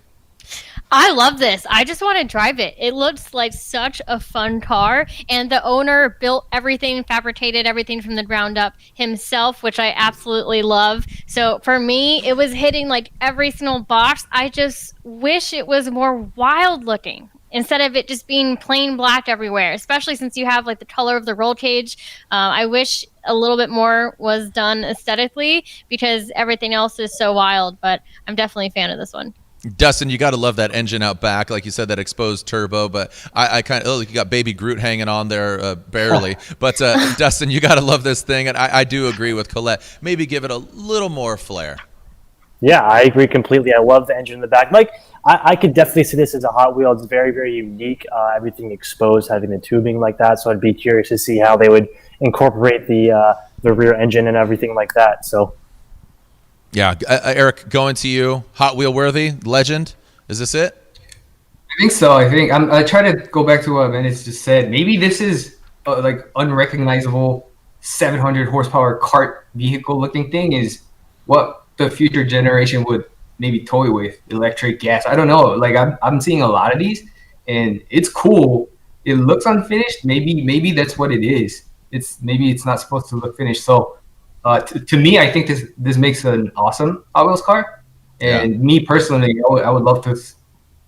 I love this. I just want to drive it. It looks like such a fun car, and the owner built everything, fabricated everything from the ground up himself, which I absolutely love. So for me, it was hitting like every single box. I just wish it was more wild looking instead of it just being plain black everywhere, especially since you have like the color of the roll cage. I wish a little bit more was done aesthetically because everything else is so wild, but I'm definitely a fan of this one. Dustin, you got to love that engine out back, like you said, that exposed turbo. But I kind of, you got Baby Groot hanging on there barely. But Dustin, you got to love this thing, and I do agree with Colette. Maybe give it a little more flair. Yeah, I agree completely. I love the engine in the back. Like, I could definitely see this as a Hot Wheel. It's very, very unique. Everything exposed, having the tubing like that. So I'd be curious to see how they would incorporate the rear engine and everything like that. So. Yeah, Eric, going to you. Hot Wheel worthy, legend. Is this it? I think so. I try to go back to what Menace just said. Maybe this is like unrecognizable 700 horsepower kart vehicle looking thing is what the future generation would maybe toy with. Electric, gas. I don't know. Like I'm seeing a lot of these, and it's cool. It looks unfinished. Maybe that's what it is. Maybe it's not supposed to look finished. So. To me, I think this makes an awesome Hot Wheels car, and me personally, I would love to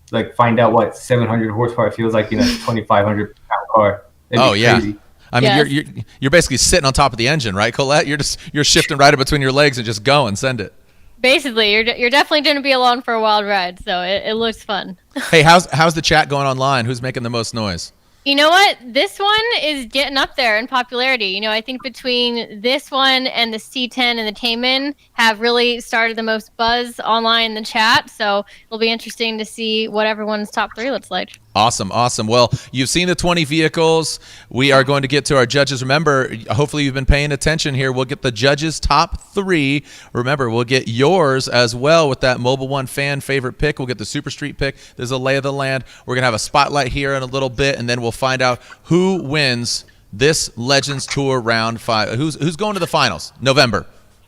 like find out what 700 horsepower feels like in a 2,500 pound car. That'd be crazy. I mean, you're basically sitting on top of the engine, right, Colette? You're shifting right in between your legs and just go and send it. Basically, you're definitely going to be along for a wild ride, so it looks fun. Hey, how's the chat going online? Who's making the most noise? You know what? This one is getting up there in popularity. You know, I think between this one and the C10 and the Tayman have really started the most buzz online in the chat. So it'll be interesting to see what everyone's top three looks like. Awesome. Well, you've seen the 20 vehicles. We are going to get to our judges. Remember, hopefully you've been paying attention here. We'll get the judges' top three. Remember, we'll get yours as well with that Mobil 1 fan favorite pick. We'll get the SuperStreet pick. There's a lay of the land. We're going to have a spotlight here in a little bit, and then we'll find out who wins this Legends Tour Round 5. Who's going to the finals? November.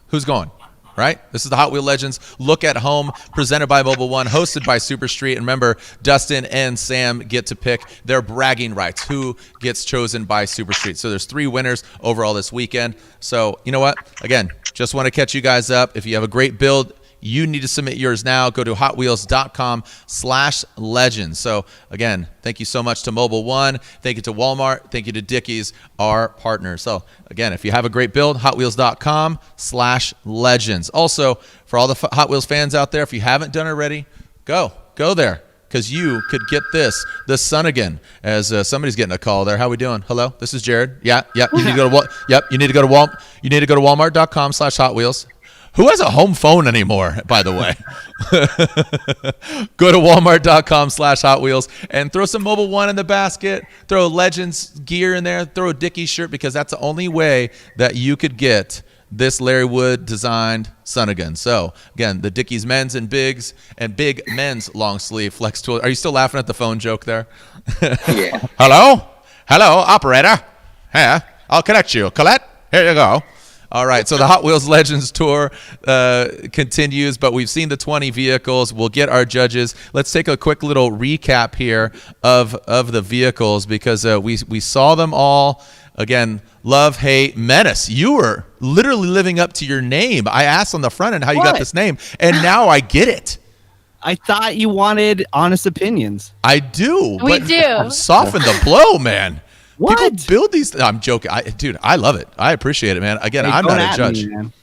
Who's going? Right? This is the Hot Wheel Legends Look at Home, presented by Mobil 1, hosted by SuperStreet. And remember, Dustin and Sam get to pick their bragging rights, who gets chosen by SuperStreet. So there's 3 winners overall this weekend. So you know what? Again, just want to catch you guys up. If you have a great build, you need to submit yours now. Go to hotwheels.com/legends. So again, thank you so much to Mobil 1. Thank you to Walmart. Thank you to Dickies, our partners. So again, if you have a great build, hotwheels.com/legends. Also, for all the Hot Wheels fans out there, if you haven't done it already, go there, because you could get the Sunnigan. As somebody's getting a call there. How we doing? Hello, this is Jared. Yeah. You need to go to You need to go to Walmart.com/hotwheels. Who has a home phone anymore, by the way? Go to walmart.com/Hot Wheels and throw some Mobil 1 in the basket. Throw Legends gear in there. Throw a Dickies shirt, because that's the only way that you could get this Larry Wood designed Sunnigan. So again, the Dickies men's and bigs and big men's long sleeve flex tool. Are you still laughing at the phone joke there? Yeah. Hello, operator. Yeah, I'll connect you. Colette, here you go. All right, so the Hot Wheels Legends Tour continues, but we've seen the 20 vehicles. We'll get our judges. Let's take a quick little recap here of the vehicles, because we saw them all. Again, love, hate, menace. You were literally living up to your name. I asked on the front end how you got this name, and now I get it. I thought you wanted honest opinions. I do. We but do. Soften the blow, man. What? People build these. I'm joking. Dude, I love it. I appreciate it, man. Again, Hey, I'm don't not a at judge. me, man.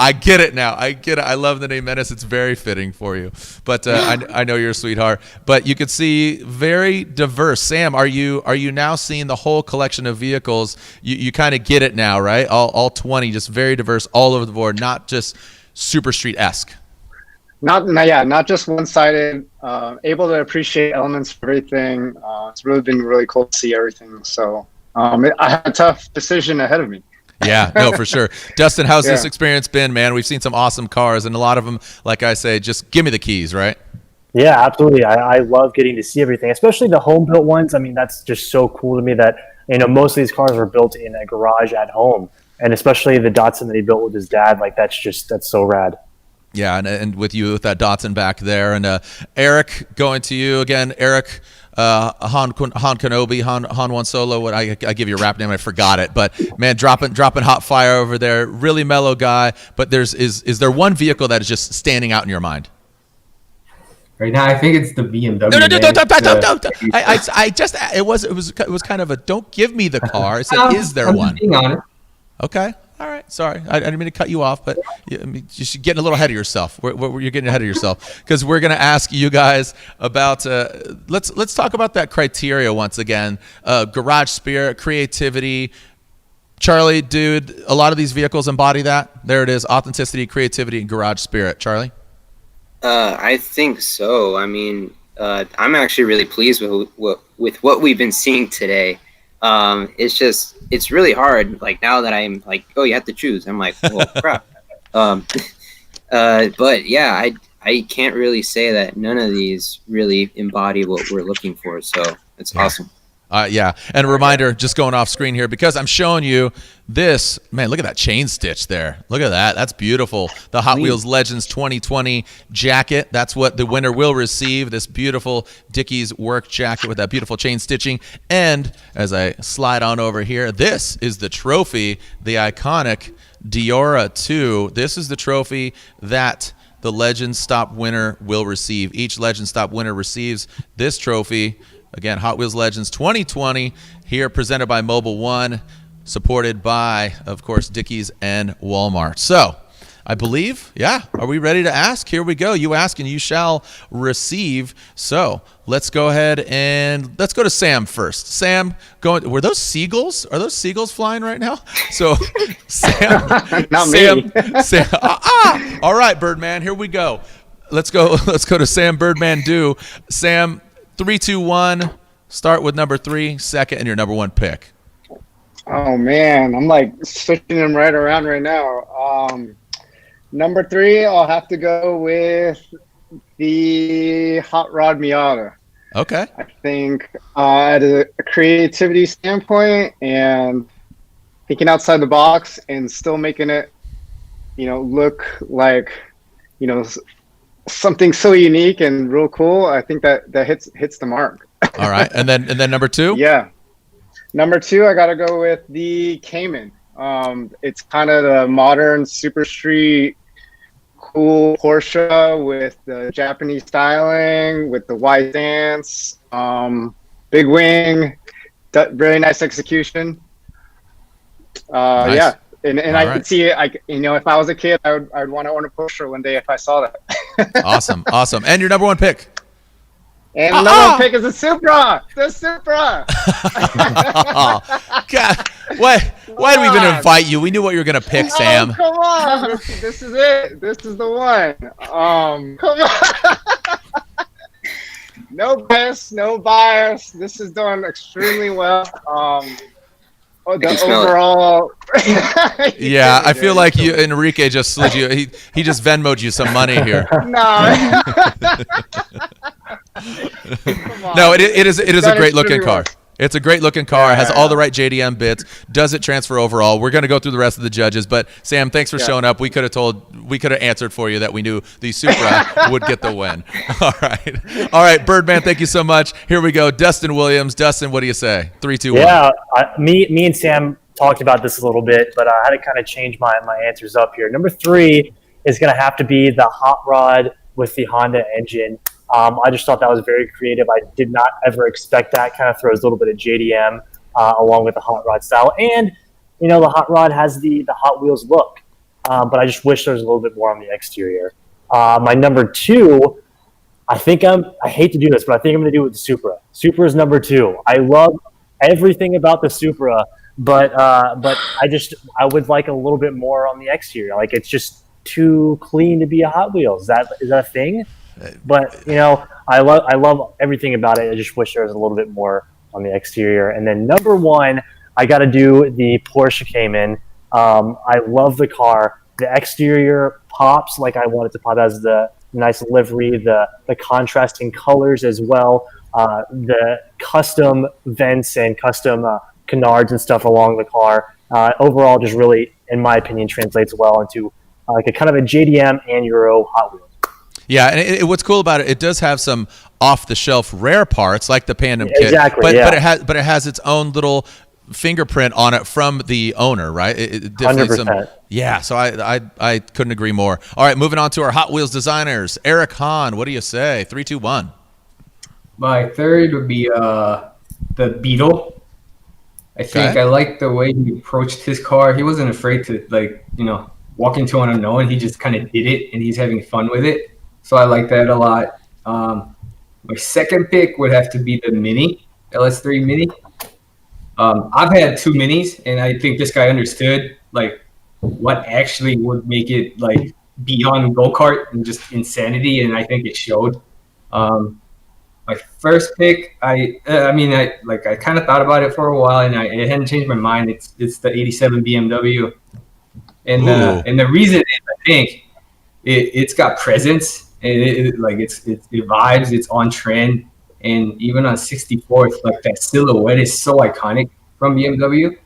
I get it now. I get it. I love the name Menace. It's very fitting for you. But I know you're a sweetheart. But you could see very diverse. Sam, are you now seeing the whole collection of vehicles? You kind of get it now, right? All 20, just very diverse all over the board, not just SuperStreet-esque. Not just one-sided. Able to appreciate elements of everything. It's really been really cool to see everything. So I had a tough decision ahead of me. Yeah, no, for sure. Dustin, how's this experience been, man? We've seen some awesome cars, and a lot of them, like I say, just give me the keys, right? Yeah, absolutely. I love getting to see everything, especially the home-built ones. I mean, that's just so cool to me that, most of these cars were built in a garage at home, and especially the Datsun that he built with his dad. Like, that's so rad. Yeah, and with you with that Datsun back there, and Eric, going to you again. Eric, Han Kenobi, Han One Solo. What I give you a rap name, I forgot it, but man, dropping hot fire over there. Really mellow guy. But is there one vehicle that is just standing out in your mind? Right now, I think it's the BMW. No, don't. It was kind of a don't give me the car. I said, is there one? Being honest. Okay. All right, sorry, I didn't mean to cut you off, but you're getting a little ahead of yourself. You're getting ahead of yourself because we're going to ask you guys about. Let's talk about that criteria once again. Garage spirit, creativity. Charlie, dude, a lot of these vehicles embody that. There it is: authenticity, creativity, and garage spirit. Charlie. I think so. I mean, I'm actually really pleased with what we've been seeing today. It's really hard. Like now that I'm like, oh, you have to choose. I'm like, well, crap. But yeah, I can't really say that none of these really embody what we're looking for. So it's awesome. Yeah. And a reminder, just going off screen here, because I'm showing you this, man, look at that chain stitch there. Look at that. That's beautiful. The Hot Wheels Legends 2020 jacket. That's what the winner will receive, this beautiful Dickies work jacket with that beautiful chain stitching. And as I slide on over here, this is the trophy, the iconic Diora 2. This is the trophy that the Legend Stop winner will receive. Each Legend Stop winner receives this trophy. Again, Hot Wheels Legends 2020 here, presented by Mobil 1, supported by, of course, Dickies and Walmart. So, I believe, are we ready to ask? Here we go. You ask and you shall receive. So, let's go ahead and let's go to Sam first. Sam, were those seagulls? Are those seagulls flying right now? So, Sam. Not me. Sam. All right, Birdman, here we go. Let's go to Sam Birdman Do. Sam, 3, 2, 1. Start with number 3, second, and your number 1 pick. Oh man, I'm like switching them right around right now. Number 3, I'll have to go with the Hot Rod Miata. Okay. I think at a creativity standpoint and thinking outside the box and still making it, look like, something so unique and real cool. I think that hits the mark. All right, and then number 2. Yeah, number 2, I gotta go with the Cayman. It's kind of the modern SuperStreet, cool Porsche with the Japanese styling, with the wide stance, big wing, really nice execution. Nice. Yeah. And I right. could see it. If I was a kid, I'd want to own a Porsche one day if I saw that. Awesome. And your number 1 pick. And the number 1 pick is the Supra. The Supra. Oh, God. Why did we even invite you? We knew what you were going to pick, Sam. Oh, come on. This is it. This is the one. Come on. No bias. This is done extremely well. The overall. Yeah, I feel like Enrique just slid you. He just Venmo'd you some money here. No. No, it is a great looking car. It's a great looking car. It has all the right JDM bits. Does it transfer overall? We're going to go through the rest of the judges, but Sam, thanks for showing up. We could have answered for you that we knew the Supra would get the win. All right, Birdman, thank you so much. Here we go. Dustin Williams. Dustin, what do you say? 3, 2, 1. Yeah, me and Sam talked about this a little bit, but I had to kind of change my answers up here. Number 3 is going to have to be the Hot Rod with the Honda engine. I just thought that was very creative. I did not ever expect that. Kind of throws a little bit of JDM along with the hot rod style. And, the hot rod has the Hot Wheels look. But I just wish there was a little bit more on the exterior. My number 2, I hate to do this, but I think I'm going to do it with the Supra. Supra is number 2. I love everything about the Supra, but I would like a little bit more on the exterior. Like, it's just too clean to be a Hot Wheels. Is that a thing? But I love everything about it. I just wish there was a little bit more on the exterior. And then number 1, I got to do the Porsche Cayman. I love the car. The exterior pops like I want it to pop. It has the nice livery, the contrasting colors as well, the custom vents and custom canards and stuff along the car. Overall, just really, in my opinion, translates well into like a kind of a JDM and Euro Hot Wheels. Yeah, and what's cool about it, it does have some off-the-shelf rare parts like the Pandem kit, exactly, but it has its own little fingerprint on it from the owner, right? It definitely 100%. Yeah, so I couldn't agree more. All right, moving on to our Hot Wheels designers. Eric Hahn, what do you say? 3, 2, 1. My third would be the Beetle. I think I liked the way he approached his car. He wasn't afraid to walk into an unknown. He just kind of did it, and he's having fun with it. So I like that a lot. My second pick would have to be the Mini, LS3 Mini. I've had 2 Minis, and I think this guy understood what actually would make it beyond go-kart and just insanity, and I think it showed. My first pick, I kind of thought about it for a while, and I hadn't changed my mind. It's the '87 BMW, and the reason is I think it's got presence. And it vibes. It's on trend, and even on 64th, that silhouette is so iconic from BMW.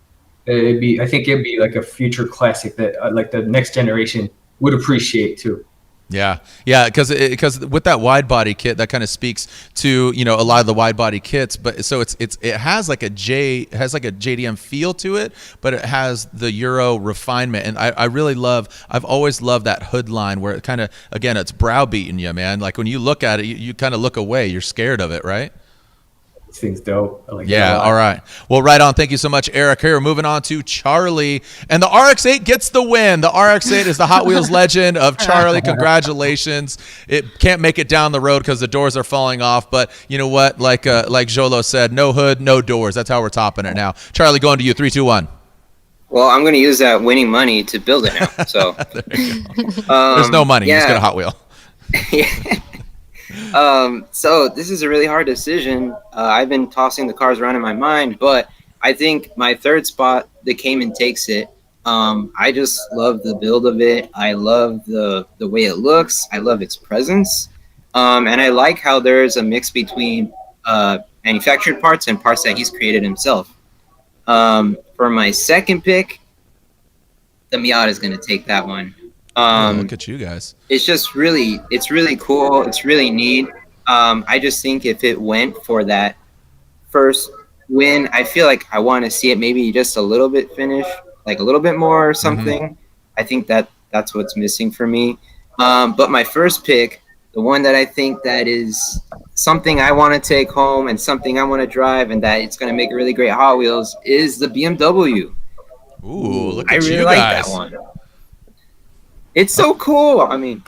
I think it'd be like a future classic that the next generation would appreciate too. Yeah, because with that wide body kit, that kind of speaks to a lot of the wide body kits. But so it has like a JDM feel to it, but it has the Euro refinement, and I've always loved that hood line where it kind of it's browbeating you, man. Like when you look at it, you kind of look away. You're scared of it, right? This thing's dope. I like that a lot. All right. Well, right on. Thank you so much, Eric. Here, moving on to Charlie. And the RX-8 gets the win. The RX-8 is the Hot Wheels legend of Charlie. Congratulations. It can't make it down the road because the doors are falling off. But you know what? Like Jolo said, no hood, no doors. That's how we're topping it now. Charlie, going to you. 3, 2, 1. Well, I'm going to use that winning money to build it now. So there's no money. You just get a Hot Wheel. Yeah. So this is a really hard decision. I've been tossing the cars around in my mind, but I think my third spot, the Cayman, takes it. I just love the build of it. I love the way it looks. I love its presence. And I like how there's a mix between manufactured parts and parts that he's created himself. For my second pick, the Miata is going to take that one. Look at you guys. It's really cool. It's really neat. I just think if it went for that first win, I feel like I want to see it maybe just a little bit finish, like a little bit more or something. Mm-hmm. I think that's what's missing for me. But my first pick, the one that I think that is something I want to take home and something I want to drive and that it's going to make a really great Hot Wheels is the BMW. Ooh, look at you guys. I really like that one. It's so cool. I mean,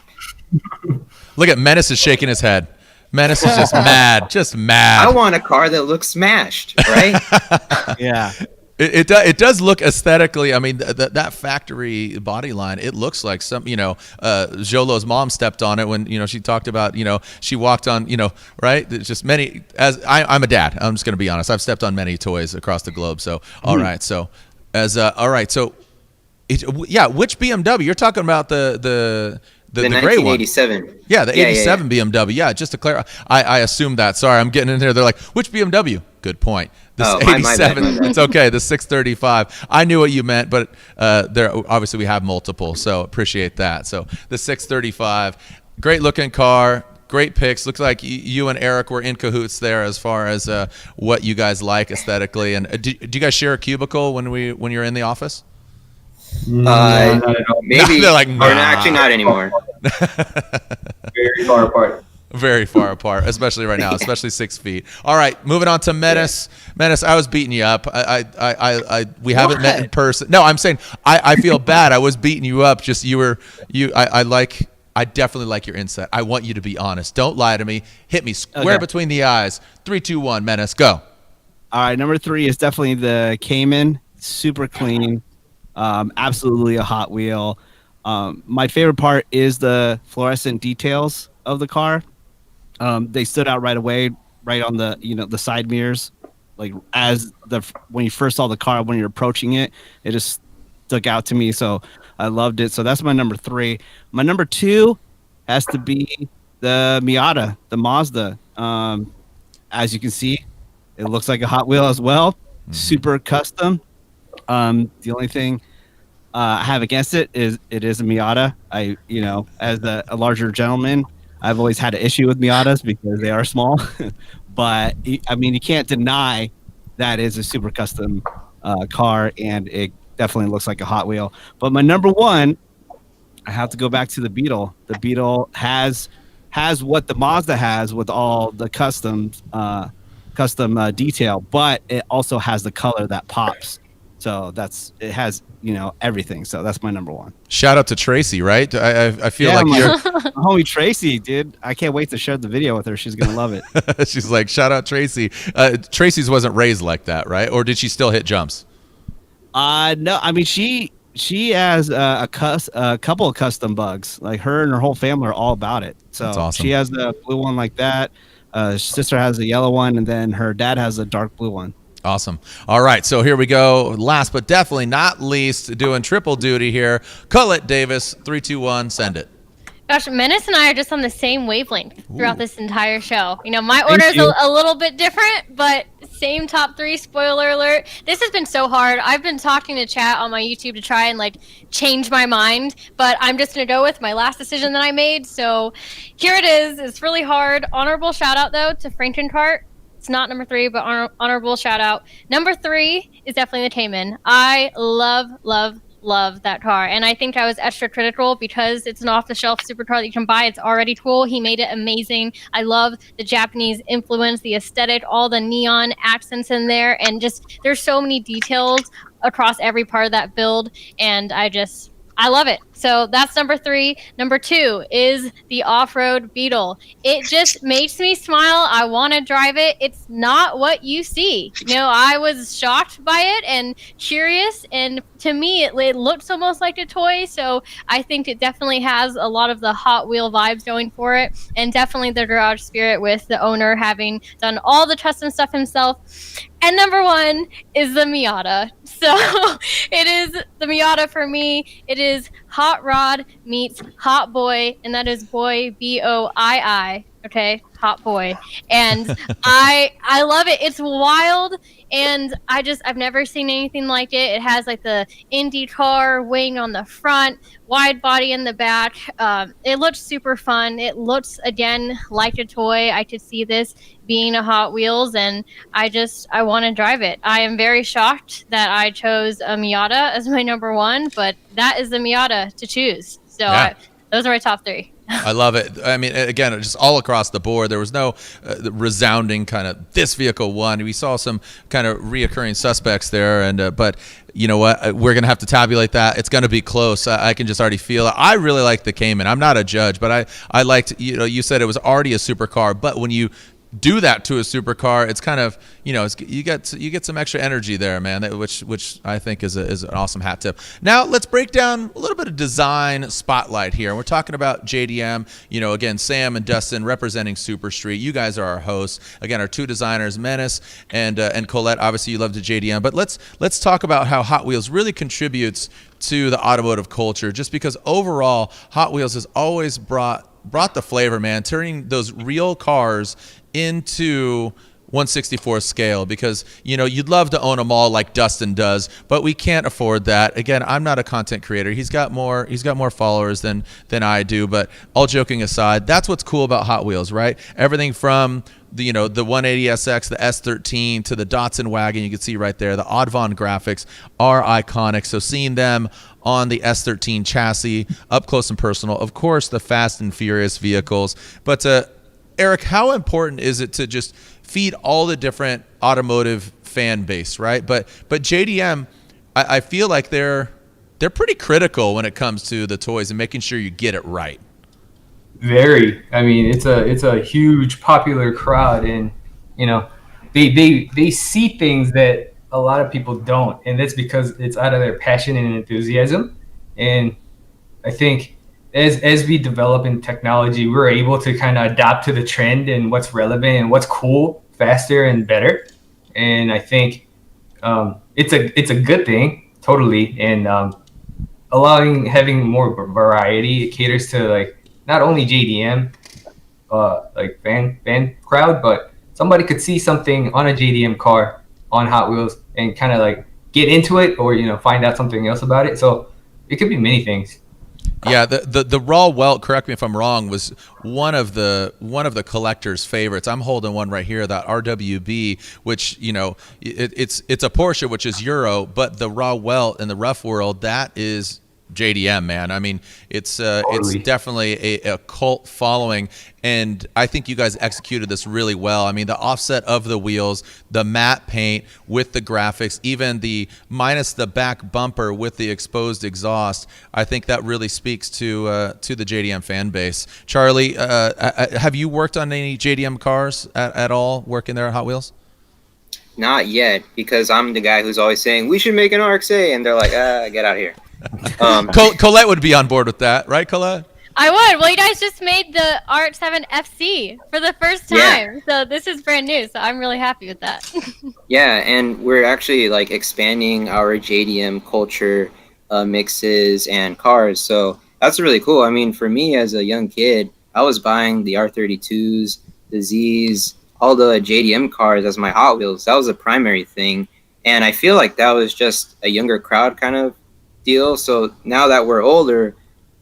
look at Menace is shaking his head. Menace is just mad, just mad. I want a car that looks smashed, right? Yeah. It does look aesthetically. I mean, that factory body line. It looks like some. Jolo's mom stepped on it when she talked about she walked on right. It's just many. As I'm a dad. I'm just going to be honest. I've stepped on many toys across the globe. So all right. So all right. So. Which BMW? You're talking about the gray one. 1987. Yeah, the 87 BMW. Yeah, just to clarify. I assumed that. Sorry, I'm getting in there. They're like, which BMW? Good point. This 87. My bad. It's okay. The 635. I knew what you meant, but there obviously we have multiple, so appreciate that. So the 635, great looking car. Great picks. Looks like you and Eric were in cahoots there as far as what you guys like aesthetically. And do you guys share a cubicle when you're in the office? Maybe. They're like, nah. Or actually not anymore. very far apart. Very far apart, especially right now, especially 6 feet. All right, moving on to Menace. Menace, I was beating you up. We haven't met in person. No, I'm saying I feel bad. I was beating you up. Just I definitely like your insight. I want you to be honest. Don't lie to me. Hit me square between the eyes. 3, 2, 1, Menace, go. All right, number 3 is definitely the Cayman. Super clean. Absolutely a Hot Wheel. My favorite part is the fluorescent details of the car. They stood out right away, right on the the side mirrors, like when you first saw the car, when you're approaching it, it just stuck out to me. So I loved it. So that's my number 3. My number 2 has to be the Miata, the Mazda. As you can see, it looks like a Hot Wheel as well. Super custom. The only thing I have against it is a Miata. As a larger gentleman, I've always had an issue with Miatas because they are small. But I mean, you can't deny that is a super custom car, and it definitely looks like a Hot Wheel. But my number 1, I have to go back to the Beetle. The Beetle has what the Mazda has with all the custom detail, but it also has the color that pops. So it has everything. So that's my number 1. Shout out to Tracy, right? I feel like my you're homie Tracy, dude. I can't wait to share the video with her. She's gonna love it. She's like, shout out Tracy. Tracy's wasn't raised like that, right? Or did she still hit jumps? No. I mean, she has a couple of custom bugs. Like her and her whole family are all about it. So That's awesome. She has the blue one like that. Sister has a yellow one, and then her dad has a dark blue one. Awesome. All right, so here we go. Last but definitely not least, doing triple duty here. Colette Davis, 3, 2, 1, send it. Gosh, Menace and I are just on the same wavelength throughout this entire show. My order is a little bit different, but same top 3. Spoiler alert. This has been so hard. I've been talking to chat on my YouTube to try and change my mind, but I'm just going to go with my last decision that I made. So here it is. It's really hard. Honorable shout out, though, to Frankencart. It's not number 3, but honorable shout out. Number 3 is definitely the Cayman. I love that car, and I think I was extra critical because it's an off-the-shelf supercar that you can buy. It's already cool. He made it amazing. I love the Japanese influence, the aesthetic, all the neon accents in there, and just there's so many details across every part of that build, and I love it. So that's number 3. Number 2 is the off-road Beetle. It just makes me smile. I want to drive it. It's not what you see. I was shocked by it and curious, and to me, it looks almost like a toy. So I think it definitely has a lot of the Hot Wheel vibes going for it, and definitely the garage spirit with the owner having done all the custom stuff himself. And number 1 is the Miata. So it is the Miata for me. It is Hot Rod meets Hot Boy, and that is boy, B-O-I-I. Okay, Hot Boy. And I love it. It's wild, and I've never seen anything like it. It has the Indy car wing on the front, wide body in the back. It looks super fun. It looks, again, like a toy. I could see this being a Hot Wheels, and I want to drive it. I am very shocked that I chose a Miata as my number 1, but that is the Miata to choose. So Yeah. those are my top 3. I love it. I mean, again, just all across the board. There was no resounding kind of this vehicle won. We saw some kind of reoccurring suspects there, and but you know what? We're gonna have to tabulate that. It's gonna be close. I can just already feel it. I really like the Cayman. I'm not a judge, but I liked. You said it was already a supercar, but when you do that to a supercar, it's kind of you get some extra energy there, man. Which I think is an awesome hat tip. Now let's break down a little bit of design spotlight here. We're talking about JDM. Again, Sam and Dustin representing SuperStreet. You guys are our hosts. Again, our 2 designers, Menace and Colette. Obviously, you love the JDM, but let's talk about how Hot Wheels really contributes to the automotive culture. Just because overall, Hot Wheels has always brought the flavor, man. Turning those real cars into 1/64 scale, because you'd love to own them all like Dustin does, but we can't afford that. Again, I'm not a content creator. He's got more followers than I do. But all joking aside, that's what's cool about Hot Wheels, right? Everything from the 180SX, the S13 to the Datsun wagon, you can see right there. The Audvon graphics are iconic. So seeing them on the S13 chassis, up close and personal. Of course, the Fast and Furious vehicles. But Eric, how important is it to just feed all the different automotive fan base, right? But JDM, I feel like they're pretty critical when it comes to the toys and making sure you get it right. Very. I mean, it's a huge popular crowd, and they see things that a lot of people don't, and that's because it's out of their passion and enthusiasm. And I think as we develop in technology, we're able to kind of adapt to the trend and what's relevant and what's cool faster and better. And I think it's a good thing, totally. And having more variety, it caters to like not only JDM like fan crowd, but somebody could see something on a JDM car on Hot Wheels and kind of like get into it, or find out something else about it. So it could be many things. Yeah, the raw welt, correct me if I'm wrong, was one of the collector's favorites. I'm holding one right here, that RWB, which it's a Porsche, which is Euro, but the raw welt in the rough world, that is JDM, man. I mean, it's definitely a cult following, and I think you guys executed this really well. I mean, the offset of the wheels, the matte paint with the graphics, even the minus the back bumper with the exposed exhaust. I think that really speaks to the JDM fan base. Charlie, have you worked on any JDM cars at all, working there at Hot Wheels? Not yet, because I'm the guy who's always saying we should make an RX-A, and they're like, get out of here. Colette would be on board with that, right, Colette? I would. Well, you guys just made the RX-7 FC for the first time, so this is brand new. So I'm really happy with that. Yeah, and we're actually like expanding our JDM culture, mixes and cars. So that's really cool. I mean, for me as a young kid, I was buying the R32s, the Zs, all the JDM cars as my Hot Wheels. That was the primary thing, and I feel like that was just a younger crowd kind of deal. So now that we're older,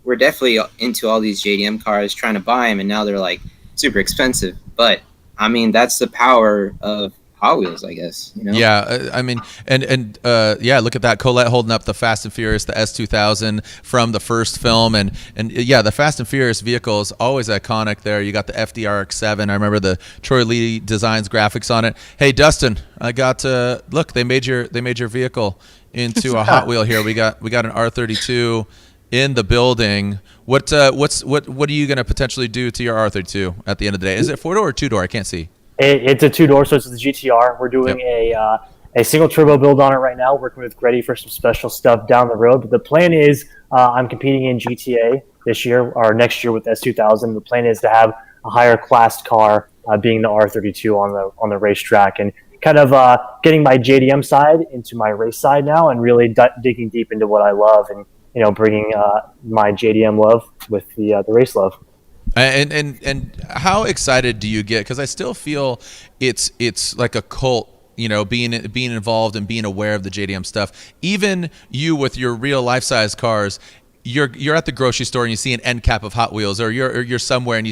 we're definitely into all these JDM cars, trying to buy them, and now they're like super expensive. But I mean, that's the power of Hot Wheels, I guess. Yeah, I mean, and look at that, Colette holding up the Fast and Furious, the S2000 from the first film, and yeah, the Fast and Furious vehicle is always iconic. There, you got the FDRX7. I remember the Troy Lee Designs graphics on it. Hey, Dustin, I got look, they made your vehicle into a Hot Wheel here. We got an R32 in the building. What are you going to potentially do to your R32 at the end of the day? Is it 4-door or 2-door? I can't see. It's a 2-door, so it's the GTR. We're doing a single turbo build on it right now, working with Gretty for some special stuff down the road. But the plan is I'm competing in GTA this year or next year with S2000. The plan is to have a higher class car, being the R32 on the racetrack, and kind of getting my JDM side into my race side now, and really digging deep into what I love, and bringing my JDM love with the race love. And how excited do you get? Because I still feel it's like a cult, being involved and being aware of the JDM stuff. Even you with your real life size cars, you're at the grocery store and you see an end cap of Hot Wheels, or you're somewhere and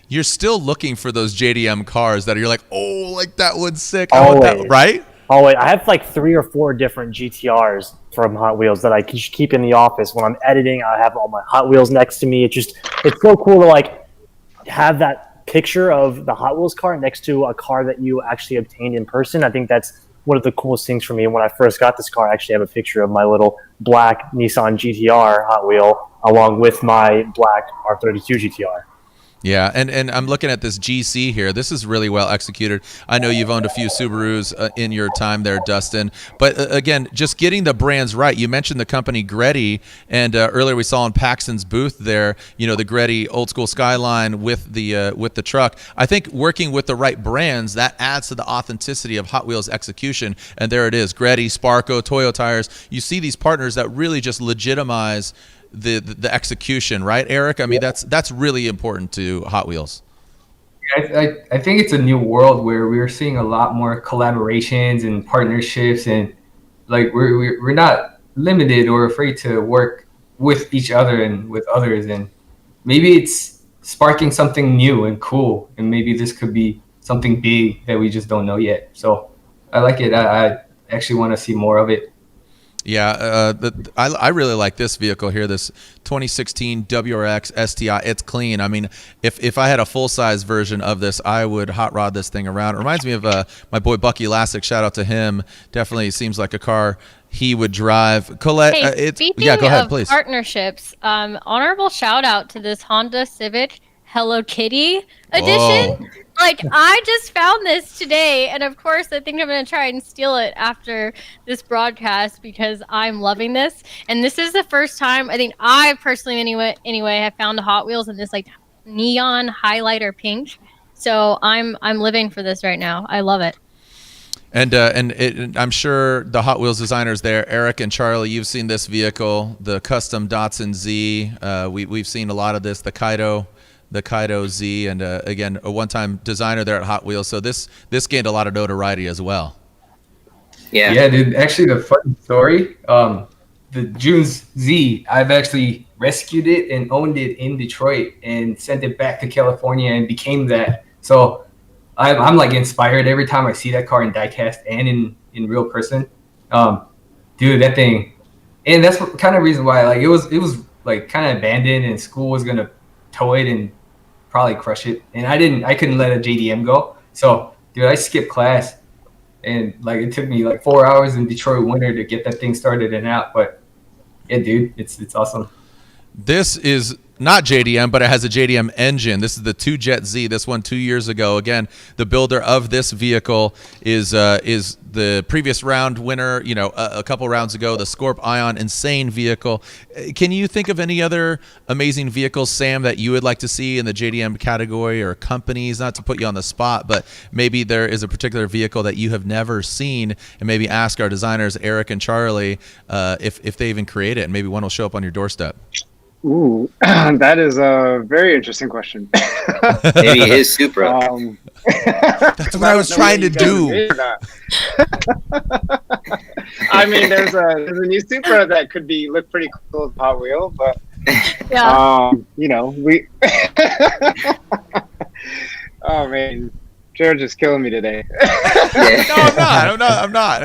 you're still looking for those JDM cars that you're like, oh, like that one's sick. I want that, right? Oh wait, I have like 3 or 4 different GTRs from Hot Wheels that I can just keep in the office when I'm editing. I have all my Hot Wheels next to me. It's so cool to like have that picture of the Hot Wheels car next to a car that you actually obtained in person. I think that's one of the coolest things for me. When I first got this car, I actually have a picture of my little black Nissan GTR Hot Wheel along with my black R32 GTR. Yeah, and I'm looking at this GC here. This is really well executed. I know you've owned a few Subarus in your time there, Dustin. But again, just getting the brands right. You mentioned the company Gretty, and earlier we saw in Paxton's booth there, the Gretty old school Skyline with the truck. I think working with the right brands, that adds to the authenticity of Hot Wheels execution. And there it is, Gretty, Sparco, Toyo Tires. You see these partners that really just legitimize the execution, right, Eric? I mean, that's really important to Hot Wheels. I think it's a new world where we're seeing a lot more collaborations and partnerships, and like we're not limited or afraid to work with each other and with others, and maybe it's sparking something new and cool, and maybe this could be something big that we just don't know yet. So I like it. I actually want to see more of it. Yeah, I really like this vehicle here, this 2016 WRX STI. It's clean. I mean, if I had a full-size version of this, I would hot rod this thing around. It reminds me of my boy Bucky Lassick. Shout out to him. Definitely seems like a car he would drive. Colette, Hey, speaking yeah, go ahead, of please. partnerships, honorable shout out to this Honda Civic Hello Kitty edition. Oh. Like, I just found this today, and of course, I think I'm going to try and steal it after this broadcast because I'm loving this. And this is the first time, I think I personally, anyway, have found a Hot Wheels in this, like, neon highlighter pink. So I'm living for this right now. I love it. And I'm sure the Hot Wheels designers there, Eric and Charlie, you've seen this vehicle, the custom Datsun Z. We've seen a lot of this, the Kaido Z, and again, a one-time designer there at Hot Wheels. So this gained a lot of notoriety as well. Yeah, dude. Actually, the funny story, the June's Z, I've actually rescued it and owned it in Detroit and sent it back to California and became that. So I'm like inspired every time I see that car in diecast and in real person. Dude, that thing, and that's what kind of reason why like it was like kind of abandoned, and school was gonna tow it and probably crush it, and I couldn't let a JDM go. So dude, I skipped class, and like it took me like 4 hours in Detroit winter to get that thing started and out. But yeah, dude, it's awesome. This is not JDM, but it has a JDM engine. This is the 2Jet Z. This one 2 years ago. Again, the builder of this vehicle is the previous round winner. You know, a couple rounds ago, the Scorp Ion, insane vehicle. Can you think of any other amazing vehicles, Sam, that you would like to see in the JDM category or companies? Not to put you on the spot, but maybe there is a particular vehicle that you have never seen, and maybe ask our designers, Eric and Charlie, if they even create it, and maybe one will show up on your doorstep. Ooh, that is a very interesting question. Maybe his Supra. That's what I was trying to do. I mean, there's a new Supra that could look pretty cool with Hot Wheel, but Yeah. you know, we. Oh man, Jared's just killing me today. No, I'm not.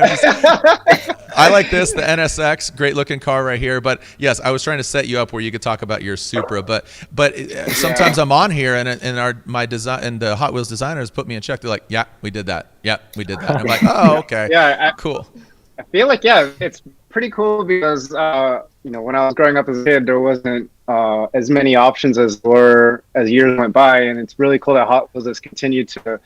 I like this, the NSX, great looking car right here. But yes, I was trying to set you up where you could talk about your Supra. But sometimes I'm on here and my design and the Hot Wheels designers put me in check. They're like, yeah, we did that. Yeah, we did that. And I'm like, oh, okay. Yeah, cool. I feel like it's pretty cool because you know, when I was growing up as a kid, there wasn't as many options as years went by, and it's really cool that Hot Wheels has continued to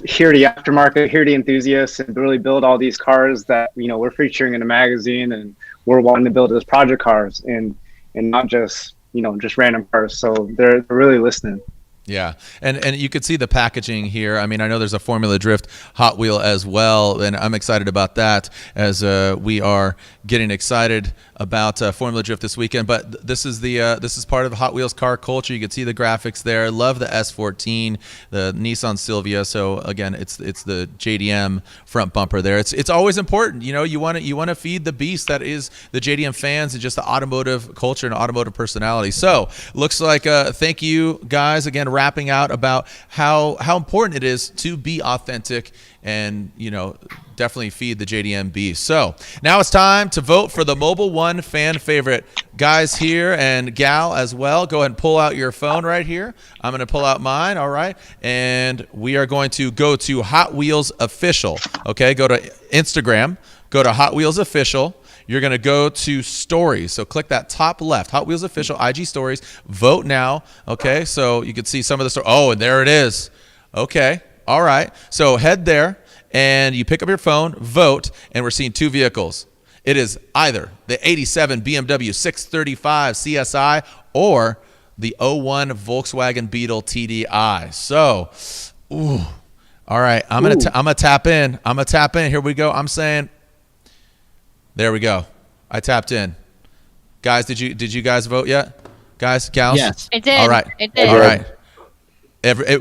hear the aftermarket, hear the enthusiasts, and really build all these cars that, you know, we're featuring in the magazine, and we're wanting to build as project cars and not just, you know, just random cars. So they're really listening. Yeah, and you could see the packaging here. I mean, I know there's a Formula Drift Hot Wheel as well, and I'm excited about that as we are getting excited about Formula Drift this weekend. But this is part of Hot Wheels car culture. You can see the graphics there. Love the S14, the Nissan Silvia. So again, it's the JDM front bumper there. It's always important. You know, you want to feed the beast that is the JDM fans and just the automotive culture and automotive personality. So looks like thank you guys again. Wrapping out about how important it is to be authentic and, you know, definitely feed the JDM beast. So now it's time to vote for the Mobil 1 fan favorite. Guys here and gal as well, go ahead and pull out your phone right here. I'm going to pull out mine, all right? And we are going to go to Hot Wheels Official, okay? Go to Instagram, go to Hot Wheels Official. You're going to go to stories. So click that top left, Hot Wheels Official, IG stories. Vote now. Okay, so you can see some of the stories. Oh, and there it is. Okay, all right. So head there, and you pick up your phone, vote, and we're seeing two vehicles. It is either the 87 BMW 635 CSI or the 01 Volkswagen Beetle TDI. So, all right. I'm gonna tap in. Here we go. I'm saying. There we go. I tapped in. Guys, did you guys vote yet? Guys, gals? Yes. It did. All right. It did. All right.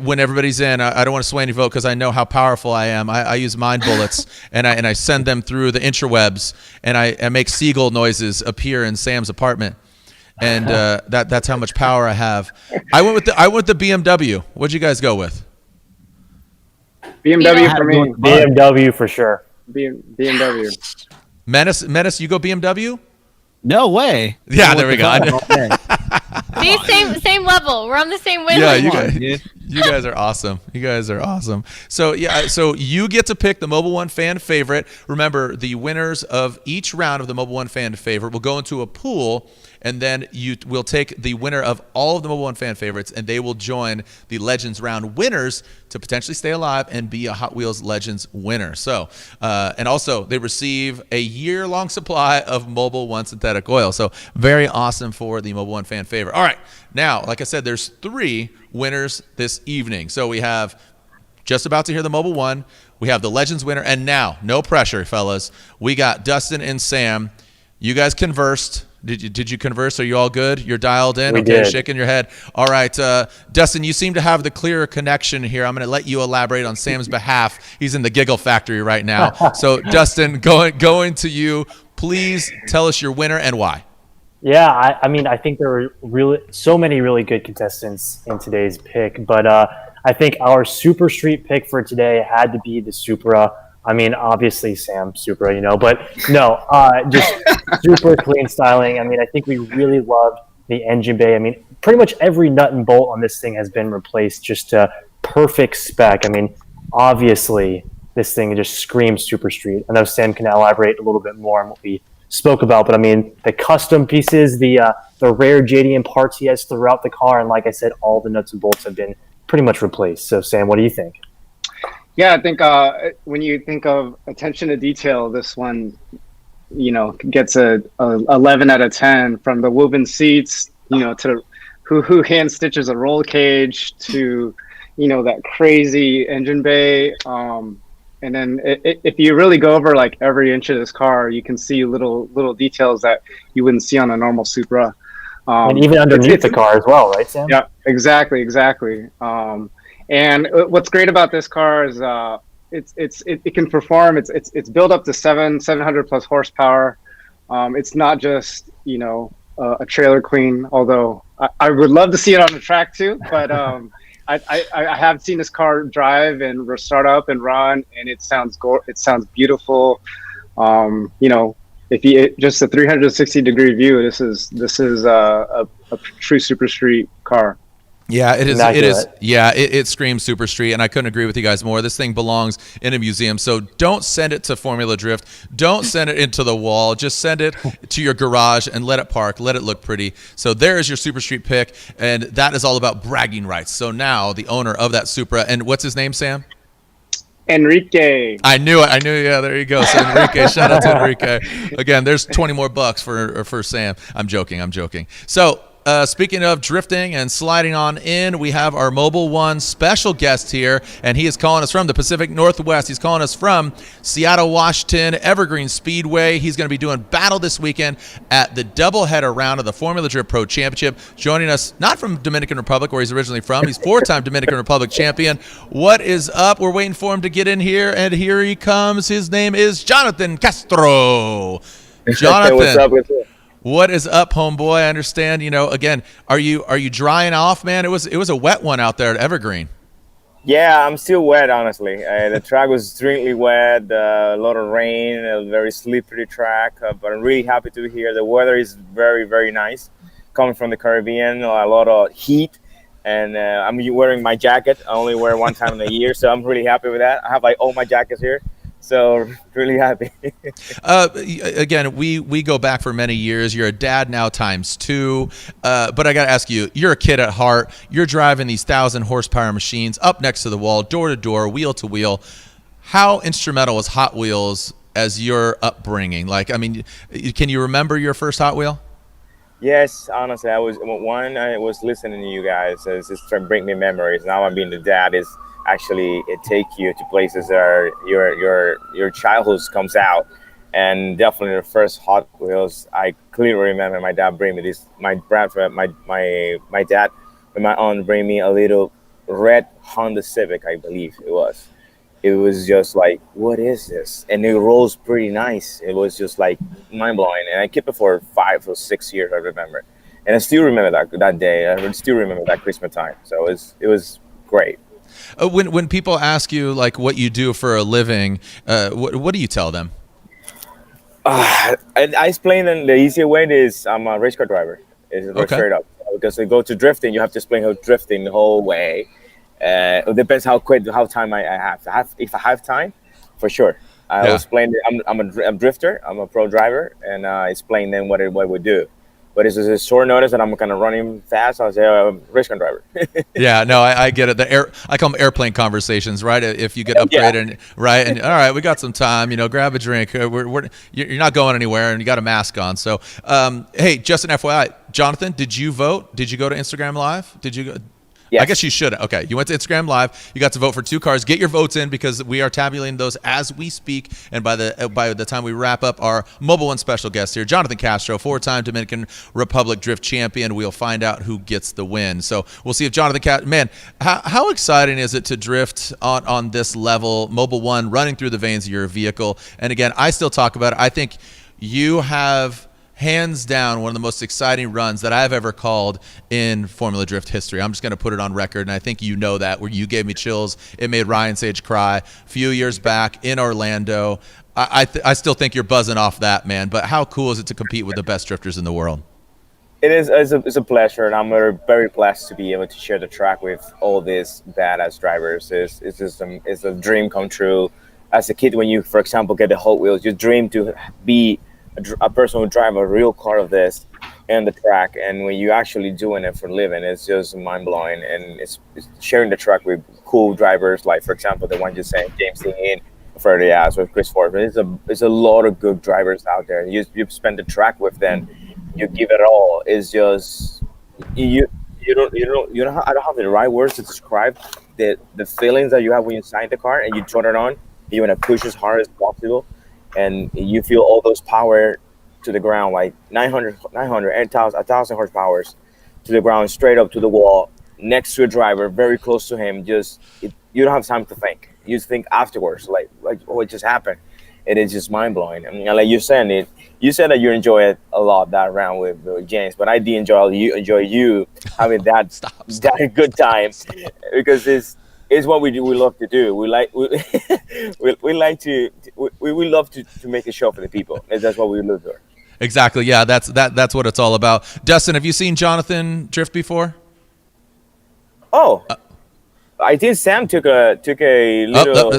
when everybody's in, I don't want to sway any vote because I know how powerful I am. I use mind bullets and I send them through the interwebs, and I make seagull noises appear in Sam's apartment, and that's how much power I have. I went with the BMW. What'd you guys go with? BMW for me. BMW for sure. BMW. Menace, you go BMW? No way. Yeah, there we go. See, same level. We're on the same Yeah, wavelength. you guys are awesome. You guys are awesome. So yeah, so you get to pick the Mobil One fan favorite. Remember, the winners of each round of the Mobil One fan favorite will go into a pool, and then you will take the winner of all of the Mobil One fan favorites, and they will join the Legends round winners to potentially stay alive and be a Hot Wheels Legends winner. So, and also they receive a year-long supply of Mobil One synthetic oil. So very awesome for the Mobil One fan favorite. All right, now, like I said, there's 3 winners this evening. So we have just about to hear the Mobil One. We have the Legends winner, and now, no pressure, fellas. We got Dustin and Sam. You guys conversed. Did you converse? Are you all good? You're dialed in? We Okay, did. shaking your head. All right, Dustin, you seem to have the clearer connection here. I'm going to let you elaborate on Sam's behalf. He's in the giggle factory right now. So, Dustin, going to you. Please tell us your winner and why. Yeah, I mean, I think there were so many really good contestants in today's pick, but I think our SuperStreet pick for today had to be the Supra. I mean, obviously Sam Supra, but no, just super clean styling. I mean, I think we really loved the engine bay. I mean, pretty much every nut and bolt on this thing has been replaced just to perfect spec. I mean, obviously this thing just screams SuperStreet. I know Sam can elaborate a little bit more on what we spoke about, but I mean, the custom pieces, the rare JDM parts he has throughout the car, and like I said, all the nuts and bolts have been pretty much replaced. So Sam, what do you think? Yeah, I think when you think of attention to detail, this one, gets a 11 out of 10, from the woven seats, to who hand stitches a roll cage, to, that crazy engine bay. And then if you really go over like every inch of this car, you can see little details that you wouldn't see on a normal Supra. And even underneath the car as well, right, Sam? Yeah, exactly. And what's great about this car is it can perform. It's built up to 700 plus horsepower. It's not just a trailer queen. Although I would love to see it on the track too. But I have seen this car drive and start up and run, and it sounds beautiful. If you just a 360-degree view, this is a true SuperStreet car. Yeah, it is. Immaculate. It is. Yeah, it screams SuperStreet, and I couldn't agree with you guys more. This thing belongs in a museum, so don't send it to Formula Drift. Don't send it into the wall. Just send it to your garage and let it park. Let it look pretty. So there is your SuperStreet pick, and that is all about bragging rights. So now the owner of that Supra, and what's his name, Sam? Enrique. I knew it. Yeah, there you go. So Enrique, shout out to Enrique. Again, there's 20 more bucks for Sam. I'm joking. So. Speaking of drifting and sliding on in, we have our Mobil One special guest here, and he is calling us from the Pacific Northwest. He's calling us from Seattle, Washington, Evergreen Speedway. He's going to be doing battle this weekend at the doubleheader round of the Formula Drift Pro Championship. Joining us, not from Dominican Republic, where he's originally from. He's 4-time Dominican Republic champion. What is up? We're waiting for him to get in here, and here he comes. His name is Jonathan Castro. Jonathan. Hey, what's up? What is up, homeboy? I understand. Again, are you drying off, man? It was a wet one out there at Evergreen. Yeah, I'm still wet, honestly. The track was extremely wet, a lot of rain, a very slippery track. But I'm really happy to be here. The weather is very, very nice. Coming from the Caribbean, a lot of heat, and I'm wearing my jacket. I only wear one time in a year, so I'm really happy with that. I have all my jackets here. So really happy. Again, we go back for many years. You're a dad now ×2. But I got to ask you, you're a kid at heart. You're driving these 1,000 horsepower machines up next to the wall, door to door, wheel to wheel. How instrumental was Hot Wheels as your upbringing? Can you remember your first Hot Wheel? Yes, honestly, I was listening to you guys. It's just trying to bring me memories. Now I'm being the dad is actually it take you to places that your childhood comes out, and definitely the first Hot Wheels I clearly remember my dad bring me this. My dad and my aunt bring me a little red Honda Civic, I believe it was. It was just like, what is this? And it rolls pretty nice. It was just like mind blowing. And I kept it for 5 or 6 years, I remember. And I still remember that day. I still remember that Christmas time. So it was great. When people ask you like what you do for a living, what do you tell them? I explain in the easier way is I'm a race car driver. It's straight up. Because to go to drifting, you have to explain how drifting the whole way. It depends how time I have. If I have time, for sure, I'll explain it. I'm a drifter. I'm a pro driver, and explain then what we do. But it's just a short notice that I'm kind of running fast. I'll say I'm a race car driver. Yeah, no, I get it. I call them airplane conversations, right? If you get upgraded, right, and all right, we got some time, grab a drink. You're not going anywhere, and you got a mask on. So, hey, just an FYI, Jonathan, did you vote? Did you go to Instagram Live? Did you go? Yes. I guess you should. Okay, you went to Instagram Live. You got to vote for 2 cars. Get your votes in because we are tabulating those as we speak. And by the time we wrap up, our Mobil One special guest here, Jonathan Castro, 4-time Dominican Republic Drift champion. We'll find out who gets the win. So we'll see if Jonathan man, how exciting is it to drift on this level? Mobil One running through the veins of your vehicle. And again, I still talk about it. I think you have hands down one of the most exciting runs that I've ever called in Formula Drift history. I'm just going to put it on record, and I think you know that, where you gave me chills. It made Ryan Sage cry a few years back in Orlando. I still think you're buzzing off that, man. But how cool is it to compete with the best drifters in the world? It is. It's a pleasure, and I'm very blessed to be able to share the track with all these badass drivers. It's a dream come true. As a kid, when you, for example, get the Hot Wheels, you dream to be a person who drive a real car of this and the track, and when you actually doing it for a living, it's just mind-blowing. And it's sharing the track with cool drivers, like for example the one you saying, James Dean, Freddie Ass, or Chris Ford. It's a lot of good drivers out there. You spend the track with them, you give it all. It's just I don't have the right words to describe the feelings that you have when you sign the car and you turn it on. You want to push as hard as possible, and you feel all those power to the ground, like 900, 1,000 horsepower to the ground, straight up to the wall, next to a driver, very close to him. You don't have time to think. You just think afterwards, like what just happened. It is just mind blowing. I mean, like you said that you enjoy it a lot, that round with James, but I did enjoy you having that that good time, because it's what we do. We love to do. We love to make a show for the people. That's what we live for. Exactly. Yeah, that's what it's all about. Dustin, have you seen Jonathan drift before? Oh, I think Sam took a little.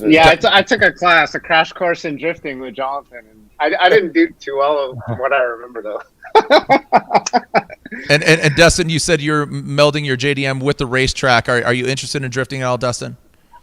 Yeah, I took a crash course in drifting with Jonathan, and I didn't do too well from what I remember though. And Dustin, you said you're melding your JDM with the racetrack. Are you interested in drifting at all, Dustin?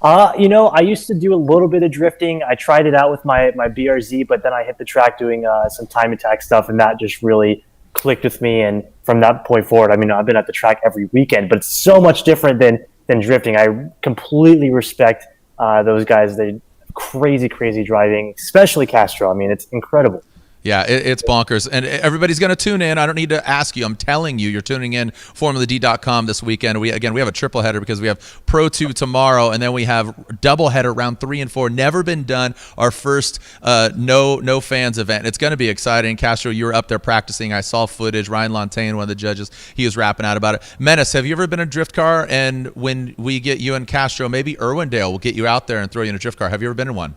I used to do a little bit of drifting. I tried it out with my BRZ, but then I hit the track doing some time attack stuff, and that just really clicked with me. And from that point forward, I mean, I've been at the track every weekend, but it's so much different than drifting. I completely respect those guys. They crazy driving, especially Castro. I mean, it's incredible. Yeah, it's bonkers. And everybody's going to tune in. I don't need to ask you. I'm telling you, you're tuning in FormulaD.com this weekend. We have a triple header because we have Pro 2 tomorrow, and then we have double header round 3 and 4. Never been done. Our first no fans event. It's going to be exciting. Castro, you were up there practicing. I saw footage. Ryan Lontaine, one of the judges, he was rapping out about it. Menace, have you ever been in a drift car? And when we get you and Castro, maybe Irwindale will get you out there and throw you in a drift car. Have you ever been in one?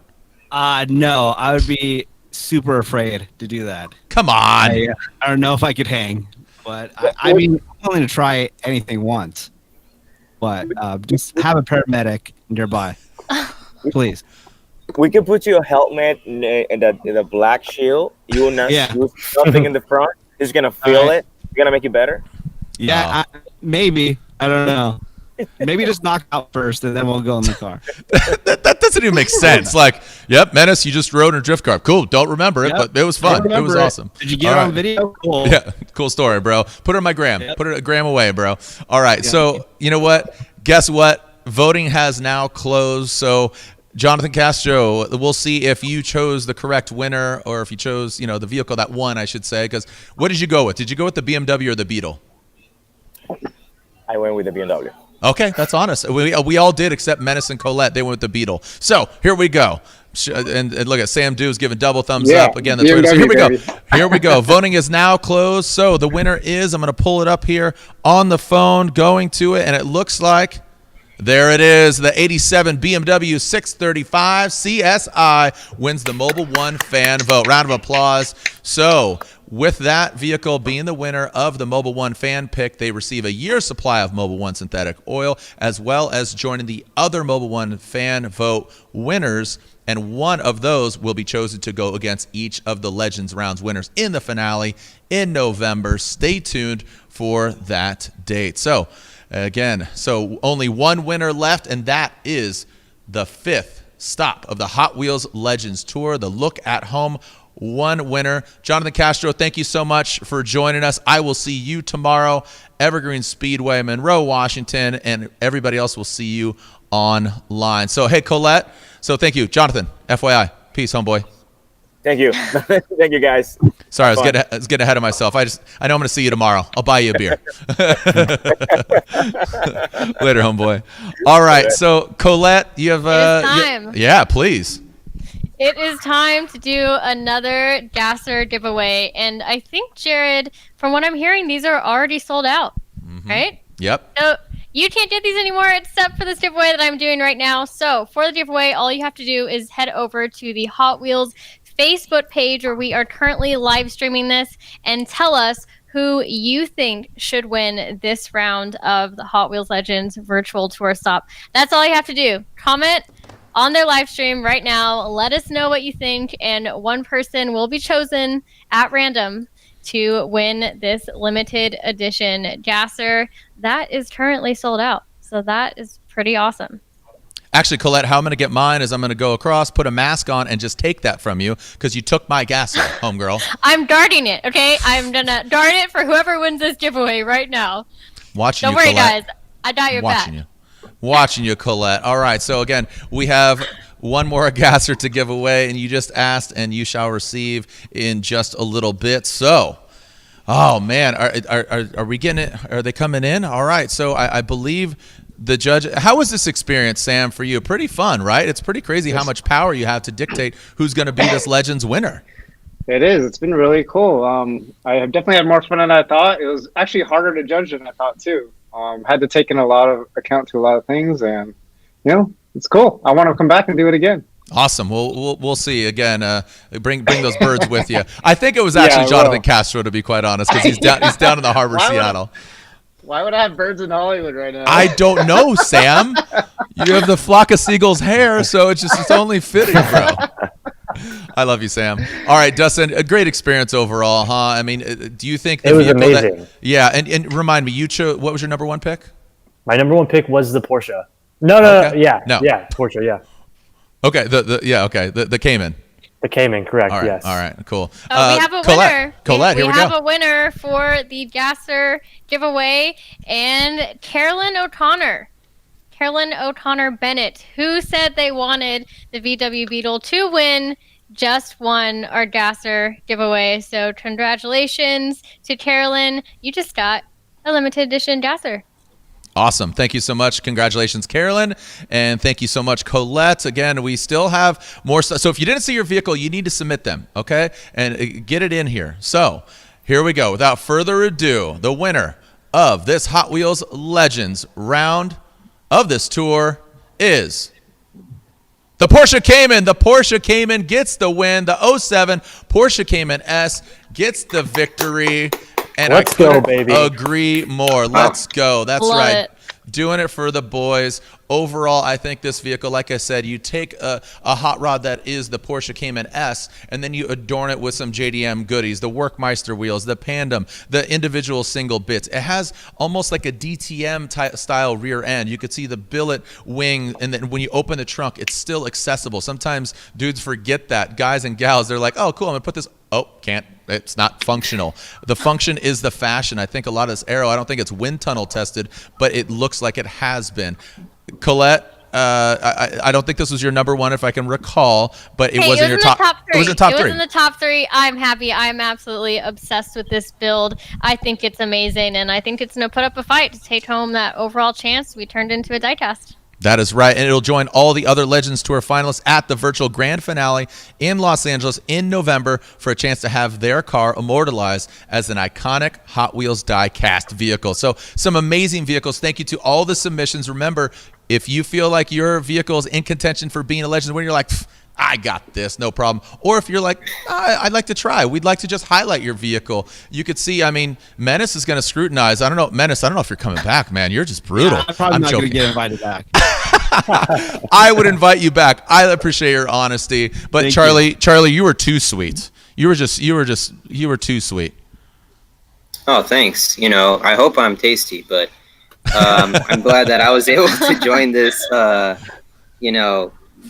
No, I would be super afraid to do that. Come on. I don't know if I could hang, but I mean, I'm willing to try anything once. But just have a paramedic nearby, please. We can put you a helmet in the black shield. You will not do something in the front. It's gonna feel it. It's gonna make you better. Yeah, maybe. I don't know. Maybe just knock out first, and then we'll go in the car. that doesn't even make sense. Like, yep, Menace, you just rode in a drift car. Cool. Don't remember it, but it was fun. It was awesome. Did you get it on video? Cool. Yeah, cool story, bro. Put it on my gram. Yep. Put it a gram away, bro. All right. Yeah. So, you know what? Guess what? Voting has now closed. So, Jonathan Castro, we'll see if you chose the correct winner, or if you chose, the vehicle that won, I should say. Because what did you go with? Did you go with the BMW or the Beetle? I went with the BMW. Okay, that's honest. We all did except Menace and Colette. They went with the Beetle. So here we go. And look at Sam Dew's giving double thumbs up again. The Twitter. So here we go. Here we go. Voting is now closed. So the winner is, I'm going to pull it up here on the phone, going to it, and it looks like there it is. The 87 BMW 635 CSI wins the Mobil 1 fan vote. Round of applause. So with that vehicle being the winner of the Mobil 1 fan pick, they receive a year's supply of Mobil 1 synthetic oil, as well as joining the other Mobil 1 fan vote winners. And one of those will be chosen to go against each of the Legends Rounds winners in the finale in November. Stay tuned for that date. So, again, only one winner left, and that is the 5th stop of the Hot Wheels Legends Tour, the Look at Home. One winner. Jonathan Castro, thank you so much for joining us. I will see you tomorrow, Evergreen Speedway, Monroe, Washington, and everybody else will see you online. So, hey, Colette. So, thank you. Jonathan, FYI. Peace, homeboy. Thank you. Thank you, guys. Sorry, I was getting ahead of myself. I know I'm going to see you tomorrow. I'll buy you a beer. Later, homeboy. All right. So, Colette, you have... time. Yeah, please. It is time to do another Gasser giveaway. And I think, Jared, from what I'm hearing, these are already sold out, right? Yep. So you can't get these anymore except for this giveaway that I'm doing right now. So for the giveaway, all you have to do is head over to the Hot Wheels Facebook page where we are currently live streaming this and tell us who you think should win this round of the Hot Wheels Legends virtual tour stop. That's all you have to do. Comment on their live stream right now. Let us know what you think, and one person will be chosen at random to win this limited edition Gasser that is currently sold out. So that is pretty awesome. Actually, Colette, how I'm going to get mine is I'm going to go across, put a mask on, and just take that from you because you took my Gasser, homegirl. I'm darting it, okay? I'm going to dart it for whoever wins this giveaway right now. Watching Don't you, worry, Colette. guys. I got your back. Watching you, Colette. All right. So, again, we have one more Gasser to give away, and you just asked, and you shall receive in just a little bit. So, oh, man, are we getting it? Are they coming in? All right. So, I believe the judge. How was this experience, Sam, for you? Pretty fun, right? It's pretty crazy how much power you have to dictate who's going to be this Legends winner. It is. It's been really cool. I have definitely had more fun than I thought. It was actually harder to judge than I thought, too. Had to take in a lot of account to a lot of things, and it's cool. I want to come back and do it again. Awesome. We'll see again. Bring those birds with you. I think it was actually Jonathan Castro, to be quite honest, because he's down in the harbor, Seattle. Why would I have birds in Hollywood right now? I don't know, Sam. You have the flock of seagulls' hair, so it's only fitting, bro. I love you, Sam. All right, Dustin, a great experience overall, huh? I mean, do you think it was amazing? And remind me, what was your number one pick? My number one pick was the Porsche. No, Porsche, yeah. Okay, the Cayman. The Cayman, correct? All right, yes. All right, cool. We have a winner. Colette, here we go. We have a winner for the Gasser giveaway, and Carolyn O'Connor Bennett, who said they wanted the VW Beetle to win, just won our Gasser giveaway. So congratulations to Carolyn. You just got a limited edition Gasser. Awesome. Thank you so much. Congratulations, Carolyn. And thank you so much, Colette. Again, we still have more stuff. So if you didn't see your vehicle, you need to submit them, okay? And get it in here. So here we go. Without further ado, the winner of this Hot Wheels Legends round of this tour is the Porsche Cayman. The Porsche Cayman gets the win. The 07 Porsche Cayman S gets the victory. And Let's go, baby. Agree more. Let's go. That's Love right. it. Doing it for the boys. Overall, I think this vehicle, like I said, you take a hot rod that is the Porsche Cayman S, and then you adorn it with some JDM goodies, the Workmeister wheels, the Pandem, the individual single bits. It has almost like a DTM style rear end. You could see the billet wing, and then when you open the trunk, it's still accessible. Sometimes dudes forget that. Guys and gals, they're like, oh, cool, I'm going to put this. Oh, can't. It's not functional. The function is the fashion. I think a lot of this aero, I don't think it's wind tunnel tested, but it looks like it has been. Colette, I don't think this was your number one, if I can recall, but it Hey, wasn't it your was top. in the top three. It was in the top It three. was in the top three. I'm happy. I'm absolutely obsessed with this build. I think it's amazing, and I think it's going to put up a fight to take home that overall chance we turned into a diecast. That is right, and it'll join all the other Legends Tour finalists at the virtual grand finale in Los Angeles in November for a chance to have their car immortalized as an iconic Hot Wheels die-cast vehicle. So some amazing vehicles. Thank you to all the submissions. Remember, if you feel like your vehicle is in contention for being a Legends winner, you're like, I got this, no problem. Or if you're like, I'd like to try, we'd like to just highlight your vehicle. You could see, I mean, Menace is going to scrutinize. I don't know, Menace, I don't know if you're coming back, man. You're just brutal. Yeah, I'm probably not going to joking. get invited back. I would invite you back. I appreciate your honesty, but Thank Charlie, you were too sweet. You were too sweet. Oh, thanks. You know, I hope I'm tasty, but I'm glad that I was able to join this,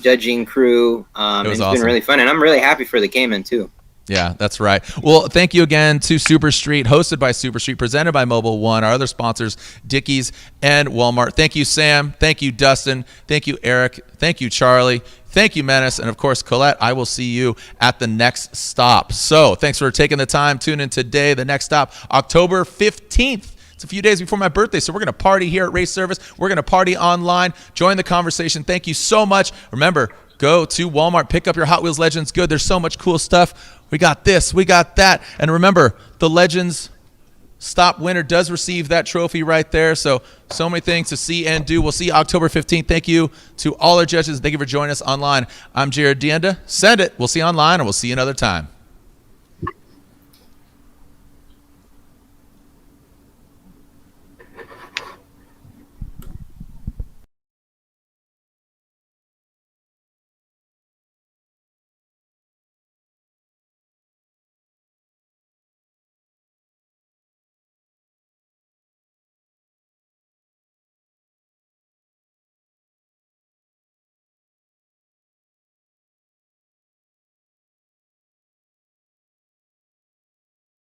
judging crew. It's awesome. been really fun, and I'm really happy for the Cayman too. Yeah, that's right. Well, thank you again to SuperStreet, hosted by SuperStreet, presented by Mobil 1, our other sponsors, Dickies and Walmart. Thank you, Sam. Thank you, Dustin. Thank you, Eric. Thank you, Charlie. Thank you, Menace. And, of course, Colette, I will see you at the next stop. So thanks for taking the time. Tune in today. The next stop, October 15th. It's a few days before my birthday, so we're going to party here at Race Service. We're going to party online. Join the conversation. Thank you so much. Remember, go to Walmart, pick up your Hot Wheels Legends good. There's so much cool stuff. We got this, we got that. And remember, the Legends Stop winner does receive that trophy right there. So many things to see and do. We'll see you October 15th. Thank you to all our judges. Thank you for joining us online. I'm Jared Dienda. Send it. We'll see you online, and we'll see you another time.